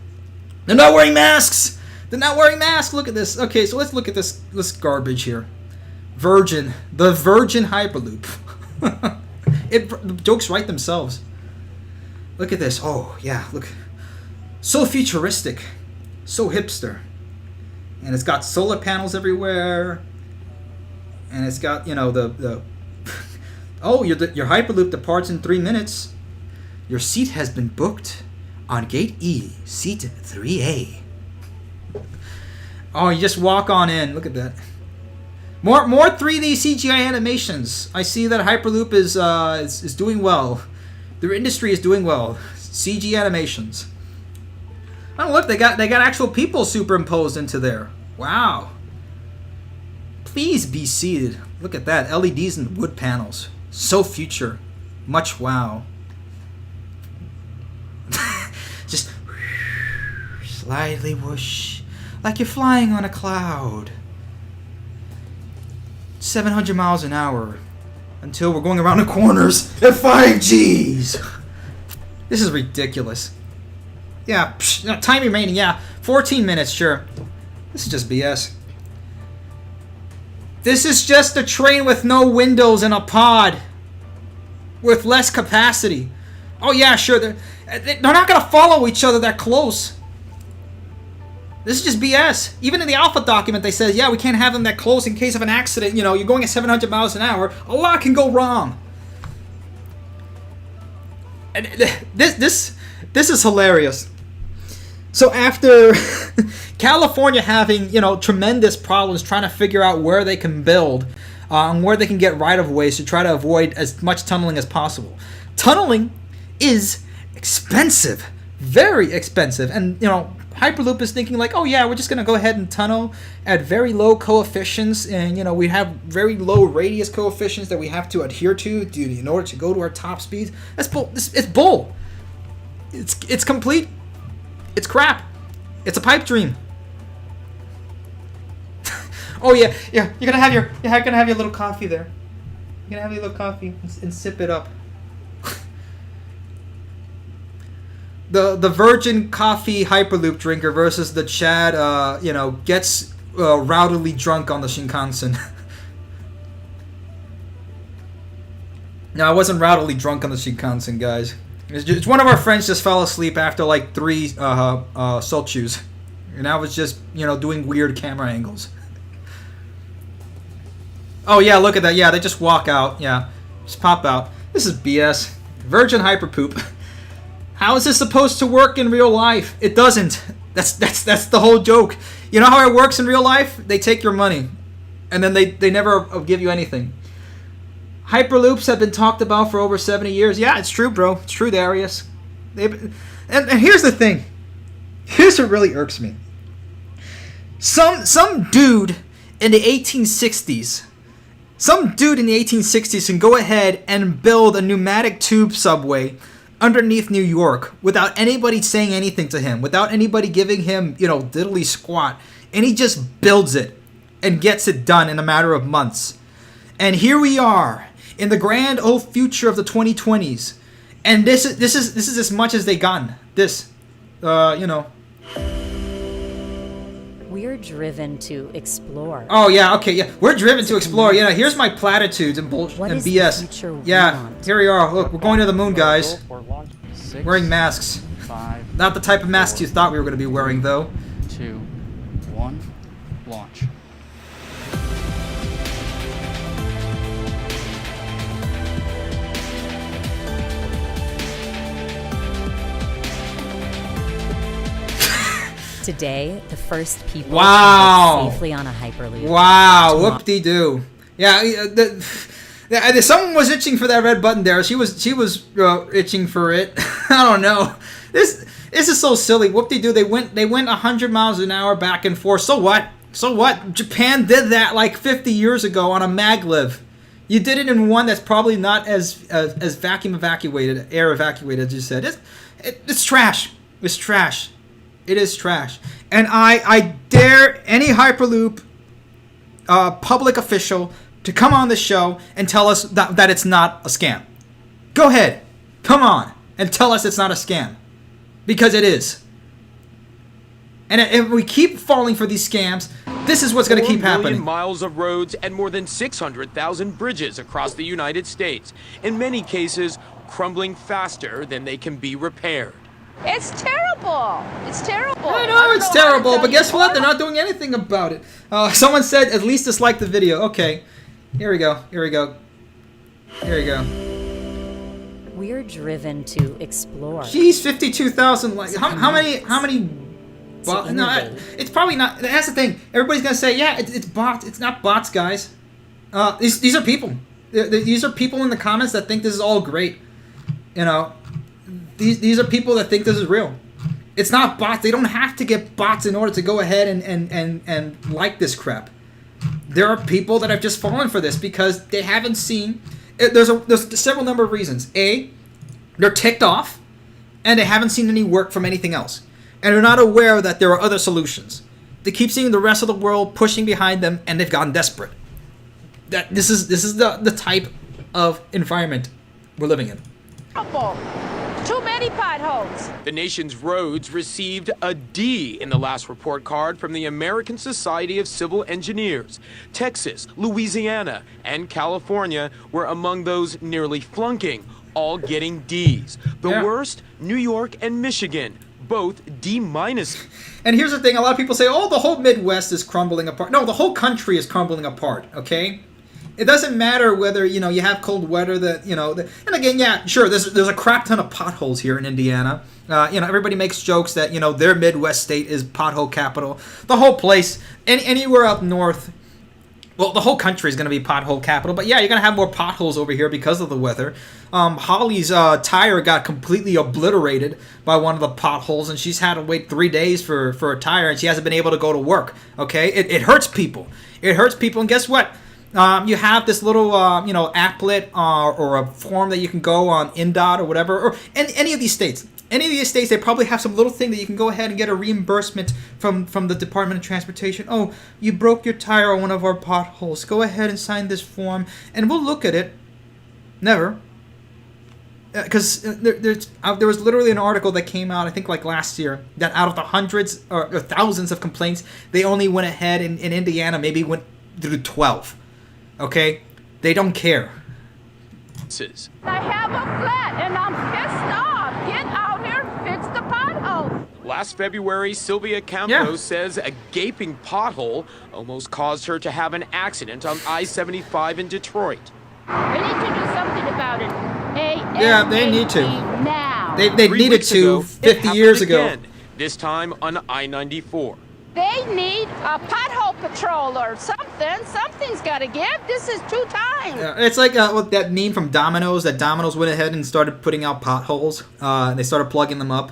They're not wearing masks. Look at this. Okay, so let's look at this garbage here. The Virgin Hyperloop. The jokes write themselves. Look at this. Oh, yeah, look. So futuristic. So hipster. And it's got solar panels everywhere. And it's got, you know, the oh, your Hyperloop departs in 3 minutes. Your seat has been booked on gate E, seat 3A. Oh, you just walk on in. Look at that. More 3D CGI animations. I see that Hyperloop is doing well. Their industry is doing well. CG animations. Oh, look, they got actual people superimposed into there. Wow. Please be seated. Look at that. LEDs and wood panels. So future. Much wow. Just slightly whoosh. Like you're flying on a cloud. 700 miles an hour. Until we're going around the corners at 5Gs. This is ridiculous. Yeah, time remaining, yeah. 14 minutes, sure. This is just BS. This is just a train with no windows and a pod. With less capacity. Oh yeah, sure. They're not going to follow each other that close. This is just BS. Even in the alpha document, they said, yeah, we can't have them that close in case of an accident. You know, you're going at 700 miles an hour. A lot can go wrong. And this is hilarious. So after California having, you know, tremendous problems trying to figure out where they can build and where they can get right-of-ways to try to avoid as much tunneling as possible. Tunneling is expensive. Very expensive. And, you know, Hyperloop is thinking like, oh yeah, we're just going to go ahead and tunnel at very low coefficients, and you know, we have very low radius coefficients that we have to adhere to in order to go to our top speeds. That's bull. It's bull. It's complete. It's crap. It's a pipe dream. Oh yeah. You're gonna have your little coffee there. You're gonna have your little coffee and sip it up. The virgin coffee Hyperloop drinker versus the Chad, you know, gets rowdily drunk on the Shinkansen. No, I wasn't rowdily drunk on the Shinkansen, guys. It's one of our friends just fell asleep after like 3 salt chews. And I was just, you know, doing weird camera angles. Oh yeah, look at that. Yeah, they just walk out. Yeah, just pop out. This is BS. Virgin Hyperpoop. How is this supposed to work in real life? It doesn't. That's the whole joke. You know how it works in real life? They take your money, and then they never give you anything. Hyperloops have been talked about for over 70 years. Yeah, it's true, bro. It's true, Darius. And here's the thing. Here's what really irks me. Some dude in the 1860s. Some dude in the 1860s can go ahead and build a pneumatic tube subway underneath New York without anybody saying anything to him, without anybody giving him, you know, diddly squat, and he just builds it and gets it done in a matter of months. And here we are in the grand old future of the 2020s, and this is as much as they gotten. This, you know. We're driven to explore. Oh yeah, okay, yeah, we're driven to explore. Yeah, here's my platitudes and bullshit and BS. Yeah, here we are. Look, we're going to the moon, guys. Wearing masks. 5, Not the type of masks you thought we were going to be wearing, though. 2, 1, launch. Today, the first people Wow. to safely on a Hyperloop. Wow, whoop-de-doo. Yeah, someone was itching for that red button there. She was itching for it. I don't know. This is so silly. Whoop-de-doo. They went 100 miles an hour back and forth. So what? So what? Japan did that like 50 years ago on a Maglev. You did it in one that's probably not as vacuum evacuated, air evacuated as you said. It's trash. It's trash. It is trash. And I dare any Hyperloop public official to come on the show and tell us that it's not a scam. Go ahead. Come on and tell us it's not a scam. Because it is. And if we keep falling for these scams, this is what's going to keep happening. 4 million miles of roads and more than 600,000 bridges across the United States. In many cases, crumbling faster than they can be repaired. It's terrible. It's terrible. I know it's terrible, but guess what? They're not doing anything about it. Someone said, at least dislike the video. Okay. Here we go. Here we go. Here we go. We're driven to explore. Jeez, 52,000 likes. How many? No, it's probably not. That's the thing. Everybody's gonna say, yeah, it's bots. It's not bots, guys. These are people. These are people in the comments that think this is all great. You know, these are people that think this is real. It's not bots. They don't have to get bots in order to go ahead and like this crap. There are people that have just fallen for this because they haven't seen. There's several number of reasons. A, they're ticked off, and they haven't seen any work from anything else, and they're not aware that there are other solutions. They keep seeing the rest of the world pushing behind them, and they've gotten desperate. That this is the type of environment we're living in. Too many potholes. The nation's roads received a D in the last report card from the American Society of Civil Engineers. Texas, Louisiana, and California were among those nearly flunking, all getting Ds. The worst, New York and Michigan, both D-. And here's the thing, a lot of people say, oh, the whole Midwest is crumbling apart. No, the whole country is crumbling apart, okay? It doesn't matter whether, you know, you have cold weather that, you know, and again, yeah, sure, there's a crap ton of potholes here in Indiana. You know, everybody makes jokes that, you know, their Midwest state is pothole capital. The whole place, anywhere up north, well, the whole country is going to be pothole capital. But yeah, you're going to have more potholes over here because of the weather. Holly's tire got completely obliterated by one of the potholes, and she's had to wait 3 days for a tire, and she hasn't been able to go to work. Okay, it hurts people. It hurts people, and guess what? You have this little, you know, applet or a form that you can go on INDOT or whatever, or any of these states. Any of these states, they probably have some little thing that you can go ahead and get a reimbursement from the Department of Transportation. Oh, you broke your tire on one of our potholes. Go ahead and sign this form, and we'll look at it. Never. Because there was literally an article that came out, I think like last year, that out of the hundreds or thousands of complaints, they only went ahead in Indiana, maybe went through 12. Okay? They don't care. I have a flat and I'm pissed off. Get out here, fix the pothole. Last February, Sylvia Campos says a gaping pothole almost caused her to have an accident on I-75 in Detroit. We need to do something about it. Yeah, they need to. Now. They needed to 50 years ago. This time on I-94. They need a pothole patroller. Something's got to give. This is 2 times. It's like that meme from Domino's. That Domino's went ahead and started putting out potholes. They started plugging them up.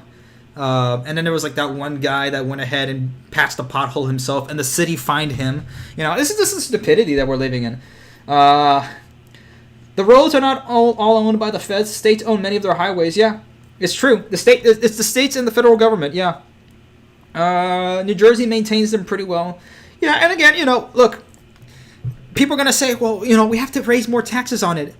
And then there was like that one guy that went ahead and patched the pothole himself, and the city fined him. You know, this is stupidity that we're living in. The roads are not all owned by the feds. States own many of their highways. Yeah, it's true. It's the states and the federal government. Yeah. New Jersey maintains them pretty well. Yeah, and again, you know, look, people are going to say, well, you know, we have to raise more taxes on it.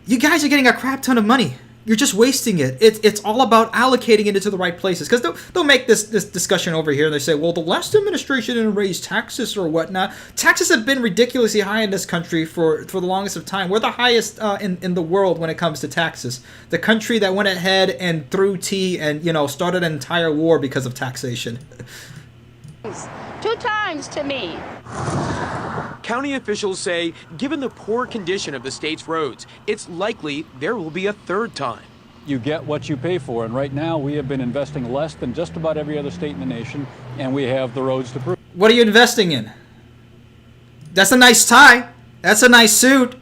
You guys are getting a crap ton of money. You're just wasting it. It's all about allocating it into the right places. Because they'll make this discussion over here, and they say, well, the last administration didn't raise taxes or whatnot. Taxes have been ridiculously high in this country for the longest of time. We're the highest in the world when it comes to taxes. The country that went ahead and threw tea and, you know, started an entire war because of taxation. 2 times to me. County officials say, given the poor condition of the state's roads, it's likely there will be a 3rd time. You get what you pay for, and right now we have been investing less than just about every other state in the nation, and we have the roads to prove. What are you investing in? That's a nice tie. That's a nice suit.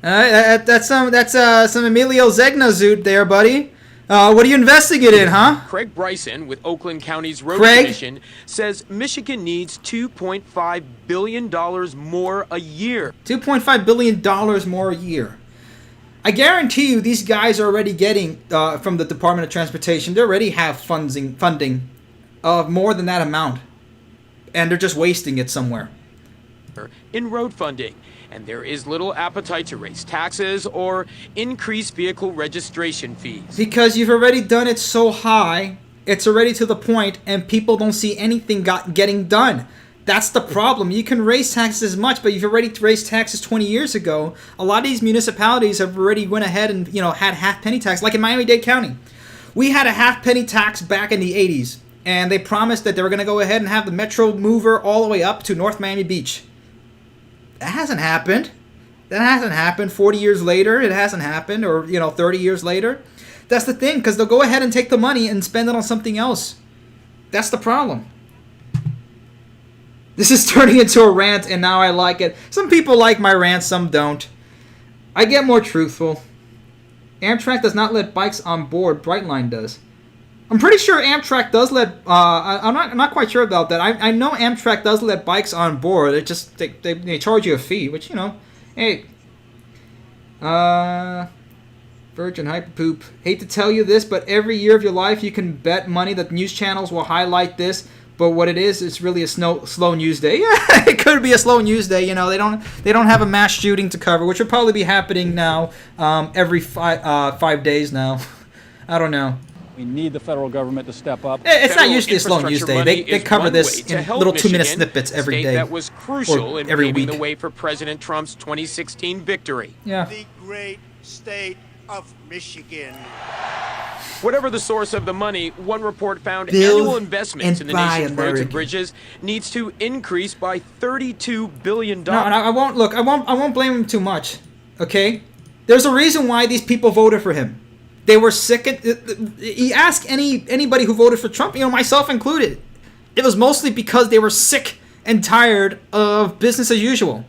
That's some Emilio Zegna suit there, buddy. What are you investing it in, huh? Craig Bryson with Oakland County's Road Commission says Michigan needs $2.5 billion more a year. $2.5 billion more a year. I guarantee you these guys are already getting, from the Department of Transportation, they already have funding of more than that amount. And they're just wasting it somewhere. In road funding. And there is little appetite to raise taxes or increase vehicle registration fees. Because you've already done it so high, it's already to the point, and people don't see anything getting done. That's the problem. You can raise taxes as much, but you've already raised taxes 20 years ago. A lot of these municipalities have already went ahead and, you know, had half-penny tax, like in Miami-Dade County. We had a half-penny tax back in the 80s, and they promised that they were going to go ahead and have the Metro mover all the way up to North Miami Beach. That hasn't happened. That hasn't happened. 40 years later, it hasn't happened, or 30 years later. That's the thing, because they'll go ahead and take the money and spend it on something else. That's the problem. This is turning into a rant, and now I like it. Some people like my rant, some don't. I get more truthful. Amtrak does not let bikes on board. Brightline does. I'm pretty sure Amtrak does let. I'm not quite sure about that. I know Amtrak does let bikes on board. It just they charge you a fee, which hey. Virgin Hyperloop. Hate to tell you this, but every year of your life you can bet money that news channels will highlight this. But what it is, it's really a slow news day. Yeah, it could be a slow news day. They don't have a mass shooting to cover, which will probably be happening now every 5 days now. I don't know. We need the federal government to step up. It's not usually a slow news day. They cover this in little 2-minute snippets every day. That was crucial in every paving week. the way for President Trump's 2016 victory. Yeah. The great state of Michigan. Whatever the source of the money, one report found Build annual investments in the and buy nation's roads American. and bridges needs to increase by $32 billion. No, I won't. Look, I won't blame him too much. Okay, there's a reason why these people voted for him. They were sick. You ask anybody who voted for Trump, myself included. It was mostly because they were sick and tired of business as usual.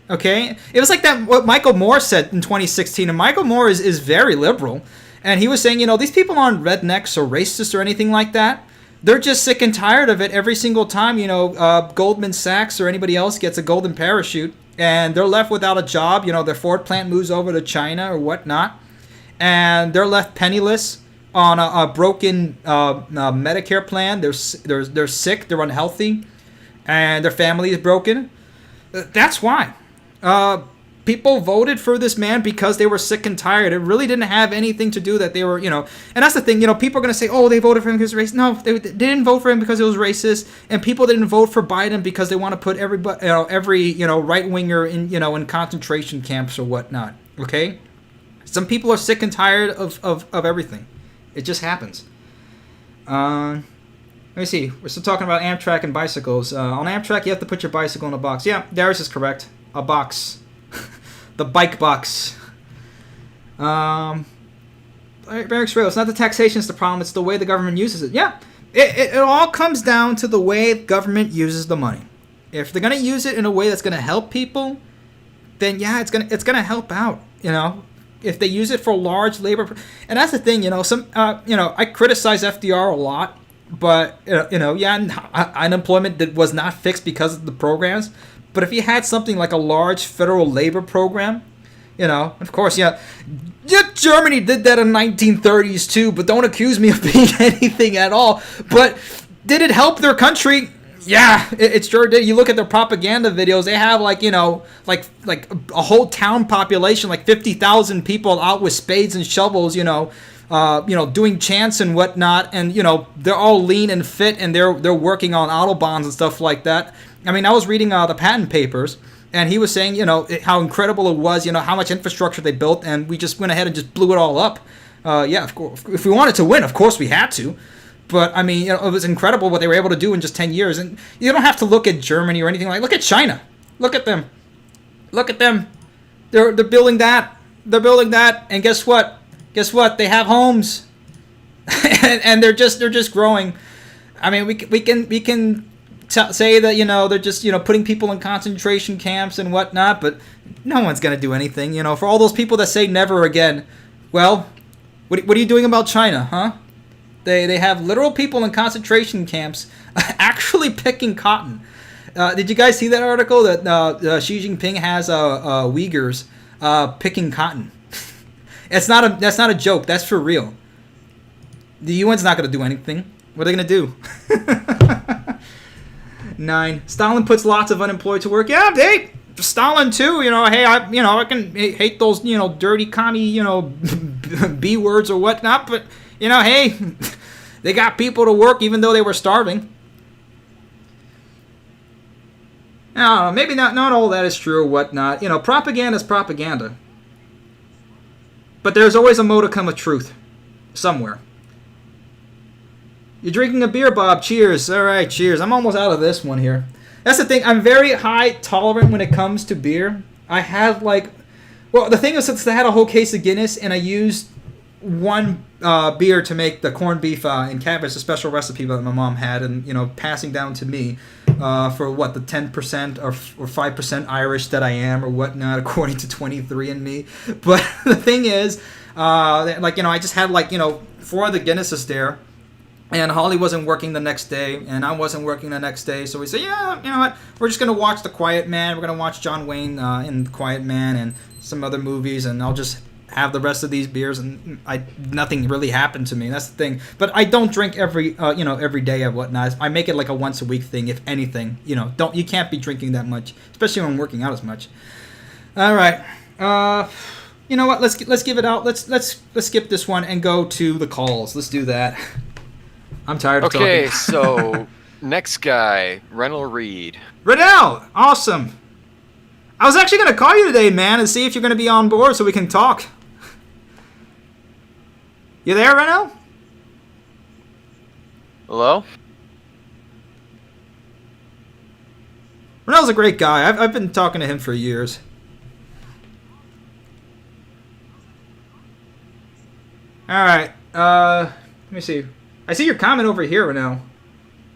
Okay, it was like that. What Michael Moore said in 2016, and Michael Moore is very liberal. And he was saying, these people aren't rednecks or racist or anything like that. They're just sick and tired of it every single time, Goldman Sachs or anybody else gets a golden parachute. And they're left without a job. Their Ford plant moves over to China or whatnot. And they're left penniless on a broken Medicare plan. They're sick. They're unhealthy. And their family is broken. That's why. People voted for this man because they were sick and tired. It really didn't have anything to do that they were, and that's the thing, people are going to say, oh, they voted for him because he's racist. No, they didn't vote for him because it was racist. And people didn't vote for Biden because they want to put every right-winger in concentration camps or whatnot, okay? Some people are sick and tired of everything. It just happens. Let me see. We're still talking about Amtrak and bicycles. On Amtrak, you have to put your bicycle in a box. Yeah, Darius is correct. A box. The bike box. Barracks Rail. It's not the taxation that's the problem. It's the way the government uses it. Yeah, it all comes down to the way government uses the money. If they're gonna use it in a way that's gonna help people, then yeah, it's gonna help out. If they use it for large labor, and that's the thing. I criticize FDR a lot, but unemployment that was not fixed because of the programs. But if you had something like a large federal labor program, of course, Germany did that in the 1930s too, but don't accuse me of being anything at all. But did it help their country? Yeah, it sure did. You look at their propaganda videos, they have like a whole town population, like 50,000 people out with spades and shovels, doing chants and whatnot, and they're all lean and fit, and they're working on autobahns and stuff like that. I mean, I was reading the patent papers, and he was saying, how incredible it was, how much infrastructure they built, and we just went ahead and just blew it all up. Yeah, of course, if we wanted to win, of course we had to. But, I mean, it was incredible what they were able to do in just 10 years. And you don't have to look at Germany or anything like that. Look at China. Look at them. Look at them. They're building that. They're building that. And guess what? Guess what? They have homes. and they're just growing. I mean, we can say that, they're just, putting people in concentration camps and whatnot. But no one's going to do anything. For all those people that say never again. Well, what are you doing about China, huh? They have literal people in concentration camps actually picking cotton. Did you guys see that article that Xi Jinping has Uyghurs picking cotton? That's not a joke. That's for real. The UN's not going to do anything. What are they going to do? 9. Stalin puts lots of unemployed to work. Yeah, hey, Stalin too. Hey, I can hate those dirty commie B words or whatnot, but hey, they got people to work even though they were starving. Now, maybe not all that is true or whatnot. Propaganda is propaganda. But there's always a modicum of truth somewhere. You're drinking a beer, Bob. Cheers. All right, cheers. I'm almost out of this one here. That's the thing. I'm very high tolerant when it comes to beer. I have, Well, the thing is, since they had a whole case of Guinness, and I used one beer to make the corned beef and cabbage, a special recipe that my mom had, and passing down to me for what the 10% or 5% Irish that I am or whatnot, according to 23andMe. But the thing is, I just had 4 of the Guinnesses there. And Holly wasn't working the next day, and I wasn't working the next day. So we said, yeah, you know what? We're just going to watch The Quiet Man. We're going to watch John Wayne in The Quiet Man and some other movies, and I'll just have the rest of these beers, and nothing really happened to me. That's the thing. But I don't drink every day and whatnot. I make it like a once a week thing, if anything. You can't be drinking that much, especially when I'm working out as much. All right. You know what? Let's give it out. Let's skip this one and go to the calls. Let's do that. I'm tired of talking. Okay, so next guy, Rennell Reed. Rennell, awesome. I was actually going to call you today, man, and see if you're going to be on board so we can talk. You there, Rennell? Hello? Rennell's a great guy. I've been talking to him for years. All right. Let me see. I see your comment over here now,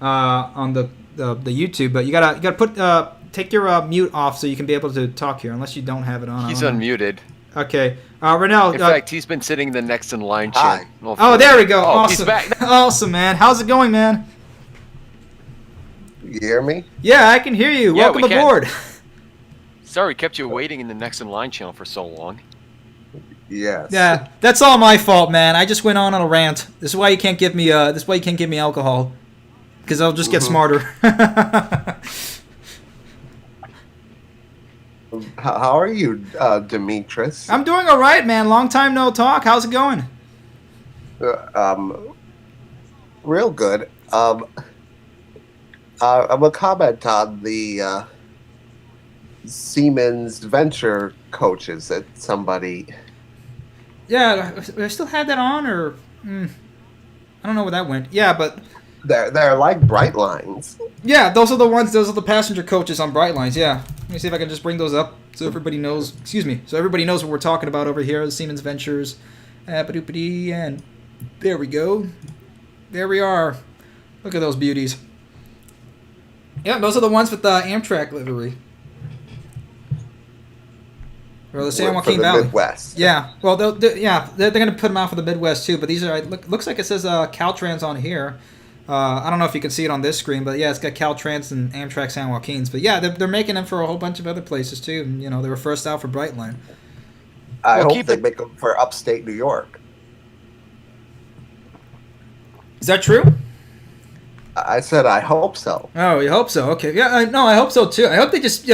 on the YouTube, but you gotta put take your mute off so you can be able to talk here, unless you don't have it on. He's unmuted. Okay, Rennell. In fact, he's been sitting the next in line. Oh, there we go. Awesome. He's back. Awesome, man. How's it going, man? You hear me? Yeah, I can hear you. Yeah, Welcome aboard. Sorry, we kept you waiting in the next in line channel for so long. Yes. Yeah, that's all my fault, man. I just went on a rant. This is why you can't give me alcohol, because I'll just get smarter. How are you, Demetrius? I'm doing all right, man. Long time no talk. How's it going? Real good. I'm a comment on the Siemens venture coaches that somebody. Yeah, I still had that on, or I don't know where that went. Yeah, but they're like Brightlines. Yeah, those are the ones. Those are the passenger coaches on Brightlines. Yeah, let me see if I can just bring those up so everybody knows. Excuse me, so everybody knows what we're talking about over here. The Siemens Ventures, and there we go. There we are. Look at those beauties. Yeah, those are the ones with the Amtrak livery. Or the San Joaquin Valley. Midwest. Yeah. Well, they're going to put them out for the Midwest too. But these are looks like it says Caltrans on here. I don't know if you can see it on this screen, but yeah, it's got Caltrans and Amtrak San Joaquins. But yeah, they're making them for a whole bunch of other places too. And, they were first out for Brightline. I hope they make them for upstate New York. Is that true? I said I hope so. Oh, you hope so? Okay. Yeah, I hope so too. I hope they just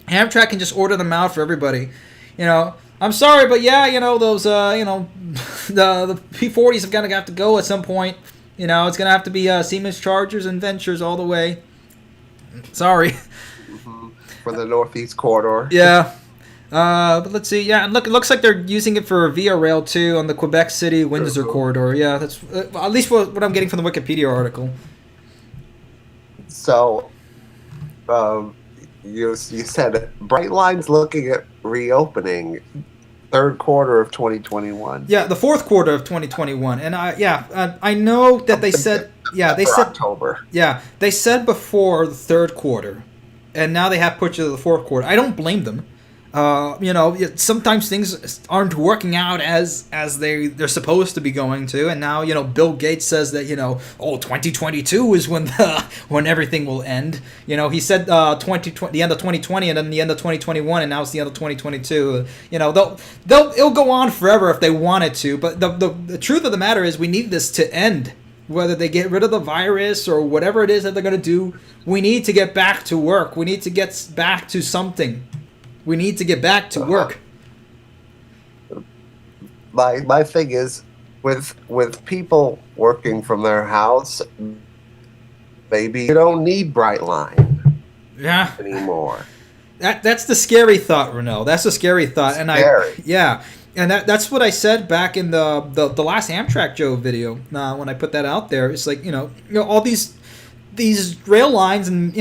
Amtrak can just order them out for everybody. I'm sorry, but yeah, those the P40s are gonna have to go at some point. It's gonna have to be Siemens Chargers and Ventures all the way. Sorry. For the Northeast Corridor. Yeah. But let's see. Yeah, and it looks like they're using it for Via Rail too on the Quebec City Windsor corridor. Yeah, that's at least what I'm getting from the Wikipedia article. So, you said Brightline's looking at reopening third quarter of 2021. Yeah, the fourth quarter of 2021, and I know that they said October. Yeah, they said before the third quarter, and now they have pushed it to the fourth quarter. I don't blame them. Sometimes things aren't working out as they're supposed to be going to, and now Bill Gates says that 2022 is when everything will end. He said the end of 2020 and then the end of 2021, and now it's the end of 2022. It'll go on forever if they wanted to, but the truth of the matter is we need this to end. Whether they get rid of the virus or whatever it is that they're going to do, we need to get back to work. We need to get back to something. We need to get back to work. My thing is, with people working from their house, maybe you don't need Brightline. Yeah. Anymore. That's the scary thought, Rennell. That's the scary thought, and and that's what I said back in the last Amtrak Joe video. When I put that out there, it's like all these rail lines and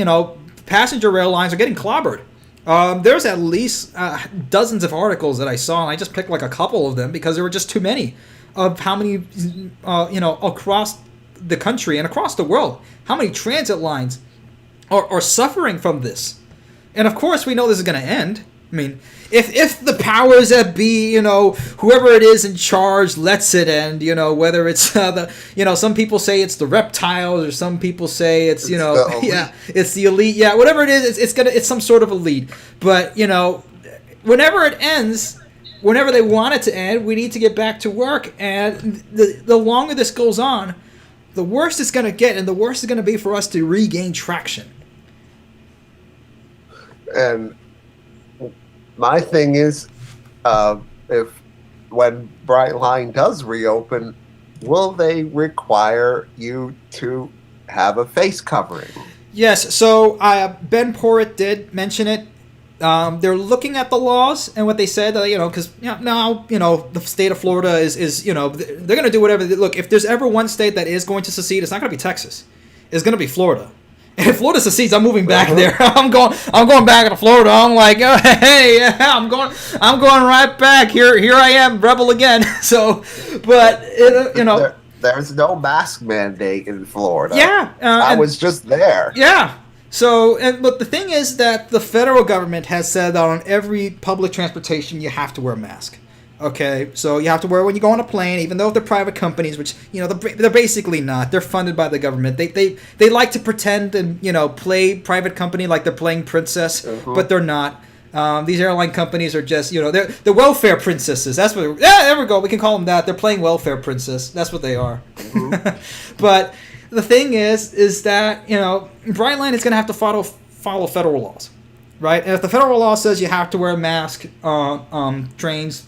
passenger rail lines are getting clobbered. There's at least dozens of articles that I saw, and I just picked like a couple of them because there were just too many of how many, across the country and across the world, how many transit lines are suffering from this. And of course, we know this is going to end. I mean, if the powers that be, whoever it is in charge lets it end, whether it's some people say it's the reptiles, or some people say it's it's the elite, whatever it is, it's some sort of elite. But whenever it ends, whenever they want it to end, we need to get back to work. And the longer this goes on, the worse it's going to get, and the worse it's going to be for us to regain traction. And my thing is, when Brightline does reopen, will they require you to have a face covering? Yes. So Ben Porritt did mention it. They're looking at the laws and what they said. Because now the state of Florida is they're going to do whatever. Look, if there's ever one state that is going to secede, it's not going to be Texas. It's going to be Florida. And if Florida secedes, I'm moving back there. I'm going back to Florida. I'm like, oh, hey, I'm going right back. Here I am, rebel again. So, but there's no mask mandate in Florida. Yeah, I was just there. Yeah. So, but the thing is that the federal government has said that on every public transportation you have to wear a mask. Okay, so you have to wear it when you go on a plane, even though they're private companies, which they're basically not. They're funded by the government. They like to pretend and play private company like they're playing princess, but they're not. These airline companies are just they're welfare princesses. That's what. There we go. We can call them that. They're playing welfare princess. That's what they are. But the thing is that Brightline is going to have to follow federal laws, right? And if the federal law says you have to wear a mask on trains,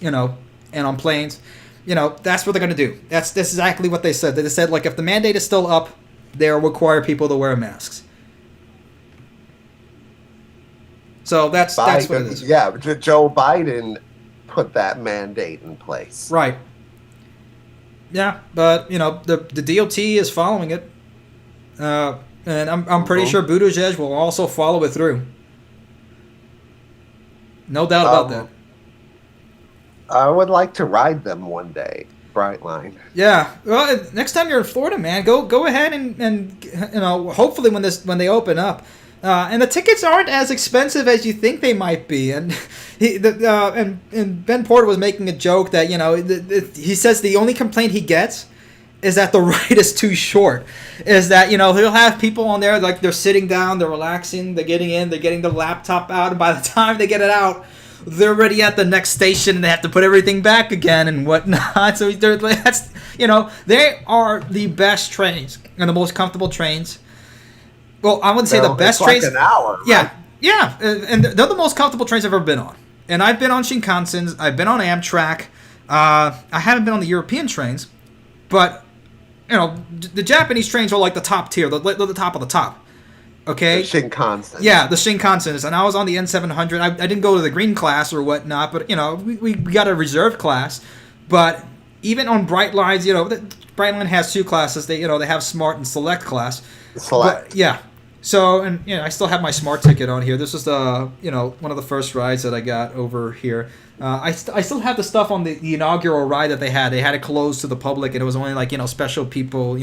and on planes, that's what they're going to do. That's exactly what they said. They said, like, if the mandate is still up, they'll require people to wear masks. So that's what it is. Yeah, Joe Biden put that mandate in place. Right. Yeah, but, the DOT is following it. And I'm pretty sure Buttigieg will also follow it through. No doubt about that. I would like to ride them one day, Brightline. Yeah. Well, next time you're in Florida, man, go ahead and hopefully when they open up, and the tickets aren't as expensive as you think they might be. And and Ben Porter was making a joke that he says the only complaint he gets is that the ride is too short. Is that he'll have people on there like they're sitting down, they're relaxing, they're getting in, they're getting the laptop out, and by the time they get it out, they're already at the next station and they have to put everything back again and whatnot. So that's they are the best trains and the most comfortable trains. Well, I wouldn't say the best trains. Like an hour. Yeah, right? Yeah, and they're the most comfortable trains I've ever been on. And I've been on Shinkansens, I've been on Amtrak. I haven't been on the European trains, but the Japanese trains are like the top tier, the top of the top. Okay. The Shinkansen. Yeah, the Shinkansens, and I was on the N700. I didn't go to the green class or whatnot, but we got a reserve class. But even on Brightlines, Brightline has two classes. They have Smart and Select class. Select. But, yeah. So I still have my Smart ticket on here. This was the one of the first rides that I got over here. I still have the stuff on the inaugural ride that they had. They had it closed to the public, and it was only like special people,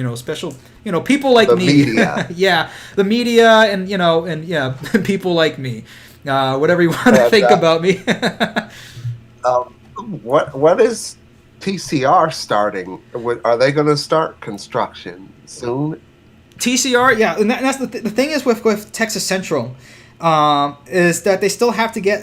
people like the me. Media. Yeah, the media, and people like me. Whatever you want to think about me. What is TCR starting? Are they going to start construction soon? TCR, yeah, and that's the thing is with Texas Central, is that they still have to get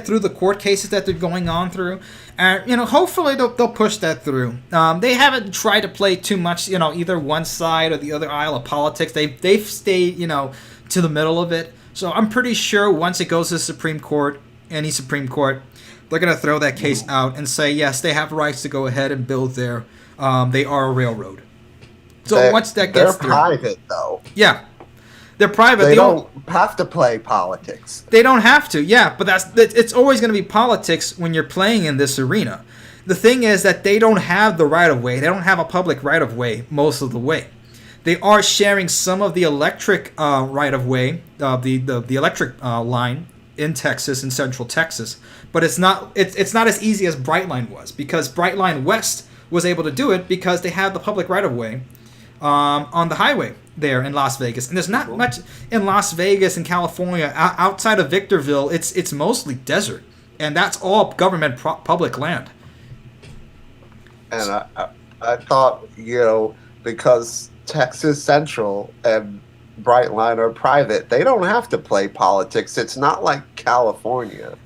through the court cases that they're going on through, and hopefully they'll push that through. They haven't tried to play too much, either one side or the other aisle of politics. They've stayed to the middle of it. So I'm pretty sure once it goes to the Supreme Court, any Supreme Court, they're gonna throw that case out and say yes, they have rights to go ahead and build there. They are a railroad. So once that gets they're private, though. Yeah, they're private. They don't have to play politics. They don't have to, yeah. But it's always going to be politics when you're playing in this arena. The thing is that they don't have the right of way. They don't have a public right of way most of the way. They are sharing some of the electric right of way, the electric line in Texas, in Central Texas, but it's not as easy as Brightline was, because Brightline West was able to do it because they have the public right of way on the highway there in Las Vegas, and there's not much in Las Vegas and California outside of Victorville. It's mostly desert, and that's all government public land. And I thought, because Texas Central and Brightline are private, they don't have to play politics. It's not like California.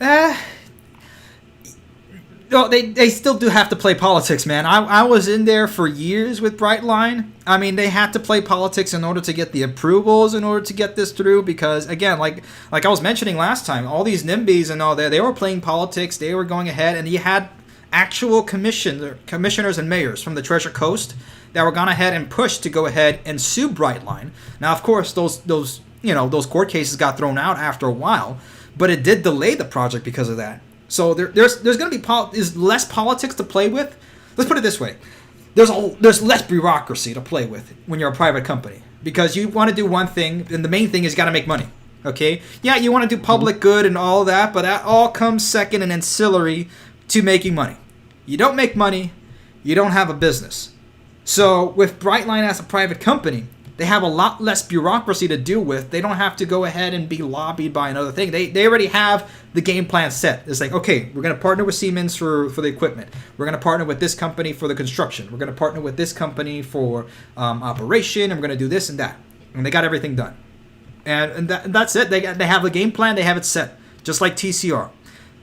No, they still do have to play politics, man. I was in there for years with Brightline. I mean, they had to play politics in order to get the approvals, in order to get this through, because, again, like I was mentioning last time, all these NIMBYs and all that, they were playing politics, they were going ahead, and you had actual commissioners and mayors from the Treasure Coast that were gone ahead and pushed to go ahead and sue Brightline. Now, of course, those court cases got thrown out after a while, but it did delay the project because of that. So there's going to be less politics to play with. Let's put it this way: there's less bureaucracy to play with when you're a private company, because you want to do one thing, and the main thing is you got to make money. Okay? Yeah, you want to do public good and all that, but that all comes second and ancillary to making money. You don't make money, you don't have a business. So with Brightline as a private company, they have a lot less bureaucracy to deal with. They don't have to go ahead and be lobbied by another thing. They already have the game plan set. It's like, okay, we're going to partner with Siemens for the equipment. We're going to partner with this company for the construction. We're going to partner with this company for operation, and we're going to do this and that. And they got everything done. And that's it. They have the game plan. They have it set, just like TCR.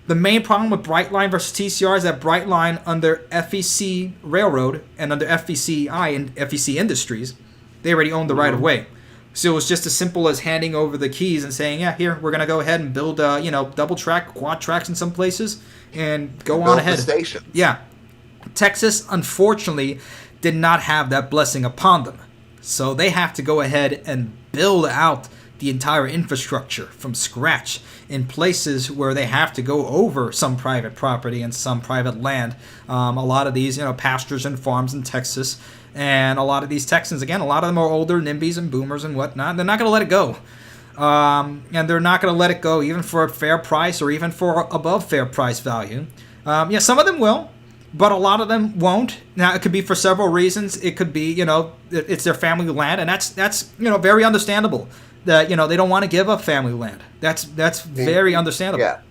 The main problem with Brightline versus TCR is that Brightline, under FEC Railroad and under FECI and FEC Industries, they already own the right of way. So it was just as simple as handing over the keys and saying, yeah, here, we're going to go ahead and build, double track, quad tracks in some places, and go on ahead. The station. Yeah. Texas, unfortunately, did not have that blessing upon them. So they have to go ahead and build out the entire infrastructure from scratch in places where they have to go over some private property and some private land. A lot of these, pastures and farms in Texas. And a lot of these Texans, again, a lot of them are older NIMBYs and boomers and whatnot. They're not going to let it go. And they're not going to let it go even for a fair price or even for above fair price value. Some of them will, but a lot of them won't. Now, it could be for several reasons. It could be, it's their family land, and that's very understandable. That, they don't want to give up family land. That's very understandable. Yeah.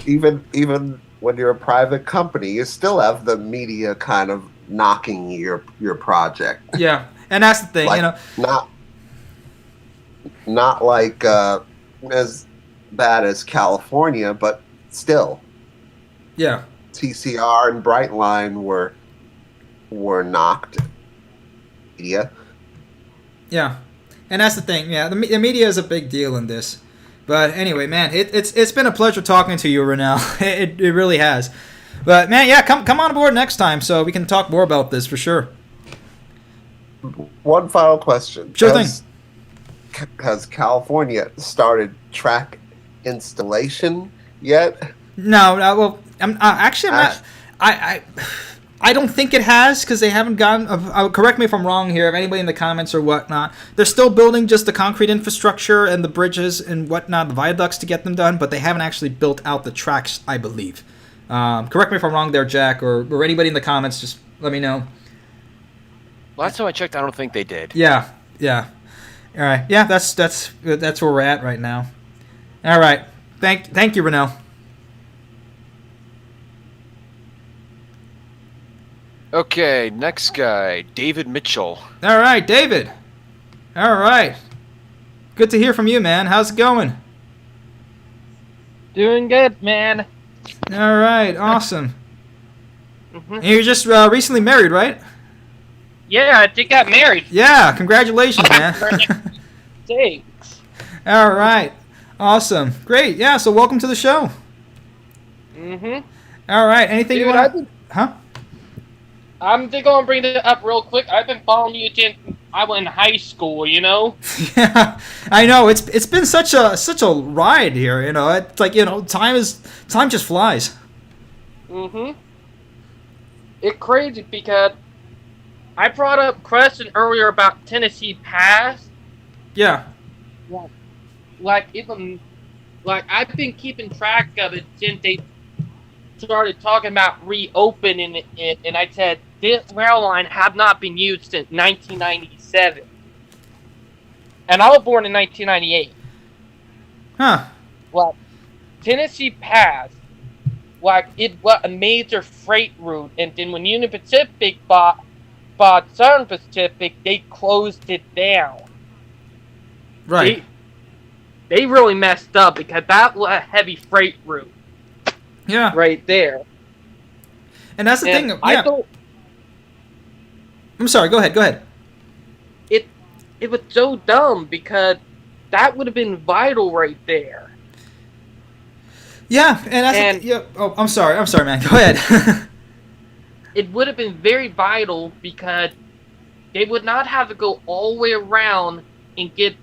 Even when you're a private company, you still have the media kind of knocking your project. Yeah, and that's the thing, not like as bad as California, but still. Yeah. TCR and Brightline were knocked. Media. Yeah, and that's the thing. Yeah, the media is a big deal in this. But anyway, man, it's been a pleasure talking to you, Renell. It really has. But man, yeah, come on board next time so we can talk more about this for sure. One final question. Sure thing. Has California started track installation yet? No. Well, I'm not. I don't think it has, because they haven't gotten. Correct me if I'm wrong here. If anybody in the comments or whatnot, they're still building just the concrete infrastructure and the bridges and whatnot, the viaducts to get them done, but they haven't actually built out the tracks, I believe. Correct me if I'm wrong there, Jack, or anybody in the comments. Just let me know. Last time I checked, I don't think they did. Yeah. All right. Yeah, that's where we're at right now. All right. Thank you, Renell. Okay, next guy, David Mitchell. All right, David. All right. Good to hear from you, man. How's it going? Doing good, man. All right, awesome. And you're just recently married, right? Yeah, I just got married. Yeah, congratulations, man. Thanks. All right, awesome, great. Yeah, so welcome to the show. All right, anything you want to... Huh? I'm just going to bring it up real quick. I've been following you since I was in high school, Yeah, I know. It's been such a ride here, It's like, time just flies. It's crazy because I brought up question earlier about Tennessee Pass. Yeah. Like even like I've been keeping track of it since they started talking about reopening it, and I said this rail line have not been used since 1997, and I was born in 1998. Huh. Like Tennessee Pass, like it was a major freight route, and then when Union Pacific bought Southern Pacific, they closed it down. Right. They really messed up because that was a heavy freight route. Yeah. Right there. And that's the thing. Yeah. I'm sorry. Go ahead. It was so dumb because that would have been vital right there. Yeah, and that's oh, I'm sorry, man. Go ahead. It would have been very vital because they would not have to go all the way around and get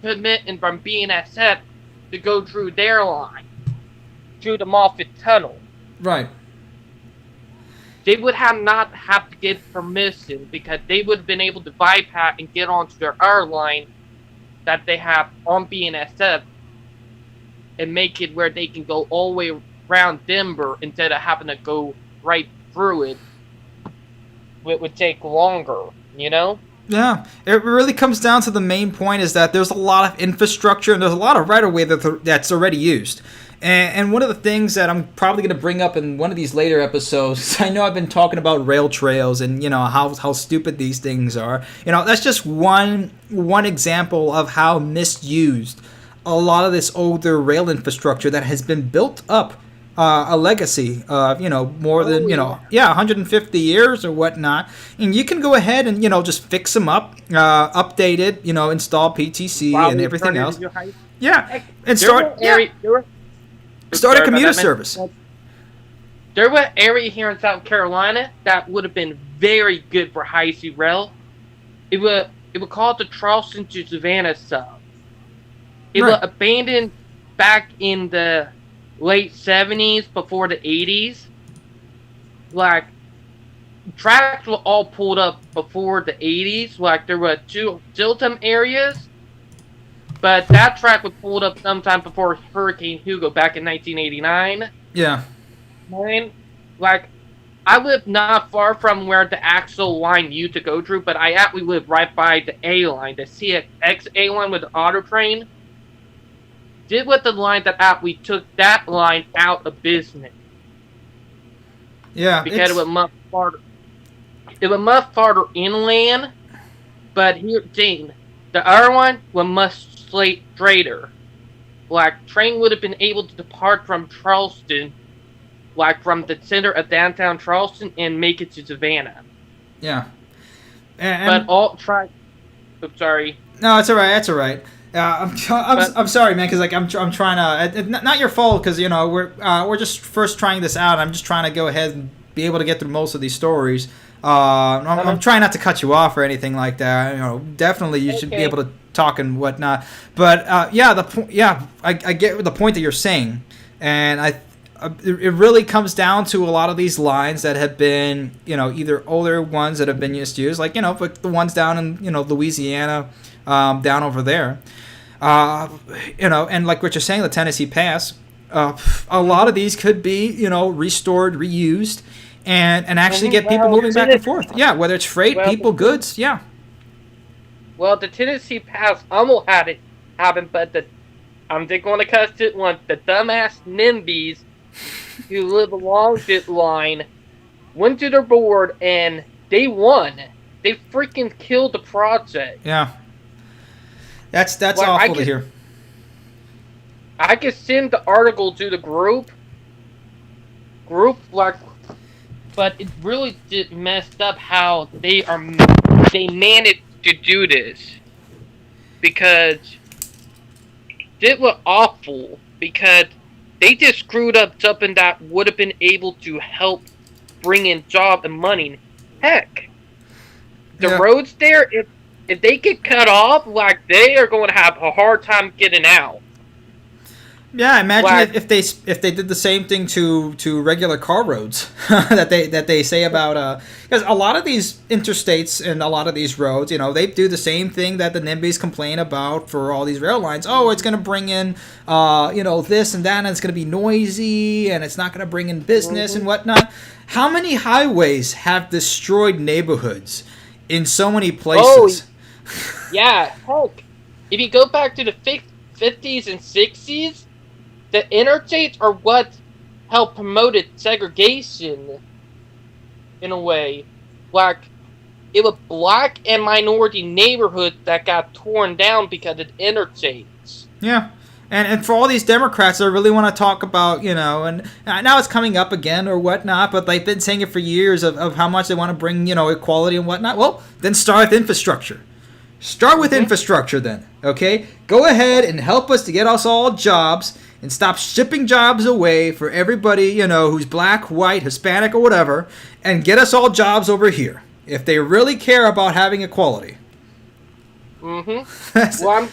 permit and from BNSF to go through their line, through the Moffett Tunnel. Right. They would not have to get permission because they would have been able to bypass and get onto their other line that they have on BNSF and make it where they can go all the way around Denver instead of having to go right through it. It would take longer, you know? Yeah, it really comes down to the main point is that there's a lot of infrastructure and there's a lot of right-of-way that's already used. And one of the things that I'm probably going to bring up in one of these later episodes, I know I've been talking about rail trails and, you know, how stupid these things are. You know, that's just one example of how misused a lot of this older rail infrastructure that has been built up a legacy of, you know, more than, 150 years or whatnot. And you can go ahead and, you know, just fix them up, update it, you know, install PTC and everything else. Yeah. And start a commuter service. There was an area here in South Carolina that would have been very good for high-speed rail. It was called the Charleston to Savannah sub. It was abandoned back in the late 70s, before the 80s. Like, tracks were all pulled up before the 80s. Like, there were two Tiltum areas. But that track was pulled up sometime before Hurricane Hugo back in 1989. Yeah. Like, I live not far from where the actual line used to go through, but I actually live right by the A line, the CX A line with the auto train. Did with the line that actually took that line out of business. Yeah. Because it was much farther. It was much farther inland, but here, Dean, the other one was much straighter. Like, train would have been able to depart from Charleston, like from the center of downtown Charleston, and make it to Savannah. Yeah. But all track. I'm sorry. No, it's all right. That's all right. I'm sorry, man, because like I'm trying to. Not your fault, because you know we're just first trying this out. I'm just trying to go ahead and be able to get through most of these stories. I'm trying not to cut you off or anything like that. You know, definitely you should be able to talk and whatnot. But I get the point that you're saying, and it really comes down to a lot of these lines that have been, you know, either older ones that have been misused, like, you know, like the ones down in, you know, Louisiana, down over there, you know, and like what you're saying, the Tennessee Pass, a lot of these could be, you know, restored, reused, and actually get people moving back and forth. Yeah, whether it's freight, people, goods, yeah. Well, the Tennessee Pass almost had it happen, but I'm just going to cuss it once. The dumbass NIMBYs who live along this line went to their board and they won. They freaking killed the project. Yeah. That's awful to hear. I could send the article to the group, like, but it really just messed up how they managed to do this, because it was awful, because they just screwed up something that would have been able to help bring in job and money. Heck, the roads there, if they get cut off, like, they are going to have a hard time getting out. Yeah, imagine if they did the same thing to regular car roads that they say about because a lot of these interstates and a lot of these roads, they do the same thing that the NIMBYs complain about for all these rail lines. Oh, it's going to bring in this and that, and it's going to be noisy, and it's not going to bring in business and whatnot. How many highways have destroyed neighborhoods in so many places? Oh, yeah, heck, if you go back to the 50s and 60s. The interstates are what helped promoted segregation, in a way. Like, it was black and minority neighborhoods that got torn down because of the interstates. Yeah, and for all these Democrats that really want to talk about, and now it's coming up again or whatnot, but they've been saying it for years of how much they want to bring, equality and whatnot. Well, then start with infrastructure. Start with infrastructure then, okay? Go ahead and help us to get us all jobs and stop shipping jobs away for everybody, who's black, white, Hispanic, or whatever, and get us all jobs over here if they really care about having equality. Mm-hmm. Well, I'm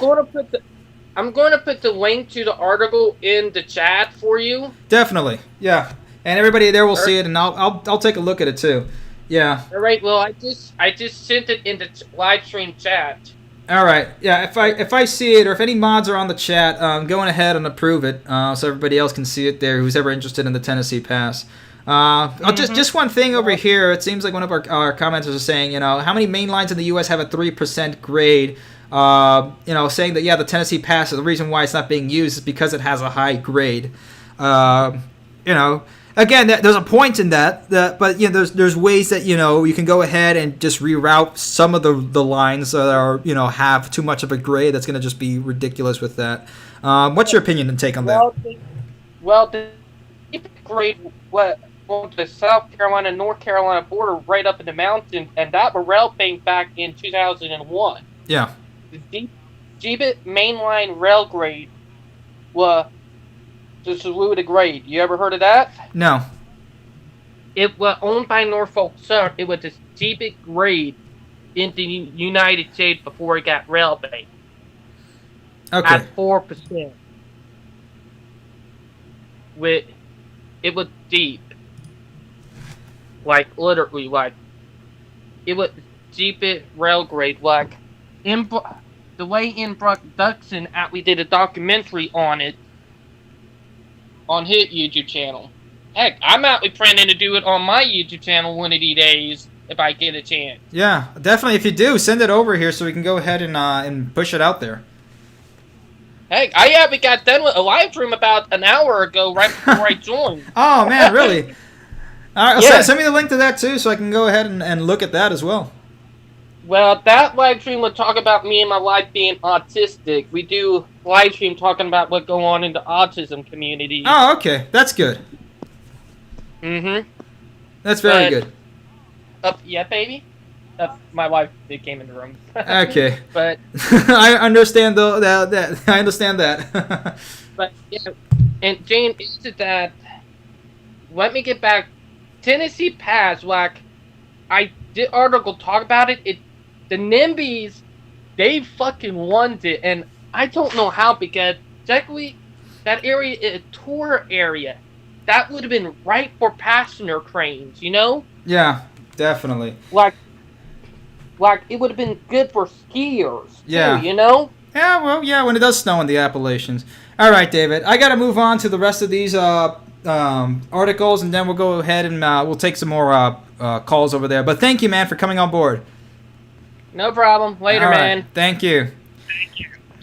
going to put the link to the article in the chat for you. Definitely, yeah. And everybody there will see it, and I'll take a look at it too. Yeah. All right. Well, I just sent it in the live stream chat. All right. Yeah. If I see it, or if any mods are on the chat, going ahead and approve it, so everybody else can see it there. Who's ever interested in the Tennessee Pass? Just one thing over here. It seems like one of our commenters is saying, how many main lines in the U.S. have a 3% grade? Saying that the Tennessee Pass, the reason why it's not being used is because it has a high grade. Again, there's a point in that, but there's ways that you can go ahead and just reroute some of the lines that are have too much of a grade. That's going to just be ridiculous with that. What's your opinion and take on that? The grade on the South Carolina North Carolina border, right up in the mountains, and that were rail bank back in 2001. Yeah. The Jeebit mainline rail grade was the Saluda grade. You ever heard of that? No. It was owned by Norfolk Southern. It was the cheapest grade in the United States before it got rail bank. Okay. At 4%. It was deep. Like, literally, it was cheapest rail grade. Like, the way in production, we did a documentary on it, on his YouTube channel. Heck, I'm actually planning to do it on my YouTube channel one of these days if I get a chance. Yeah, definitely. If you do, send it over here so we can go ahead and push it out there. Heck, we got done with a live stream about an hour ago, right before I joined. Oh man, really? All right, send me the link to that too, so I can go ahead and look at that as well. Well, that live stream would talk about me and my wife being autistic. We do live stream talking about what go on in the autism community. Oh, okay. That's good. Mm-hmm. That's very good. Yeah, baby? My wife came in the room. Okay. But I understand that. I understand that. But, yeah. And, Jane, is that... Let me get back. Tennessee Pass, I did article talk about it. The NIMBYs, they fucking won it, and I don't know how, because technically that area is a tour area. That would have been right for passenger trains, Yeah, definitely. Like it would have been good for skiers, too, Yeah, Yeah, well, yeah, when it does snow in the Appalachians. All right, David, I got to move on to the rest of these articles, and then we'll go ahead and we'll take some more calls over there. But thank you, man, for coming on board. No problem. Later, All right. man. Thank you.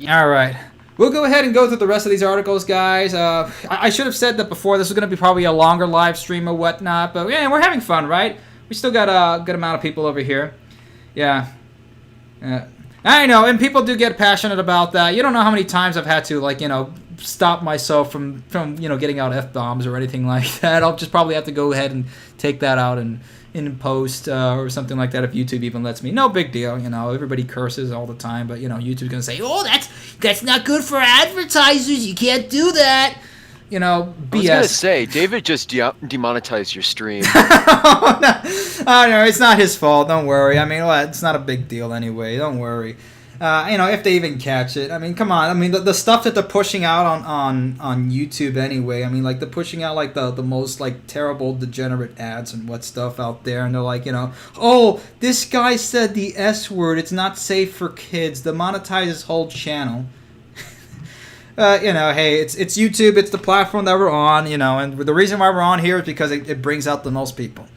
All right. We'll go ahead and go through the rest of these articles, guys. I should have said that before. This is going to be probably a longer live stream or whatnot. But, yeah, we're having fun, right? We still got a good amount of people over here. Yeah. I know, and people do get passionate about that. You don't know how many times I've had to, stop myself from getting out F-bombs or anything like that. I'll just probably have to go ahead and take that out in post or something like that if YouTube even lets me. No big deal, everybody curses all the time, but YouTube's gonna say, oh, that's not good for advertisers, you can't do that, BS. I was gonna say, David just demonetized your stream. Oh no, it's not his fault, don't worry. I mean, it's not a big deal anyway, don't worry. If they even catch it. I mean, come on. I mean, the stuff that they're pushing out on YouTube anyway. I mean, like, they're pushing out, like, the most, like, terrible, degenerate ads and what stuff out there. And they're like, oh, this guy said the S word. It's not safe for kids. Demonetize his whole channel. Hey, it's YouTube. It's the platform that we're on, and the reason why we're on here is because it brings out the most people.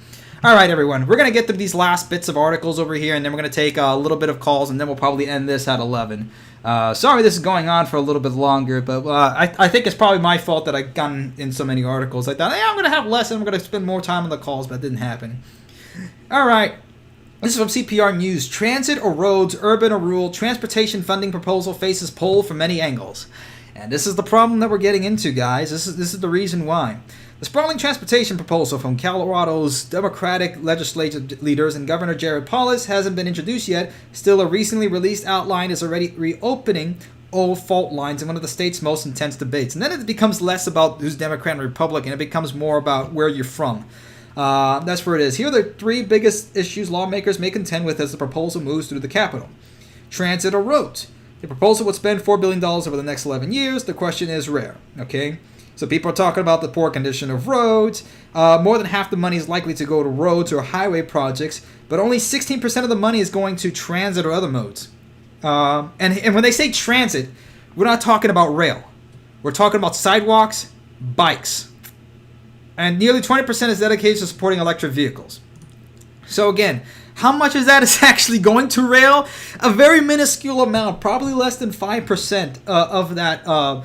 All right, everyone. We're going to get through these last bits of articles over here, and then we're going to take a little bit of calls, and then we'll probably end this at 11. Sorry this is going on for a little bit longer, but I think it's probably my fault that I've gotten in so many articles. I thought, I'm going to have less, and I'm going to spend more time on the calls, but it didn't happen. All right. This is from CPR News. Transit or roads, urban or rural, transportation funding proposal faces pull from many angles. And this is the problem that we're getting into, guys. This is the reason why. The sprawling transportation proposal from Colorado's Democratic legislative leaders and Governor Jared Polis hasn't been introduced yet. Still, a recently released outline is already reopening old fault lines in one of the state's most intense debates. And then it becomes less about who's Democrat and Republican. It becomes more about where you're from. That's where it is. Here are the three biggest issues lawmakers may contend with as the proposal moves through the Capitol. Transit or roads. The proposal would spend $4 billion over the next 11 years. The question is rare. Okay? So people are talking about the poor condition of roads. More than half the money is likely to go to roads or highway projects, but only 16% of the money is going to transit or other modes. And when they say transit, we're not talking about rail. We're talking about sidewalks, bikes. And nearly 20% is dedicated to supporting electric vehicles. So again, how much of that is actually going to rail? A very minuscule amount, probably less than 5% of that,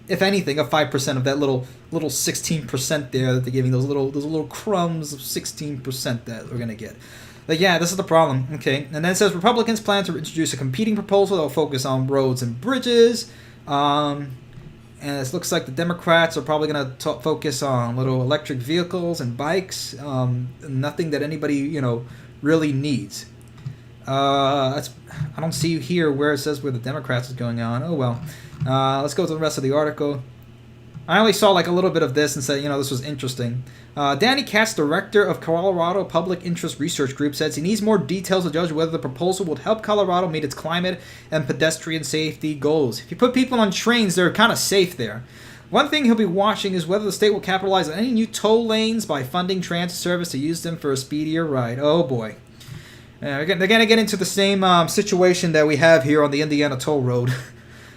if anything, of 5% of that little 16% there that they're giving, those little crumbs of 16% that we're gonna get. But yeah, this is the problem. Okay, and then it says Republicans plan to introduce a competing proposal that will focus on roads and bridges. And it looks like the Democrats are probably gonna focus on little electric vehicles and bikes. Nothing that anybody really needs. I don't see here where it says where the Democrats is going on. Oh well. Let's go to the rest of the article. I only saw like a little bit of this and said, this was interesting. Danny Katz, director of Colorado Public Interest Research Group, says he needs more details to judge whether the proposal would help Colorado meet its climate and pedestrian safety goals. If you put people on trains, they're kind of safe there. One thing he'll be watching is whether the state will capitalize on any new toll lanes by funding transit service to use them for a speedier ride. Oh boy. They're going to get into the same situation that we have here on the Indiana toll road.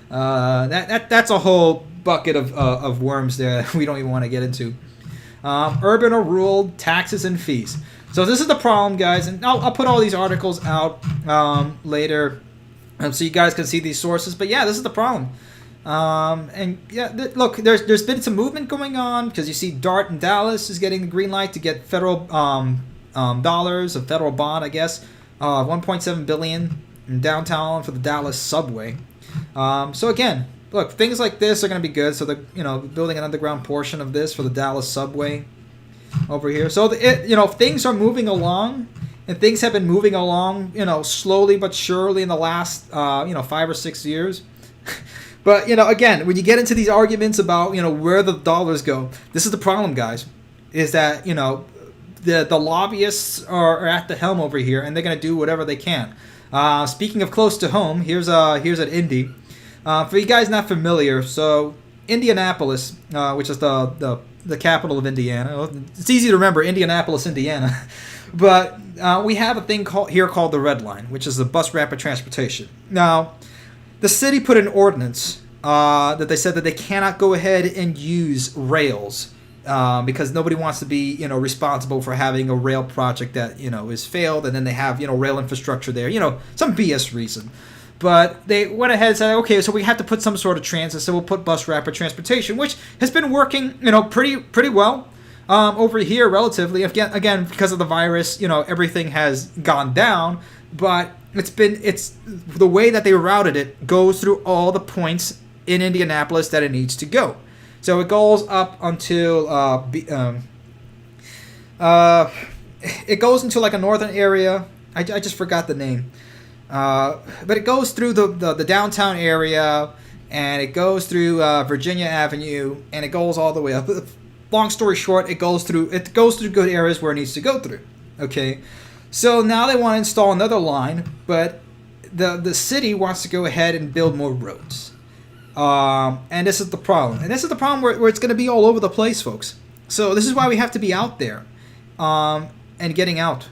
That's a whole bucket of worms there we don't even want to get into. Urban or rural, taxes and fees. So this is the problem, guys, and I'll put all these articles out later so you guys can see these sources. But yeah, this is the problem. And yeah, look, there's been some movement going on because you see DART in Dallas is getting the green light to get federal dollars, a federal bond, I guess, $1.7 billion in downtown for the Dallas subway. So again, look, things like this are going to be good. So the building an underground portion of this for the Dallas subway over here. So things are moving along, and things have been moving along, slowly but surely in the last 5 or 6 years. But again, when you get into these arguments about where the dollars go, this is the problem, guys. Is that the lobbyists are at the helm over here, and they're going to do whatever they can. Speaking of close to home, here's at Indy. For you guys not familiar, so Indianapolis, which is the capital of Indiana. It's easy to remember, Indianapolis, Indiana. But we have a thing called the Red Line, which is the bus rapid transportation. Now, the city put an ordinance that they said that they cannot go ahead and use rails because nobody wants to be responsible for having a rail project that is failed, and then they have rail infrastructure there, some BS reason. But they went ahead and said, okay, so we have to put some sort of transit, so we'll put bus rapid transportation, which has been working pretty well over here relatively. Again, because of the virus, everything has gone down, but it's the way that they routed it goes through all the points in Indianapolis that it needs to go. So it goes up until it goes into like a northern area. I just forgot the name. But it goes through the downtown area, and it goes through Virginia Avenue, and it goes all the way up. Long story short, it goes through good areas where it needs to go through. Okay, so now they want to install another line, but the city wants to go ahead and build more roads. And this is the problem. And this is the problem where it's going to be all over the place, folks. So this is why we have to be out there and getting out.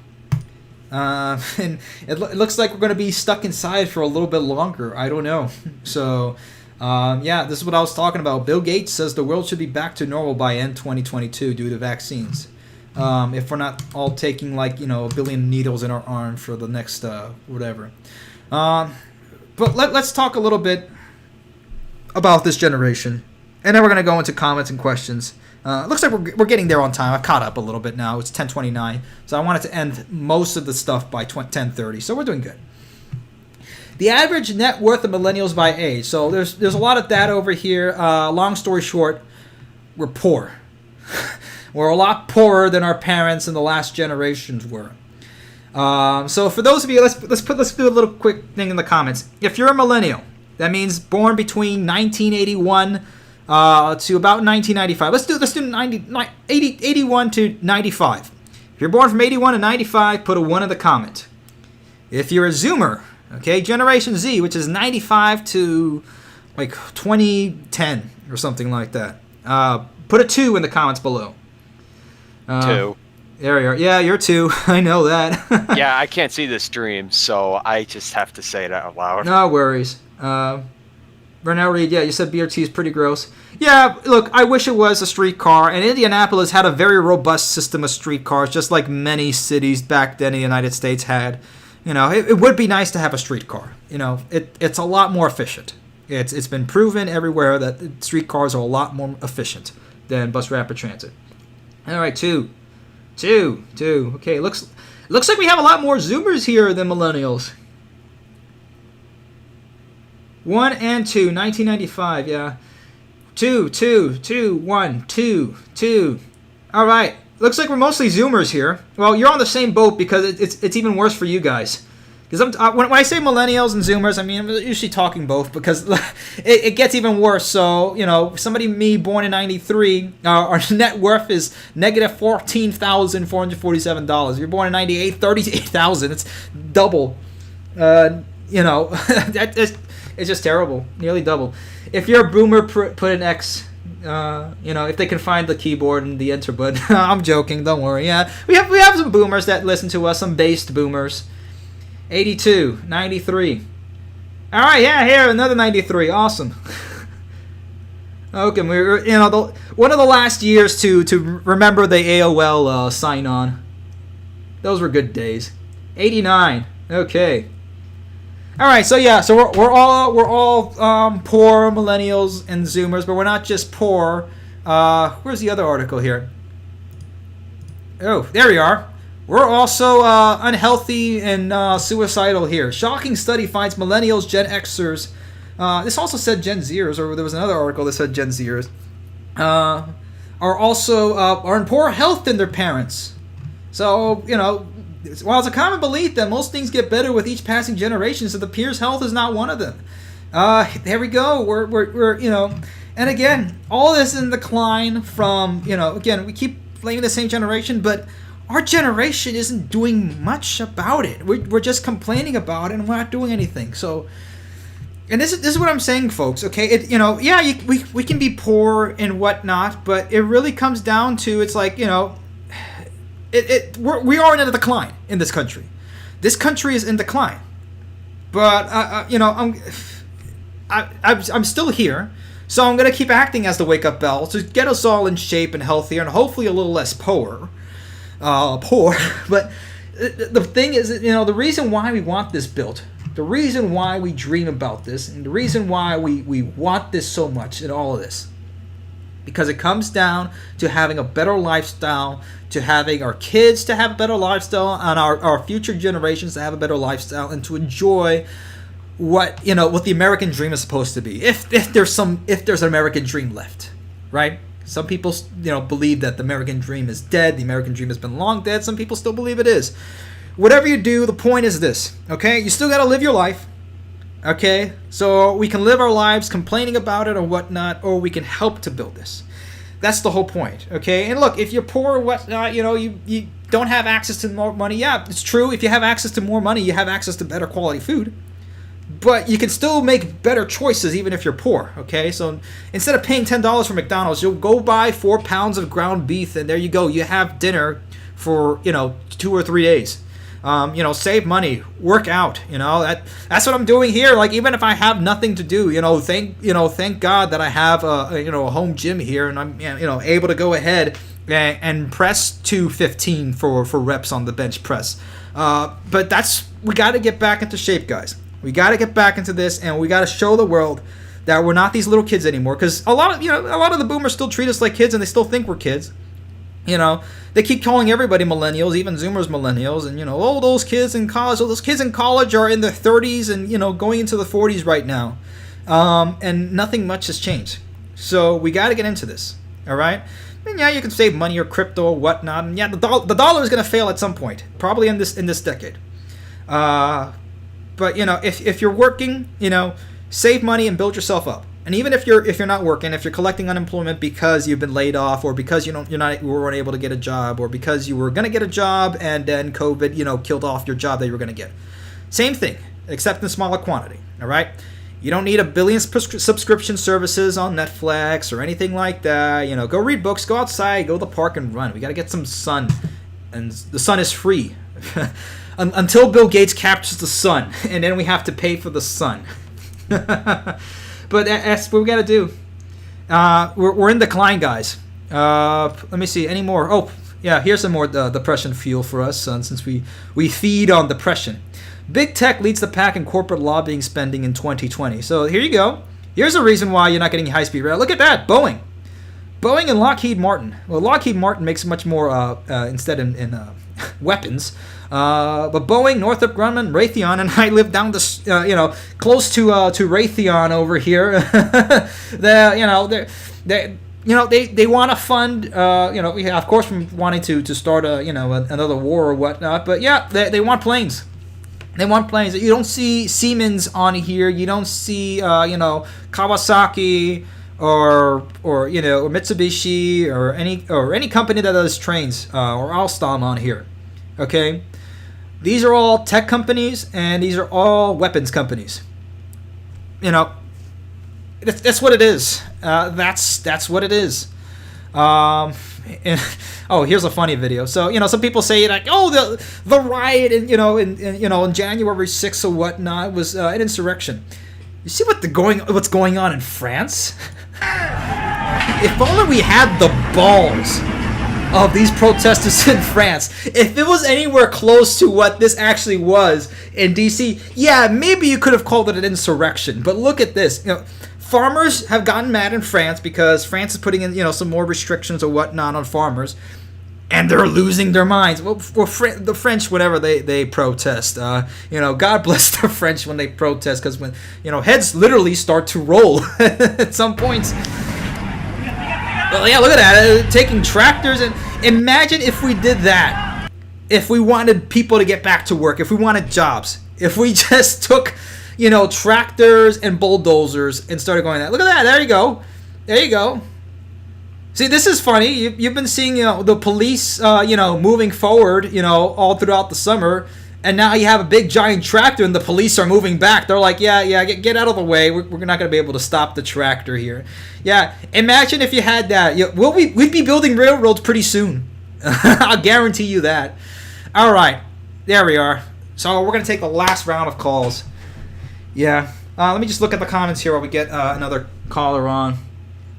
And it looks like we're going to be stuck inside for a little bit longer. I don't know. So, yeah, this is what I was talking about. Bill Gates says the world should be back to normal by end 2022 due to vaccines. If we're not all taking, like, you know, a billion needles in our arm for the next whatever. But let's talk a little bit about this generation. And then we're going to go into comments and questions. Looks like we're getting there on time. I've caught up a little bit now. It's 10:29. So I wanted to end most of the stuff by 10:30. So we're doing good. The average net worth of millennials by age. So there's a lot of data over here. Long story short, we're poor. We're a lot poorer than our parents and the last generations were. So for those of you, let's do a little quick thing in the comments. If you're a millennial, that means born between 1981 to about 1995. Let's do 81 to 95. If you're born from 81 to 95, put a 1 in the comment. If you're a Zoomer, okay, Generation Z, which is 95 to like 2010 or something like that, put a 2 in the comments below. 2. There you are. Yeah, you're 2. I know that. Yeah, I can't see the stream, so I just have to say it out loud. No worries. Renell Reed, yeah, you said BRT is pretty gross. Yeah, look, I wish it was a streetcar, and Indianapolis had a very robust system of streetcars, just like many cities back then in the United States had. You know, it would be nice to have a streetcar. You know, it's a lot more efficient. It's been proven everywhere that streetcars are a lot more efficient than bus rapid transit. All right, 2. Okay, looks like we have a lot more Zoomers here than millennials. 1 and 2, 1995, yeah. 2, 1, 2. All right, looks like we're mostly Zoomers here. Well, you're on the same boat because it's even worse for you guys. Because when I say millennials and Zoomers, I mean I'm usually talking both because it gets even worse. So, you know, me born in 93, our net worth is negative $14,447. If you're born in 98, $38,000. It's double. You know, it's just terrible. Nearly double. If you're a boomer, put an X. You know, if they can find the keyboard and the enter button. I'm joking. Don't worry. Yeah, we have some boomers that listen to us. Some based boomers. 82, 93. All right, yeah, here another 93. Awesome. Okay, we're one of the last years to remember the AOL sign on. Those were good days. 89. Okay. All right, so yeah, so we're all poor millennials and Zoomers, but we're not just poor. Where's the other article here? Oh, there we are. We're also unhealthy and suicidal here. Shocking study finds millennials, Gen Xers. This also said Gen Zers, or there was another article that said Gen Zers. Are in poorer health than their parents. So, you know, while it's a common belief that most things get better with each passing generation, so the peers' health is not one of them. There we go. We're you know, and again, all this in decline from, you know, again, we keep blaming the same generation, but our generation isn't doing much about it. We're just complaining about it, and we're not doing anything. So, and this is what I'm saying, folks. Okay, we can be poor and whatnot, but it really comes down to, it's like, you know, we are in a decline in this country. This country is in decline, but you know, I'm still here, so I'm gonna keep acting as the wake up bell to get us all in shape and healthier, and hopefully a little less poor. But the thing is, you know, the reason why we want this built, the reason why we dream about this, and the reason why we want this so much and all of this, because it comes down to having a better lifestyle, to having our kids to have a better lifestyle, and our future generations to have a better lifestyle, and to enjoy what the American dream is supposed to be. If there's an American dream left, right? Some people, you know, believe that the American dream is dead. The American dream has been long dead. Some people still believe it is. Whatever you do, the point is this, okay? You still got to live your life, okay? So we can live our lives complaining about it or whatnot, or we can help to build this. That's the whole point, okay? And look, if you're poor or whatnot, you know, you don't have access to more money. Yeah, it's true. If you have access to more money, you have access to better quality food. but you can still make better choices even if you're poor, okay? So instead of paying $10 for McDonald's, you'll go buy 4 pounds of ground beef, and there you go. You have dinner for, 2 or 3 days. Save money, work out, that's what I'm doing here. Like, even if I have nothing to do, thank God that I have a home gym here, and I'm, able to go ahead and press 215 for reps on the bench press. But we got to get back into shape, guys. We got to get back into this, and we got to show the world that we're not these little kids anymore. Because a lot of the boomers still treat us like kids, and they still think we're kids. They keep calling everybody millennials, even Zoomers millennials, and those kids in college. Those kids in college are in their 30s and going into the 40s right now, and nothing much has changed. So we got to get into this. All right. And yeah, you can save money or crypto or whatnot, and yeah, the dollar is going to fail at some point, probably in this decade. But if you're working, save money and build yourself up. And even if you're not working, if you're collecting unemployment because you've been laid off, or because you weren't able to get a job, or because you were going to get a job and then COVID killed off your job that you were going to get, same thing, except in smaller quantity. All right. You don't need a billion subscription services on Netflix or anything like that. Go read books, go outside, go to the park and run. We got to get some sun, and the sun is free until Bill Gates captures the sun, and then we have to pay for the sun. But that's what we got to do. We're in decline, guys. Let me see any more. Oh, yeah, here's some more depression fuel for us, since we feed on depression. Big tech leads the pack in corporate lobbying spending in 2020. So here you go. Here's a reason why you're not getting high-speed rail. Look at that, Boeing and Lockheed Martin. Well, Lockheed Martin makes much more instead in weapons. But Boeing, Northrop Grumman, Raytheon, and I live down this, close to Raytheon over here. They want to fund, of course, from wanting to start another war or whatnot. But yeah, they want planes. They want planes. You don't see Siemens on here. You don't see Kawasaki or Mitsubishi or any company that does trains or Alstom on here. Okay, these are all tech companies, and these are all weapons companies. That's what it is. That's what it is. Here's a funny video. So some people say like, oh, the riot in January 6th or whatnot was an insurrection. You see what's going on in France? If only we had the balls of these protesters in France. If it was anywhere close to what this actually was in DC, yeah, maybe you could have called it an insurrection. But look at this. Farmers have gotten mad in France because France is putting in some more restrictions or whatnot on farmers, and they're losing their minds. Well, the French, whenever they protest, God bless the French when they protest, because when heads literally start to roll at some points. Well, yeah, look at that, taking tractors, and imagine if we did that. If we wanted people to get back to work, if we wanted jobs, if we just took tractors and bulldozers and started going that. Look at that. There you go. See, this is funny. You've been seeing, the police, moving forward, all throughout the summer. And now you have a big giant tractor and the police are moving back. They're like, yeah, get out of the way. We're not going to be able to stop the tractor here. Yeah, imagine if you had that. We'd be building railroads pretty soon. I'll guarantee you that. All right, there we are. So we're going to take the last round of calls. Yeah, let me just look at the comments here while we get another caller on.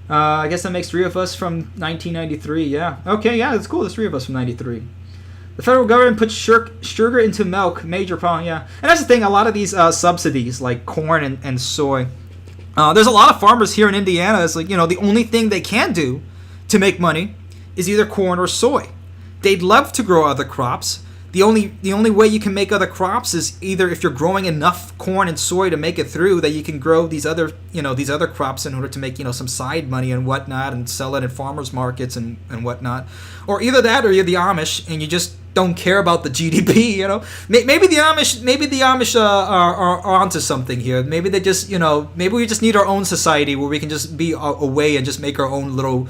I guess that makes 3 of us from 1993, yeah. Okay, yeah, that's cool, there's 3 of us from 93. The federal government puts sugar into milk, major problem, yeah. And that's the thing, a lot of these subsidies, like corn and soy, there's a lot of farmers here in Indiana, it's like, the only thing they can do to make money is either corn or soy. They'd love to grow other crops. The only way you can make other crops is either if you're growing enough corn and soy to make it through that you can grow these other crops in order to make some side money and whatnot and sell it in farmers markets and whatnot, or either that or you're the Amish and you just don't care about the GDP. Maybe the Amish are onto something here. Maybe they just maybe we just need our own society where we can just be away and just make our own little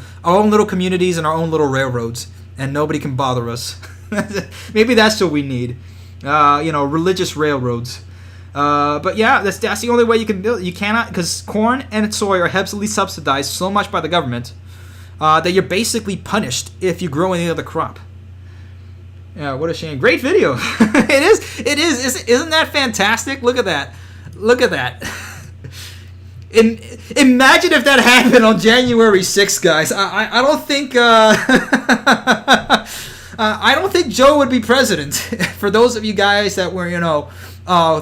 communities and our own little railroads and nobody can bother us. Maybe that's what we need. Religious railroads. But yeah, that's the only way you can build. You cannot, because corn and soy are heavily subsidized so much by the government that you're basically punished if you grow any other crop. Yeah, what a shame. Great video. It is. Isn't that fantastic? Look at that. Imagine if that happened on January 6th, guys. I don't think I don't think Joe would be president. For those of you guys that were,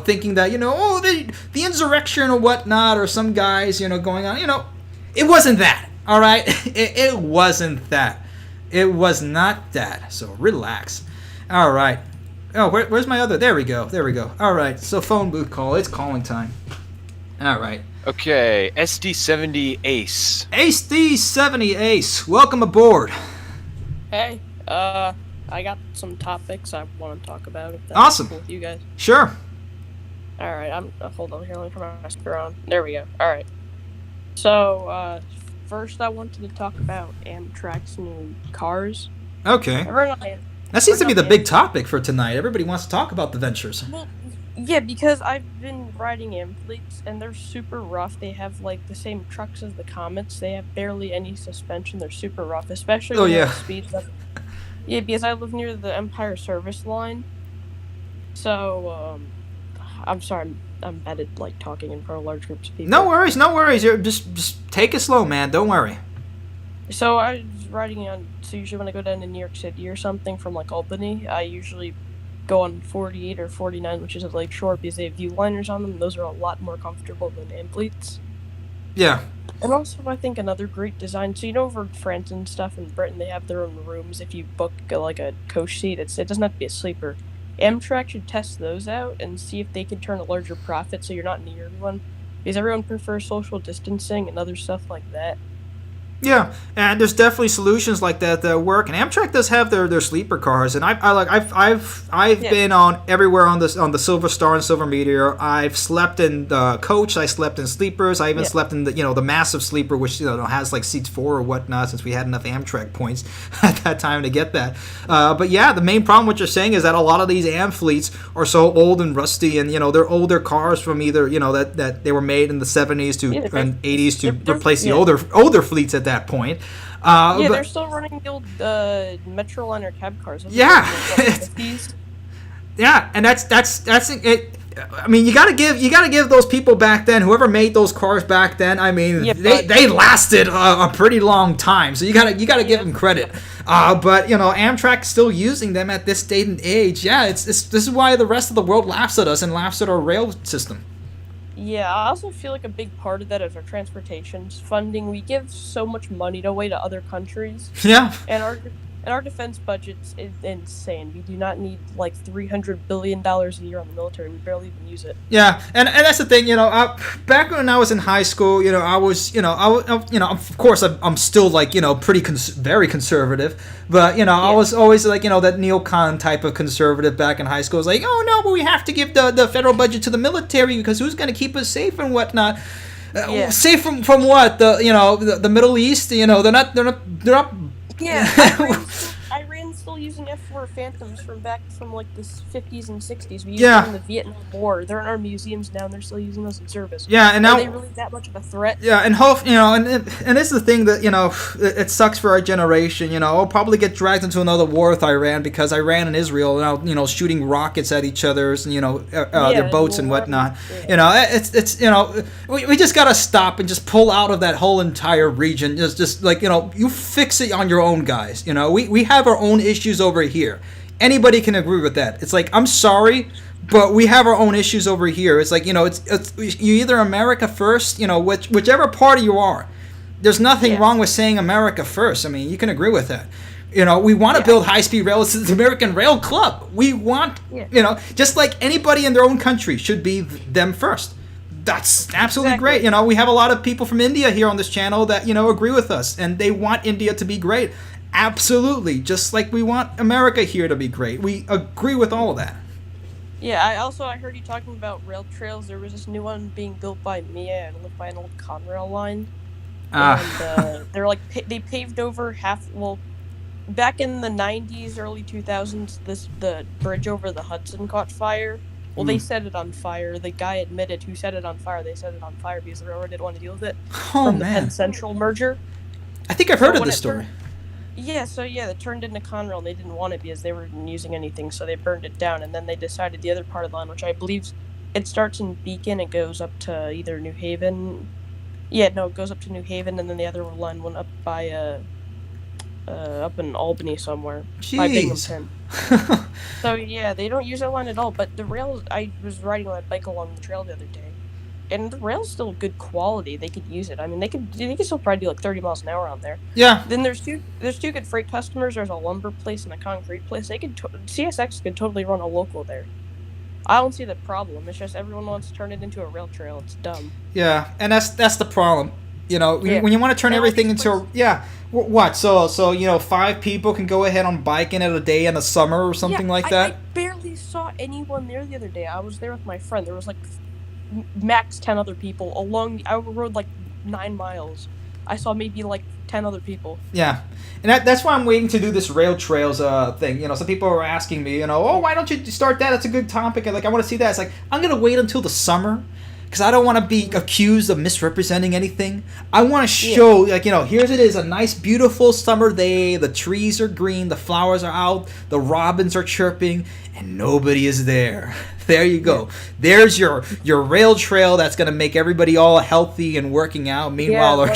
thinking that, the insurrection or whatnot, or some guys, going on, it wasn't that. All right, it wasn't that. It was not that. So relax. All right. Oh, where's my other? There we go. All right. So phone booth call. It's calling time. All right. Okay, SD70 Ace. SD70 Ace, welcome aboard. Hey, I got some topics I want to talk about. If that's Awesome. Cool with you guys. Sure. All right, hold on here. Let me turn my speaker on. There we go. All right. So, first I wanted to talk about Amtrak's new cars. Okay. That seems to be the big topic for tonight. Everybody wants to talk about the ventures. Well, yeah, because I've been riding Amfleets, and they're super rough. They have, the same trucks as the Comets. They have barely any suspension. They're super rough, especially when it speeds up. Yeah, because I live near the Empire Service Line. So, I'm sorry, I'm bad at, talking in front of large groups of people. No worries. You're just take it slow, man. Don't worry. So, I was riding on, so usually when I go down to New York City or something from, Albany, I usually go on 48 or 49, which is a Lakeshore, because they have viewliners on them. Those are a lot more comfortable than Amfleets. Yeah. And also, I think another great design. So over France and stuff in Britain, they have their own rooms. If you book a coach seat, it doesn't have to be a sleeper. Amtrak should test those out and see if they can turn a larger profit, so you're not near everyone, because everyone prefers social distancing and other stuff like that. Yeah, and there's definitely solutions like that work. And Amtrak does have their sleeper cars, and I've been on everywhere on the Silver Star and Silver Meteor. I've slept in the coach. I slept in sleepers. I even slept in the massive sleeper, which has seats 4 or whatnot. Since we had enough Amtrak points at that time to get that. But yeah, the main problem what you're saying is that a lot of these Amfleets are so old and rusty, and they're older cars from either that they were made in the 70s and 80s to replace the older fleets at that point. They're still running the old Metroliner cab cars. Yeah. Yeah, and that's it. I mean, you gotta give those people back then, whoever made those cars back then. I mean, they lasted a pretty long time, so you gotta give them credit. But Amtrak's still using them at this date and age. Yeah, this is why the rest of the world laughs at us and laughs at our rail system. Yeah, I also feel like a big part of that is our transportation funding. We give so much money away to other countries. Yeah. And our defense budget is insane. We do not need $300 billion a year on the military. We barely even use it. Yeah, and that's the thing. Back when I was in high school, I was, of course, I'm still very conservative, but I was always that neocon type of conservative back in high school. It's oh no, but we have to give the federal budget to the military because who's going to keep us safe and whatnot. Safe from what? The Middle East. They're not. Yeah, Iran's still using F-4 Phantoms from the 50s and 60s. We used them in the Vietnam War. They're in our museums now, and they're still using those in service. Yeah, and now are they really that much of a threat? Yeah, and and this is the thing that it sucks for our generation. We'll probably get dragged into another war with Iran because Iran and Israel are now shooting rockets at each other's their boats and whatnot. Yeah. We just gotta stop and just pull out of that whole entire region. Just you fix it on your own, guys. We have our own issues over here. Anybody can agree with that. It's I'm sorry, but we have our own issues over here. It's it's you either America first, whichever party you are. There's nothing wrong with saying America first. I mean, you can agree with that. We want to build high-speed rail. It's the American Rail Club. We want, just like anybody in their own country should be them first. That's absolutely great. We have a lot of people from India here on this channel that, agree with us, and they want India to be great. Absolutely. Just like we want America here to be great. We agree with all of that. Yeah, I heard you talking about rail trails. There was this new one being built by Mia and lived by an old Conrail line. And they're they paved over half, back in the 90s, early 2000s, the bridge over the Hudson caught fire. Well, they set it on fire. The guy admitted who set it on fire. They set it on fire because the railroad didn't want to deal with it from the Penn Central merger. I think I've heard of this story. It turned into Conrail, and they didn't want it because they weren't using anything, so they burned it down, and then they decided the other part of the line, which I believe it starts in Beacon, it goes up to either New Haven. Yeah, no, it goes up to New Haven, and then the other line went up by, up in Albany somewhere. By Binghamton. So, yeah, they don't use that line at all, but the rail, I was riding my bike along the trail the other day, and the rail's still good quality. They could use it. I mean, they could still probably do like 30 miles an hour on there. Yeah. Then there's two good freight customers. There's a lumber place and a concrete place. CSX could totally run a local there. I don't see the problem. It's just everyone wants to turn it into a rail trail. It's dumb. Yeah, and that's the problem. You know, when you want to turn everything into what? So 5 people can go ahead on biking at a day in the summer or something like that. I barely saw anyone there the other day. I was there with my friend. There was like max 10 other people I rode like 9 miles. I saw maybe like 10 other people. Yeah, and that's why I'm waiting to do this rail trails thing. You know, some people are asking me, why don't you start that? It's a good topic. And I want to see that. It's like, I'm gonna wait until the summer because I don't want to be accused of misrepresenting anything. I want to show, here's it is, a nice, beautiful summer day. The trees are green, the flowers are out, the robins are chirping, and nobody is there. There you go. There's your rail trail that's going to make everybody all healthy and working out. Meanwhile,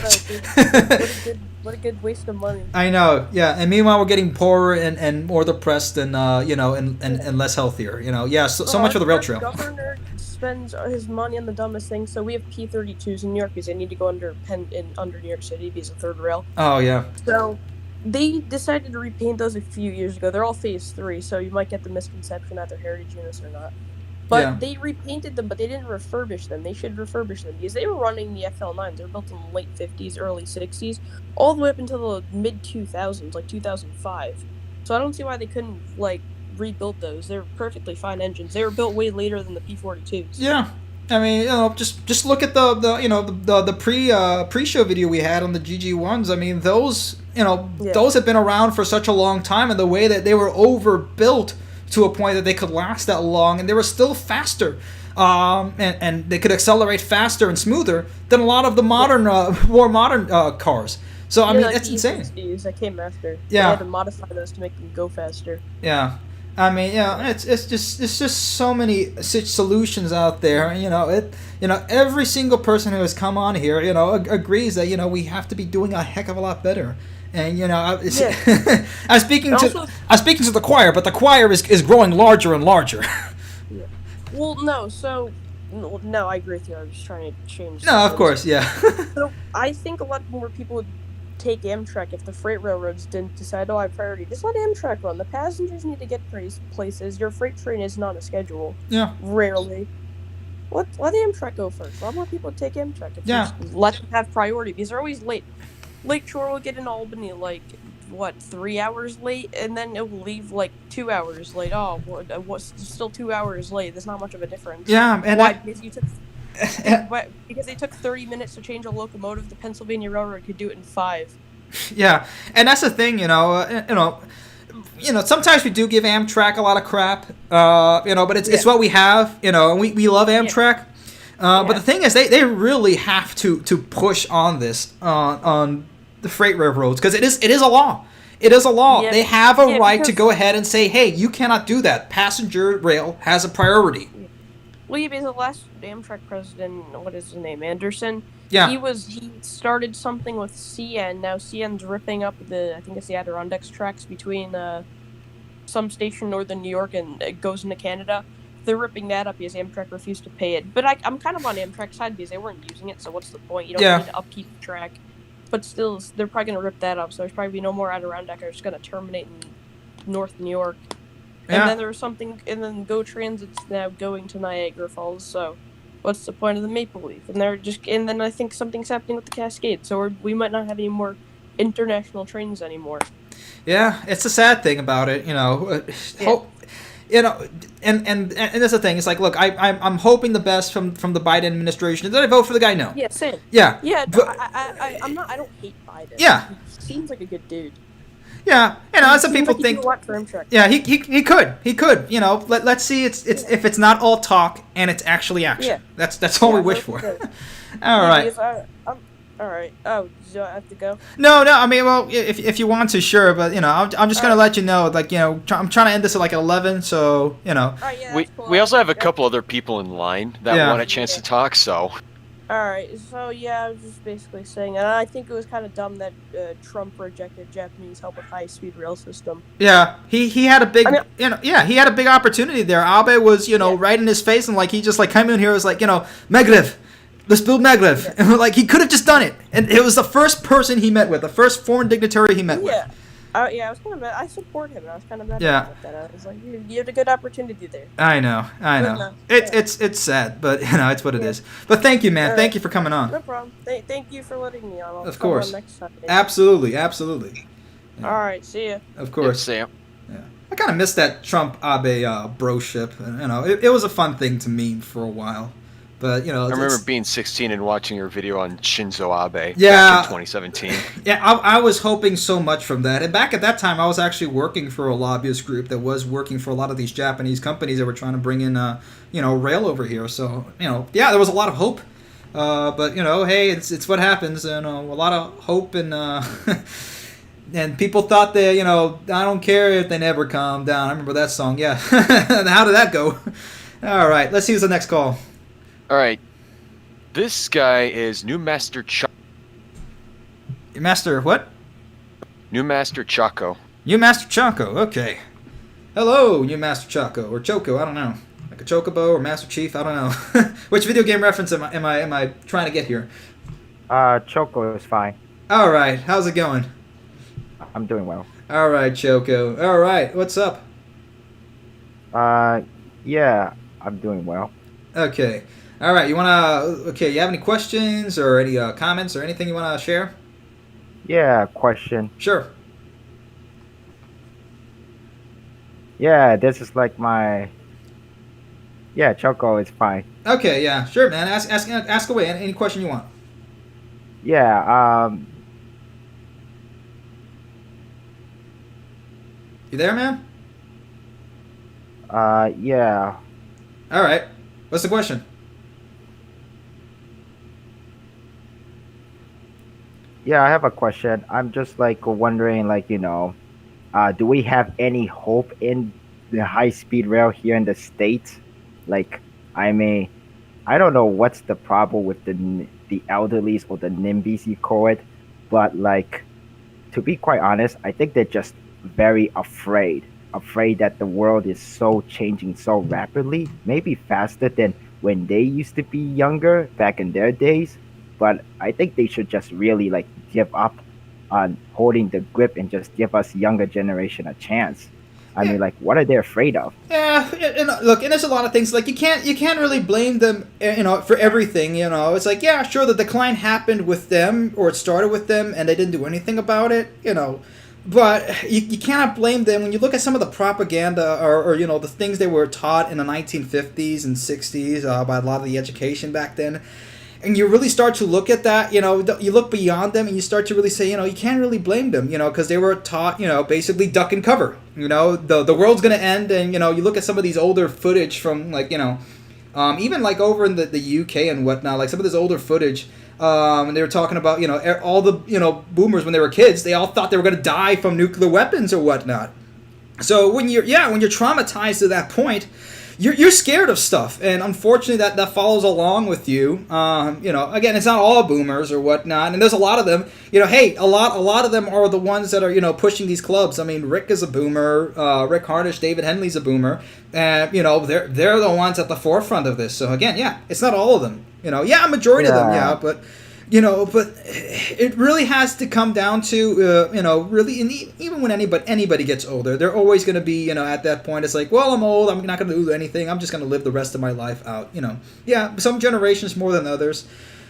what a good waste of money. I know, yeah. And meanwhile, we're getting poorer and more depressed and and less healthier. So much for the rail trail. The governor spends his money on the dumbest thing. So we have P32s in New York because they need to go under New York City because of third rail. Oh yeah. So they decided to repaint those a few years ago. They're all phase 3, so you might get the misconception that they're heritage units or not. But they repainted them, but they didn't refurbish them. They should refurbish them because they were running the FL9s. They were built in the late 50s, early 60s, all the way up until the mid-2000s, like 2005. So I don't see why they couldn't, rebuild those. They're perfectly fine engines. They were built way later than the P42s. Yeah. I mean, just look at the pre-show video we had on the GG1s. I mean, those have been around for such a long time, and the way that they were overbuilt to a point that they could last that long, and they were still faster, and they could accelerate faster and smoother than a lot of the more modern cars. So I mean, it's insane. That came after. Yeah, they had to modify those to make them go faster. Yeah, I mean, it's just so many such solutions out there. Every single person who has come on here, agrees that we have to be doing a heck of a lot better. And I'm speaking to the choir, but the choir is growing larger and larger. Yeah. Well, no, I agree with you. I was just trying to change. No, of course, yeah. So I think a lot more people would take Amtrak if the freight railroads didn't decide, I have priority. Just let Amtrak run. The passengers need to get places. Your freight train is not a schedule. Yeah. Rarely. Let Amtrak go first. A lot more people take Amtrak. Let them have priority because they're always late. Lakeshore will get in Albany 3 hours late, and then it will leave 2 hours late. Oh, what's still 2 hours late? There's not much of a difference. Yeah, and why? Because they took 30 minutes to change a locomotive. The Pennsylvania Railroad could do it in 5. Yeah, and that's the thing, sometimes we do give Amtrak a lot of crap, but it's what we have, and we love Amtrak. But the thing is, they really have to push on this on the freight railroads because it is a law. It is a law. Yeah. They have a right to go ahead and say, hey, you cannot do that. Passenger rail has a priority. Well, because the last Amtrak president, what is his name, Anderson? Yeah. He started something with CN. Now CN's ripping up I think it's the Adirondacks tracks between some station in northern New York and it goes into Canada. They're ripping that up because Amtrak refused to pay it. But I'm kind of on Amtrak's side because they weren't using it, so what's the point? You don't need to upkeep the track. But still, they're probably going to rip that up, so there's probably no more Adirondackers going to terminate in North New York. And then there's something, and then GO Transit's now going to Niagara Falls, so what's the point of the Maple Leaf? And then I think something's happening with the Cascade, so we might not have any more international trains anymore. Yeah, it's a sad thing about it, And that's the thing. It's look, I'm hoping the best from the Biden administration. Did I vote for the guy? No. Yeah, same. Yeah. Yeah, but, I don't hate Biden. Yeah. He seems like a good dude. Yeah, some people like think. A lot for Amtrak. Yeah, he could. Let's see. If it's not all talk and it's actually action. Yeah. That's all we wish for. All right. All right. Oh, do I have to go? No. I mean, well, if you want to, sure. But I'm just gonna let you know. Like, I'm trying to end this at like 11. So we also have a couple other people in line that want a chance to talk. So. Alright, so I was just basically saying, and I think it was kind of dumb that Trump rejected Japanese help with high-speed rail system. Yeah, he had a big, he had a big opportunity there. Abe was, right in his face, and like he just like came in here, was like, Maglev, let's build Maglev, and like he could have just done it, and it was the first person he met with, the first foreign dignitary he met with. I was kind of mad. I support him, and I was kind of mad about that. I was like, you had a good opportunity there. I know. It's sad, but it's what it is. But thank you, man. Thank you for coming on. No problem. Thank you for letting me on. Of course. Come on next Sunday. Absolutely. Yeah. All right. See ya. Of course. See ya. Yeah. I kind of missed that Trump Abe broship. It was a fun thing to meme for a while. But, I remember being 16 and watching your video on Shinzo Abe back in 2017. Yeah, I was hoping so much from that. And back at that time, I was actually working for a lobbyist group that was working for a lot of these Japanese companies that were trying to bring in, rail over here. So, there was a lot of hope. But, hey, it's what happens. And a lot of hope and... And people thought that, I don't care if they never calm down. I remember that song, yeah. How did that go? All right, let's use the next call. All right. This guy is New Master Chaco. Master what? New Master Chaco. New Master Chaco, okay. Hello, New Master Chaco. Or Choco, I don't know. Like a Chocobo or Master Chief, I don't know. Which video game reference am I trying to get here? Choco is fine. All right, how's it going? I'm doing well. All right, Choco. All right, what's up? Yeah, I'm doing well. Okay. All right, you have any questions or any comments or anything you want to share? Yeah, question. Sure. Yeah, this is like Yeah, Choco is fine. Okay, yeah, sure, man. Ask away. Any question you want. Yeah, You there, man? Yeah. All right. What's the question? Yeah, I have a question. I'm just wondering, do we have any hope in the high-speed rail here in the States? I don't know what's the problem with the elderlies or the NIMBYs you call it, but to be quite honest, I think they're just very afraid that the world is so changing so rapidly, maybe faster than when they used to be younger back in their days. But I think they should just really give up on holding the grip and just give us younger generation a chance. I mean, what are they afraid of? Yeah, and look, and there's a lot of things you can't really blame them, for everything. It's sure, the decline happened with them, or it started with them, and they didn't do anything about it. But you cannot blame them when you look at some of the propaganda or the things they were taught in the 1950s and 60s by a lot of the education back then. And you really start to look at that, you look beyond them and you start to really say, you can't really blame them, because they were taught, basically duck and cover. The world's going to end, and, you look at some of these older footage from, even over in the UK and whatnot, some of this older footage, and they were talking about, all the, boomers when they were kids, they all thought they were going to die from nuclear weapons or whatnot. So when you're traumatized to that point, you're scared of stuff, and unfortunately that follows along with you. Again, it's not all boomers or whatnot, and there's a lot of them. Hey, a lot of them are the ones that are pushing these clubs. I mean, Rick is a boomer. Rick Harnish, David Henley's a boomer, and they're the ones at the forefront of this. So again, yeah, it's not all of them. A majority of them, yeah, but. But it really has to come down to, really, and even when anybody gets older, they're always going to be, at that point, it's well, I'm old, I'm not going to do anything, I'm just going to live the rest of my life out, Yeah, some generations more than others,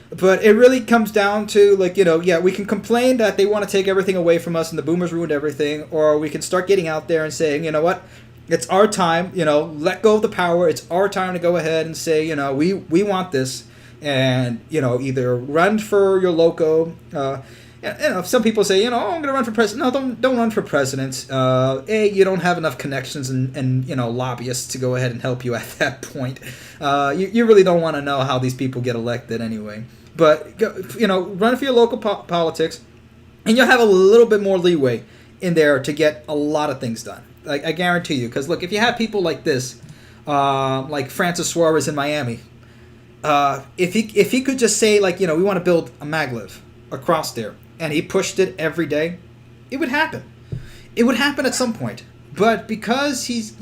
but it really comes down to, we can complain that they want to take everything away from us and the boomers ruined everything, or we can start getting out there and saying, you know what, it's our time, let go of the power, it's our time to go ahead and say, we want this. And either run for your loco, some people say, oh, I'm going to run for president. No, don't run for president. You don't have enough connections and lobbyists to go ahead and help you at that point. You really don't want to know how these people get elected anyway. But, run for your local politics, and you'll have a little bit more leeway in there to get a lot of things done. Like, I guarantee you. Because, look, if you have people like this, like Francis Suarez in Miami, if he could just say, like, we want to build a maglev across there, and he pushed it every day, it would happen. It would happen at some point. But because he's,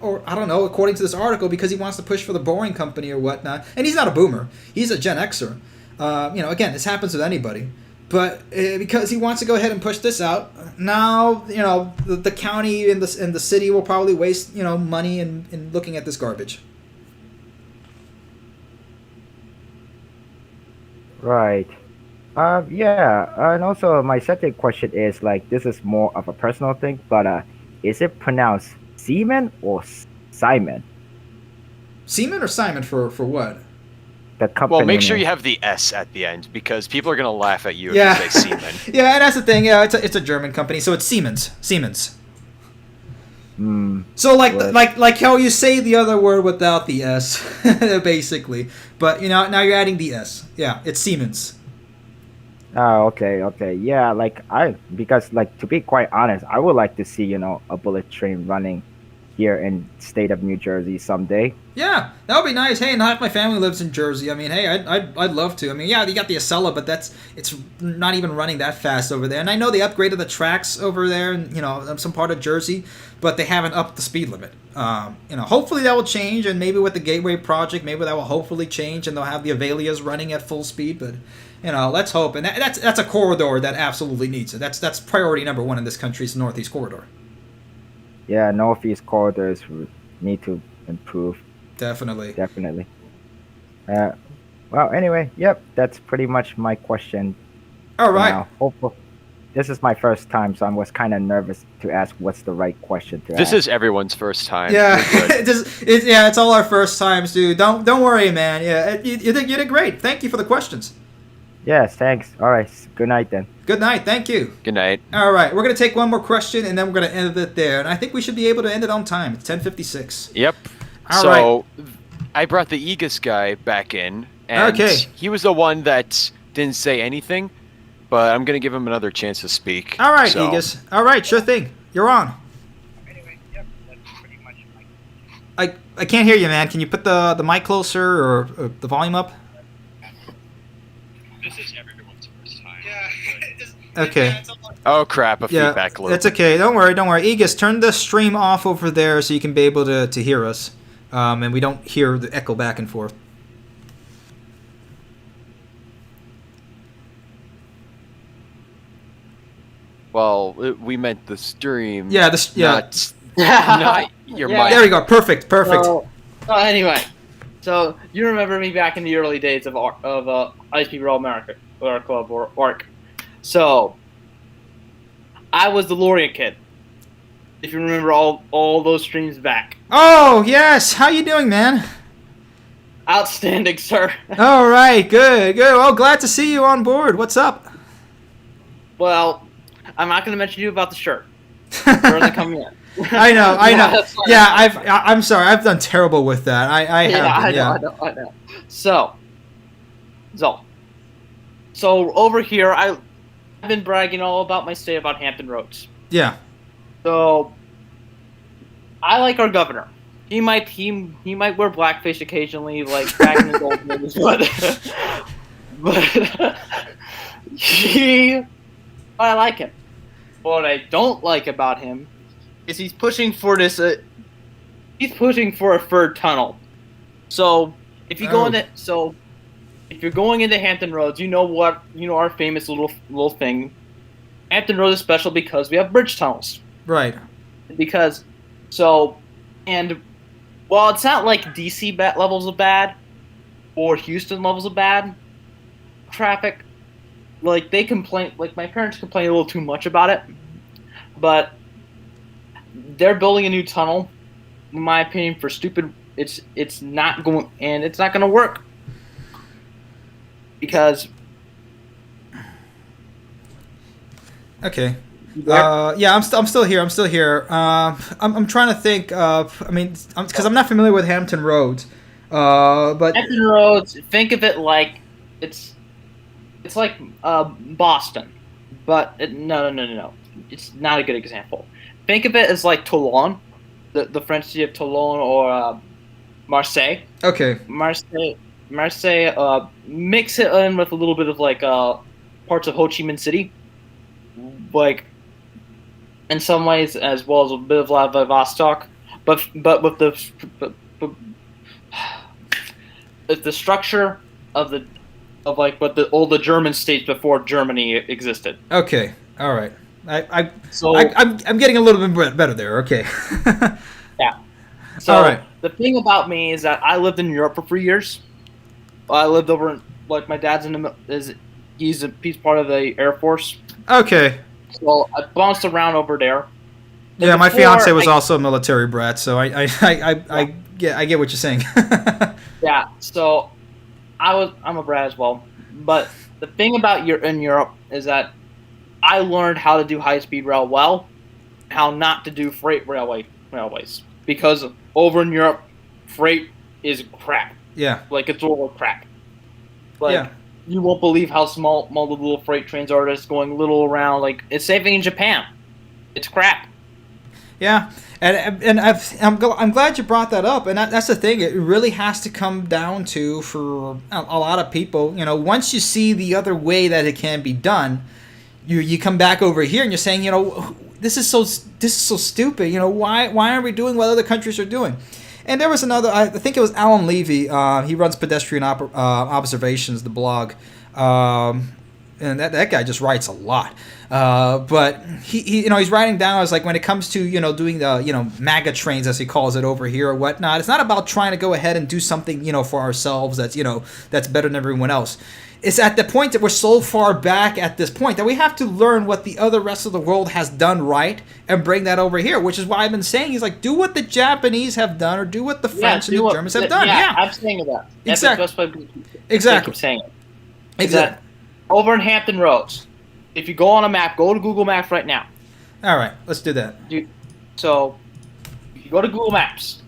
or I don't know, according to this article, because he wants to push for the Boring Company or whatnot, and he's not a boomer, he's a Gen Xer. Again, this happens with anybody. But because he wants to go ahead and push this out, now, the county and the city will probably waste, money in looking at this garbage. Right. And also my second question is, like, this is more of a personal thing, but is it pronounced Seaman or Simon? Seaman or Simon for what? The company. Well, make sure name. you have the S at the end, because people are going to laugh at you if Yeah. you say Seaman. Yeah, and that's the thing. Yeah, it's a German company, so it's Siemens. So like how you say the other word without the S, basically. But now you're adding the S. Yeah, it's Siemens. Oh, okay. Yeah, because to be quite honest, I would like to see, a bullet train running here in state of New Jersey someday. Yeah, that would be nice. Hey, and half my family lives in Jersey. I mean, hey, I'd love to. I mean, yeah, you got the Acela, but it's not even running that fast over there. And I know they upgraded the tracks over there in some part of Jersey, but they haven't upped the speed limit. Hopefully that will change, and maybe with the Gateway project, maybe that will hopefully change, and they'll have the Avelias running at full speed. But let's hope. And that's a corridor that absolutely needs it. That's priority number one in this country's Northeast corridor. Yeah, Northeast corridors need to improve. Definitely. Well, anyway, yep, that's pretty much my question. All right. Hopefully, this is my first time, so I was kind of nervous to ask what's the right question to ask. This is everyone's first time. Yeah, it's all our first times, dude. Don't worry, man. Yeah, you did great. Thank you for the questions. Yes, thanks. All right, good night then. Good night. Thank you. Good night. All right, we're gonna take one more question, and then we're gonna end it there. And I think we should be able to end it on time. It's 10:56. Yep. All right. I brought the Aegis guy back in, and he was the one that didn't say anything, but I'm gonna give him another chance to speak. All right, Aegis. All right, sure thing. You're on. I can't hear you, man. Can you put the mic closer or the volume up? This is everyone's first time. Okay. Oh crap! A feedback loop. It's okay. Don't worry. Aegis, turn the stream off over there so you can be able to hear us, and we don't hear the echo back and forth. Well, we meant the stream. Yeah, not your mic. There we go. Perfect. So anyway, so you remember me back in the early days of ISP Raw America or Club or ARC. So I was the Lorient kid. If you remember all those streams back. Oh yes, how you doing, man? Outstanding, sir. All right, good. Well, glad to see you on board. What's up? Well, I'm not going to mention you about the shirt. Where's it coming in? I know. Yeah, I'm sorry. I've done terrible with that. I know. So over here, I've been bragging all about my state about Hampton Roads. Yeah. So I like our governor. He might wear blackface occasionally, like back in the old days, but I like him. What I don't like about him is he's pushing for this. He's pushing for a third tunnel. So if you if you're going into Hampton Roads, our famous little thing. Hampton Roads is special because we have bridge tunnels. Right. And while it's not like DC levels of bad or Houston levels of bad traffic, like my parents complain a little too much about it, but they're building a new tunnel, in my opinion, for stupid. It's not going to work because Okay. You there? Yeah, I'm still here. I'm still here. I'm trying to think of. I mean, because I'm not familiar with Hampton Roads. But Hampton Roads. Think of it like it's like Boston, but no. It's not a good example. Think of it as like Toulon, the French city of Toulon, or Marseille. Okay. Marseille. Mix it in with a little bit of like parts of Ho Chi Minh City, like in some ways, as well as a bit of Vladivostok, but with the structure of like what the German states before Germany existed. Okay. All right. I'm getting a little bit better there. Okay. Yeah. So all right. The thing about me is that I lived in Europe for 3 years. I lived over in, like, my dad's he's part of the Air Force. Okay. So I bounced around over there. Yeah, my fiance was also a military brat, so I get what you're saying. Yeah, so I'm a brat as well. But the thing about in Europe is that I learned how to do high-speed rail well, how not to do freight railways, because over in Europe, freight is crap. Yeah. Like, it's all crap. Like, yeah. You won't believe how small the little freight trains are, just going little around. Like, it's same thing in Japan. It's crap. Yeah, and I'm glad you brought that up, and that's the thing. It really has to come down to, for a lot of people, once you see the other way that it can be done, you come back over here and you're saying, this is so stupid. Why aren't we doing what other countries are doing? And there was another, I think it was Alan Levy. He runs Pedestrian Observations, the blog. And that guy just writes a lot. But he's writing down, as like, when it comes to, doing the, MAGA trains, as he calls it over here or whatnot, it's not about trying to go ahead and do something, for ourselves that's better than everyone else. It's at the point that we're so far back at this point that we have to learn what the other rest of the world has done right and bring that over here, which is why I've been saying, he's like, do what the Japanese have done, or do what the French and the Germans have done. Yeah, I'm saying that. Exactly. Exactly. Saying it. Exactly. Over in Hampton Roads, if you go on a map, go to Google Maps right now. All right, let's do that. So, if you go to Google Maps.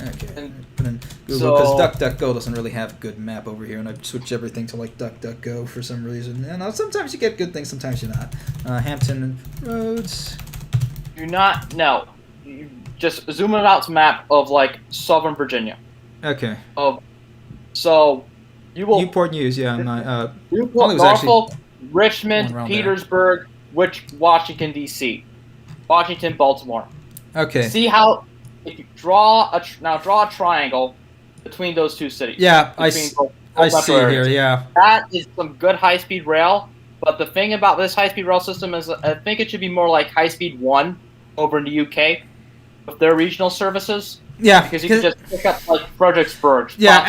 Okay. And Google, because DuckDuckGo doesn't really have a good map over here, and I've switched everything to like DuckDuckGo for some reason. And sometimes you get good things, sometimes you're not. Hampton Roads. You're not. No. You just zoom it out to map of like Southern Virginia. Okay. So you will. Newport News, yeah. Newport, Norfolk, Richmond, Petersburg, Washington D.C., Washington, Baltimore. Okay. See how. If you draw a triangle between those two cities. Yeah, I see here. Yeah, that is some good high-speed rail. But the thing about this high-speed rail system is, I think it should be more like high-speed 1 over in the UK with their regional services. Yeah, because you can just pick up like Fredericksburg. Yeah,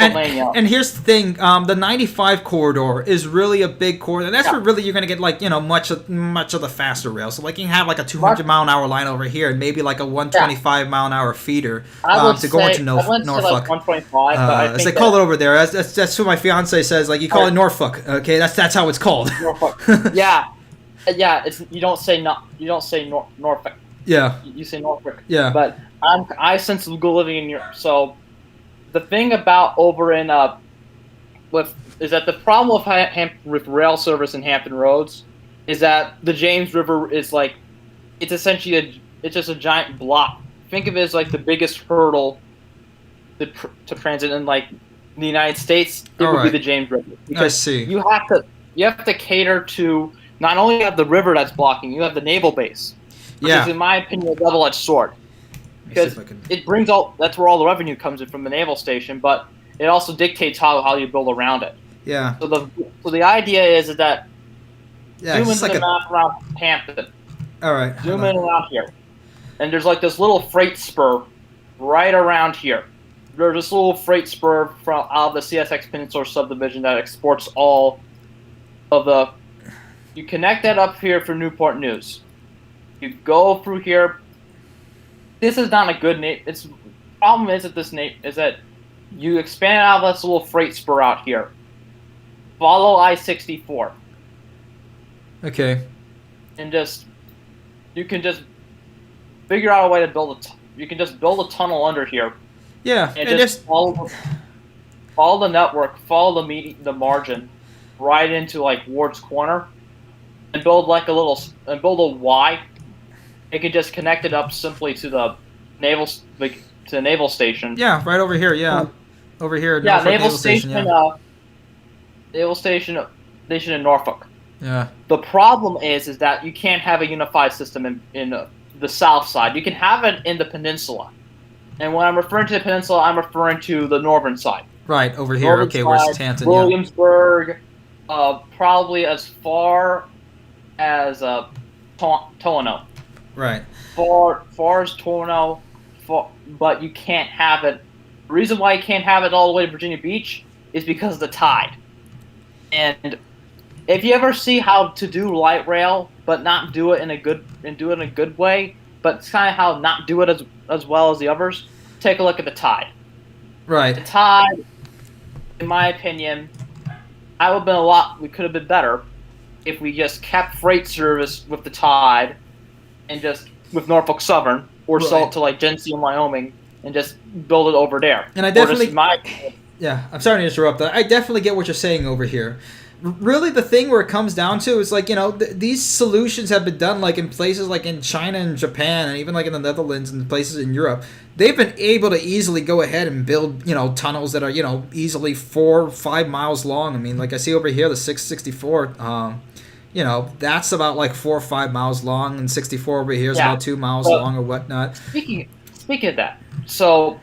and here's the thing: the 95 corridor is really a big corridor. That's where really you're gonna get like much of the faster rail. So like you can have like a 200-mile-an-hour line over here, and maybe like a 125-mile-an-hour feeder to go into Norfolk. Like 125, as they call it over there. That's what my fiance says. Like you call it Norfolk. Okay, that's how it's called. Norfolk. Yeah. It's you don't say Norfolk. Yeah. You say Norfolk. Yeah. But I since living in Europe, so the thing about over in is that the problem with rail service in Hampton Roads is that the James River is like, it's essentially it's just a giant block. Think of it as like the biggest hurdle to transit in like the United States. It would be the James River. I see. You have to cater to not only have the river that's blocking, you have the naval base. Which is, in my opinion, a double-edged sword. Because it brings that's where all the revenue comes in from the naval station, but it also dictates how you build around it. Yeah. So the idea is that zoom into like the map around Hampton. All right. Zoom in around here, and there's like this little freight spur right around here. There's this little freight spur out of the CSX Peninsula subdivision that exports all of the. You connect that up here for Newport News. You go through here. This is not a good name. The problem is that you expand out of this little freight spur out here. Follow I-64. Okay. and you can just figure out a way to build you can just build a tunnel under here. Yeah, and just follow the network, follow the margin, right into like Ward's Corner, and build like build a Y. It can just connect it up simply to the naval station. Yeah, right over here. Yeah, over here. Yeah, Norfolk naval station. Yeah. Naval station in Norfolk. Yeah. The problem is that you can't have a unified system in the south side. You can have it in the peninsula. And when I'm referring to the peninsula, I'm referring to the northern side. Right, over here. Northern okay, side, where's Hampton? Williamsburg, probably as far as Toano. Right. Far as Toano, but you can't have it. The reason why you can't have it all the way to Virginia Beach is because of the tide. And if you ever see how to do light rail, but not do it in a good way, but it's kind of how not do it as well as the others, take a look at the tide. Right. The tide, in my opinion, we could have been better if we just kept freight service with the tide and just with Norfolk Southern or sell it to like Genesee and Wyoming and just build it over there. And I definitely yeah, I'm sorry to interrupt. I definitely get what you're saying over here. Really, the thing where it comes down to is like, these solutions have been done like in places like in China and Japan and even like in the Netherlands and places in Europe. They've been able to easily go ahead and build, tunnels that are, easily 4 or 5 miles long. I mean, like I see over here, the 664, that's about like 4 or 5 miles long, and 64 over here is about 2 miles long or whatnot. Speaking of that, so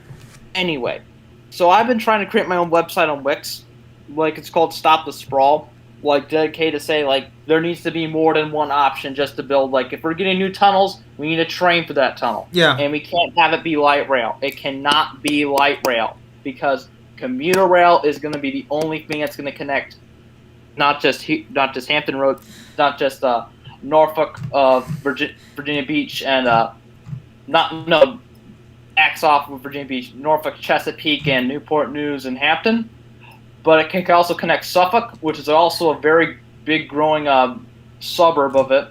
anyway, so I've been trying to create my own website on Wix. Like, it's called Stop the Sprawl, like dedicated to say like there needs to be more than one option just to build. Like, if we're getting new tunnels, we need a train for that tunnel. Yeah. And we can't have it be light rail. It cannot be light rail because commuter rail is going to be the only thing that's going to connect not just Hampton Road, not just Norfolk, Virginia Beach, and X off of Virginia Beach, Norfolk, Chesapeake, and Newport News and Hampton. But it can also connect Suffolk, which is also a very big growing suburb of it.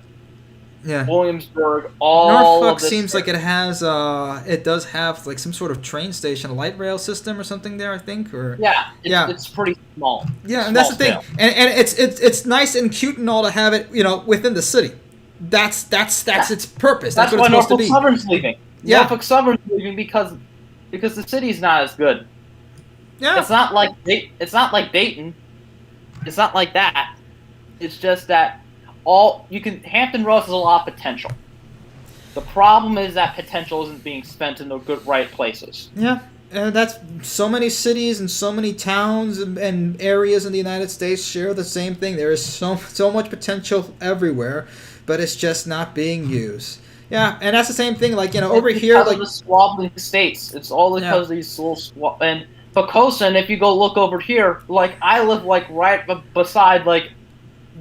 Yeah. Williamsburg, Norfolk seems like it does have like some sort of train station, a light rail system or something there, I think. Or it's pretty small. Yeah, and that's the thing, and it's nice and cute and all to have it, within the city. That's its purpose. That's what why it's supposed Norfolk to be. Southern's leaving. Yeah. Norfolk Southern's leaving because the city's not as good. Yeah. It's not like Dayton. It's not like that. It's just that Hampton Roads has a lot of potential. The problem is that potential isn't being spent in the right places. Yeah, and that's so many cities and so many towns and areas in the United States share the same thing. There is so much potential everywhere, but it's just not being used. Yeah, and that's the same thing. Like over here, like the squabbling states. It's all because of these little and Pocosa. And if you go look over here, like I live like right beside like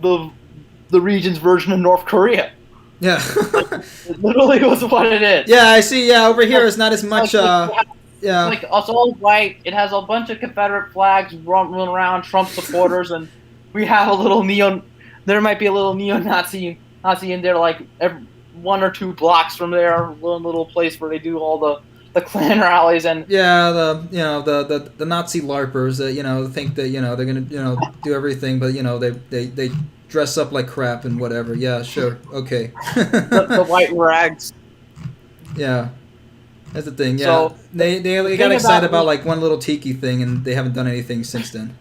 the region's version of North Korea. Yeah. It literally was what it is. Yeah, I see. Yeah, over here is not as much. Yeah. Like it's all white. It has a bunch of Confederate flags running around, Trump supporters, and we have a little there might be a little neo-Nazi in there, like 1 or 2 blocks from there, little place where they do all the Klan rallies and the Nazi LARPers that think that they're gonna do everything, but they dress up like crap and whatever. Yeah, sure, okay. the white rags. Yeah, that's the thing. Yeah, So, they got excited about like one little tiki thing, and they haven't done anything since then.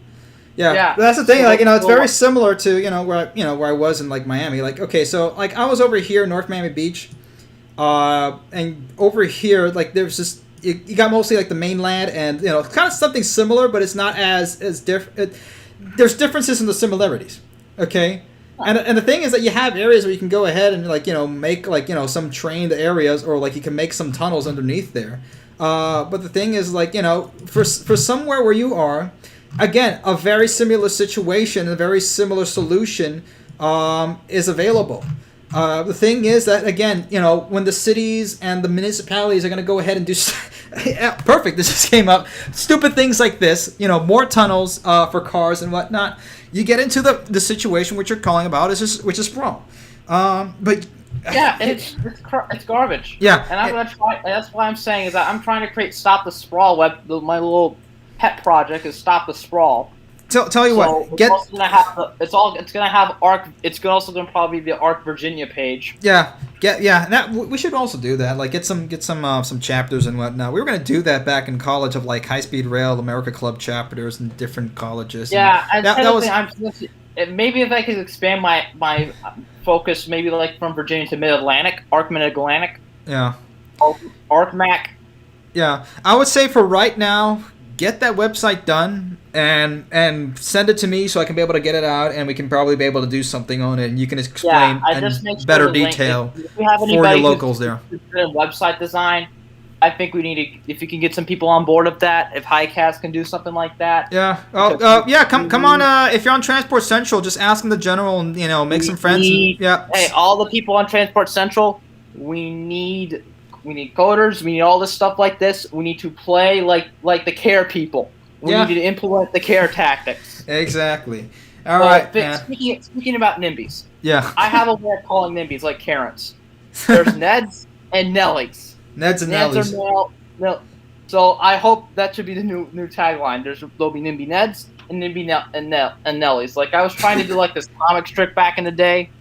Yeah, but that's the thing. Like it's very similar to where I was in like Miami. Like okay, so like I was over here in North Miami Beach. And over here, like there's just you got mostly like the mainland, and kind of something similar, but it's not as different. There's differences in the similarities, okay. And the thing is that you have areas where you can go ahead and like make like some trained areas, or like you can make some tunnels underneath there. But the thing is like for somewhere where you are, again, a very similar situation, a very similar solution is available. The thing is that, again, when the cities and the municipalities are going to go ahead and do... perfect, this just came up. Stupid things like this, more tunnels for cars and whatnot. You get into the situation which you're calling about, which is sprawl. But yeah, it's garbage. Yeah. And I'm gonna try. That's why I'm saying is that I'm trying to create Stop the Sprawl my little pet project is Stop the Sprawl. Tell you what, it's gonna have ARC. It's also gonna probably be the ARC Virginia page. Yeah. That we should also do that. Like get some chapters and whatnot. We were gonna do that back in college of like High Speed Rail America Club chapters in different colleges. Yeah, and that was. Maybe if I could expand my focus, maybe like from Virginia to Mid Atlantic, ARC Mid Atlantic. Yeah. ARC Mac. Yeah, I would say for right now, get that website done and send it to me so I can be able to get it out, and we can probably be able to do something on it, and you can explain in better detail if we have for your anybody locals there. Website design, I think we need to, if you can get some people on board of that, if Highcast can do something like that. Yeah. Come on. If you're on Transport Central, just ask them the general and make some friends. Hey, all the people on Transport Central, we need coders. We need all this stuff like this. We need to play like the care people. We need to implement the care tactics. Exactly. All right. Speaking about NIMBYs. Yeah. I have a way of calling NIMBYs like Karens. There's Neds and Nellies. Neds and Nellies. So I hope that should be the new tagline. There'll be NIMBY Neds and NIMBY and Nellies. Like I was trying to do like this comic strip back in the day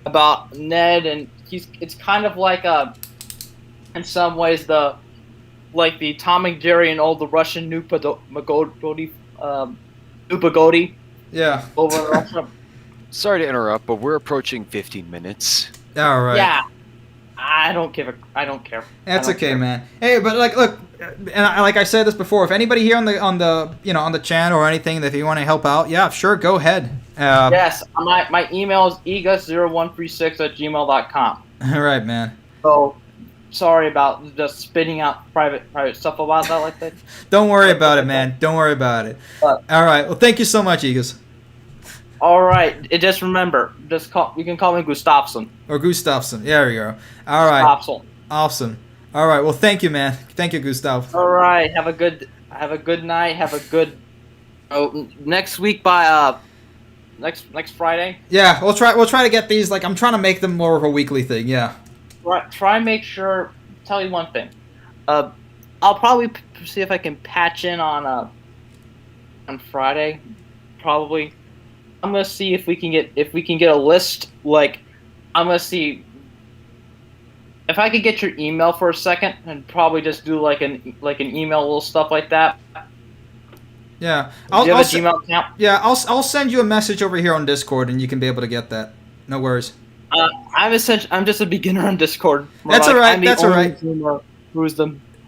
about Ned, and it's kind of like in some ways the Tom and Jerry and all the Russian Nupagodi. Yeah. Over in Russia. Sorry to interrupt, but we're approaching 15 minutes. All right. Yeah. I don't care. That's okay, man. Hey, but look, and like I said this before, if anybody here on the channel or anything, that if you want to help out, yeah, sure, go ahead. Yes, my email is egus0136@gmail.com. All right, man. So sorry about just spitting out private stuff about that like that. Don't worry about it, man. Don't worry about it. All right. Well, thank you so much, Egus. All right. Just remember, you can call me Gustafsson. Or Gustafsson. There we go. All right. Gustafsson. Awesome. All right. Well, thank you, man. Thank you, Gustav. All right. Have a good night. Have a good next week by next Friday. Yeah, we'll try to get these. Like I'm trying to make them more of a weekly thing. Yeah. Try and make sure. Tell you one thing. I'll probably see if I can patch in on Friday. Probably. I'm gonna see if we can get a list. Like, I'm gonna see if I could get your email for a second, and probably just do like an email, little stuff like that. Yeah, do you have a Gmail account? Yeah, I'll send you a message over here on Discord, and you can be able to get that. No worries. I'm just a beginner on Discord. That's all right. That's all right.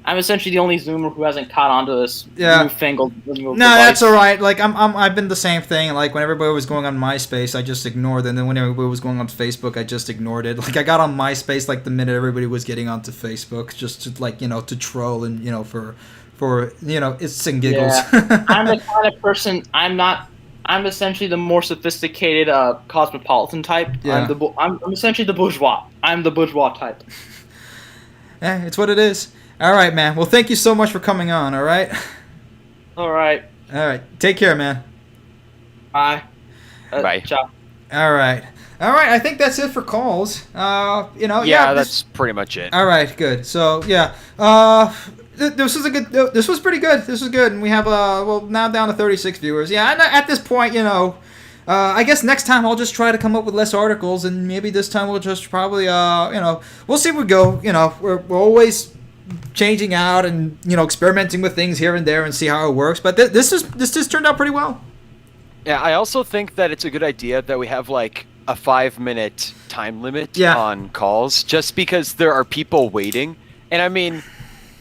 I'm essentially the only Zoomer who hasn't caught on to this newfangled device. That's all right. Like I've been the same thing. Like when everybody was going on MySpace, I just ignored it. And then when everybody was going on Facebook, I just ignored it. Like I got on MySpace like the minute everybody was getting onto Facebook, just to to troll and for it's and giggles. Yeah. I'm the kind of person. I'm essentially the more sophisticated cosmopolitan type. Yeah. I'm essentially the bourgeois. I'm the bourgeois type. Yeah, it's what it is. All right, man. Well, thank you so much for coming on, all right? All right. All right. Take care, man. Bye. Bye. Ciao. All right. I think that's it for calls. Yeah, that's pretty much it. All right, good. So, yeah. This was pretty good. This was good. And we have, now down to 36 viewers. Yeah, and at this point, I guess next time I'll just try to come up with less articles, and maybe this time we'll just probably, we'll see where we go. We're always changing out and experimenting with things here and there and see how it works, but this just turned out pretty well. Yeah, I also think that it's a good idea that we have like a 5-minute time limit on calls, just because there are people waiting. And I mean,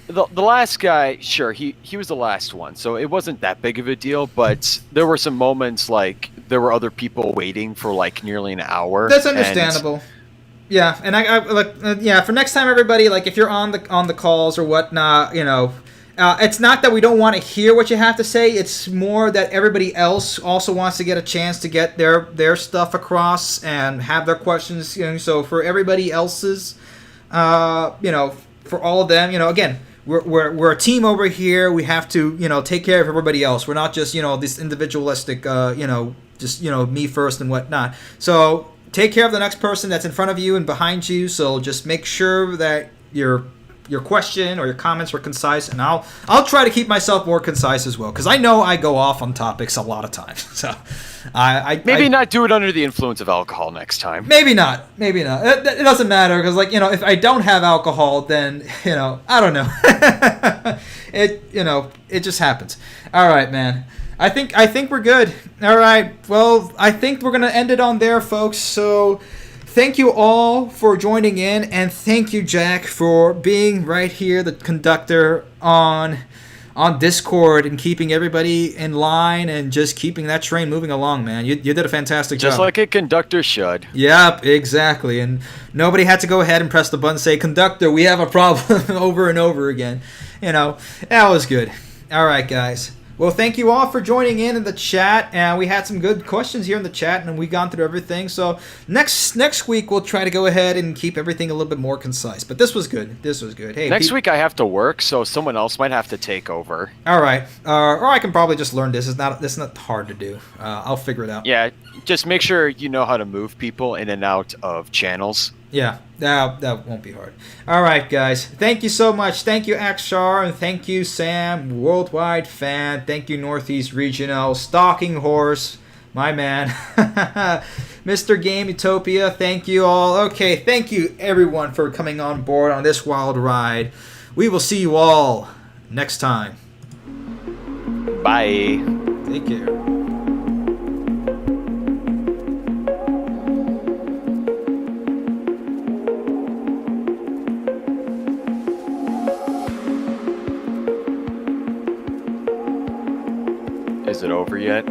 the last guy, sure, he was the last one, so it wasn't that big of a deal, but there were some moments like there were other people waiting for like nearly an hour. That's understandable. Yeah, and I for next time, everybody, like if you're on the calls or whatnot, it's not that we don't want to hear what you have to say. It's more that everybody else also wants to get a chance to get their stuff across and have their questions. So for everybody else's, for all of them, again, we're a team over here. We have to take care of everybody else. We're not just this individualistic, just me first and whatnot. So take care of the next person that's in front of you and behind you. So just make sure that your question or your comments are concise, and I'll try to keep myself more concise as well, because I know I go off on topics a lot of times. So maybe not do it under the influence of alcohol next time. Maybe not. It doesn't matter, because if I don't have alcohol, then I don't know. It just happens. All right, man. I think we're good. All right. Well, I think we're gonna end it on there, folks. So thank you all for joining in, and thank you, Jack, for being right here, the conductor on Discord, and keeping everybody in line and just keeping that train moving along, man. You did a fantastic job. Just like a conductor should. Yep, exactly. And nobody had to go ahead and press the button and say, "Conductor, we have a problem," over and over again. That was good. All right, guys. Well, thank you all for joining in the chat, and we had some good questions here in the chat, and we've gone through everything. So next week we'll try to go ahead and keep everything a little bit more concise. But this was good. Hey, next week I have to work, so someone else might have to take over. All right, or I can probably just learn this. It's not hard to do. I'll figure it out. Yeah, just make sure you know how to move people in and out of channels. Yeah, that won't be hard. All right, guys. Thank you so much. Thank you, Akshar, and thank you, Sam, Worldwide Fan. Thank you, Northeast Regional, Stalking Horse, my man. Mr. Game Utopia, thank you all. Okay, thank you, everyone, for coming on board on this wild ride. We will see you all next time. Bye. Take care. Is it over yet?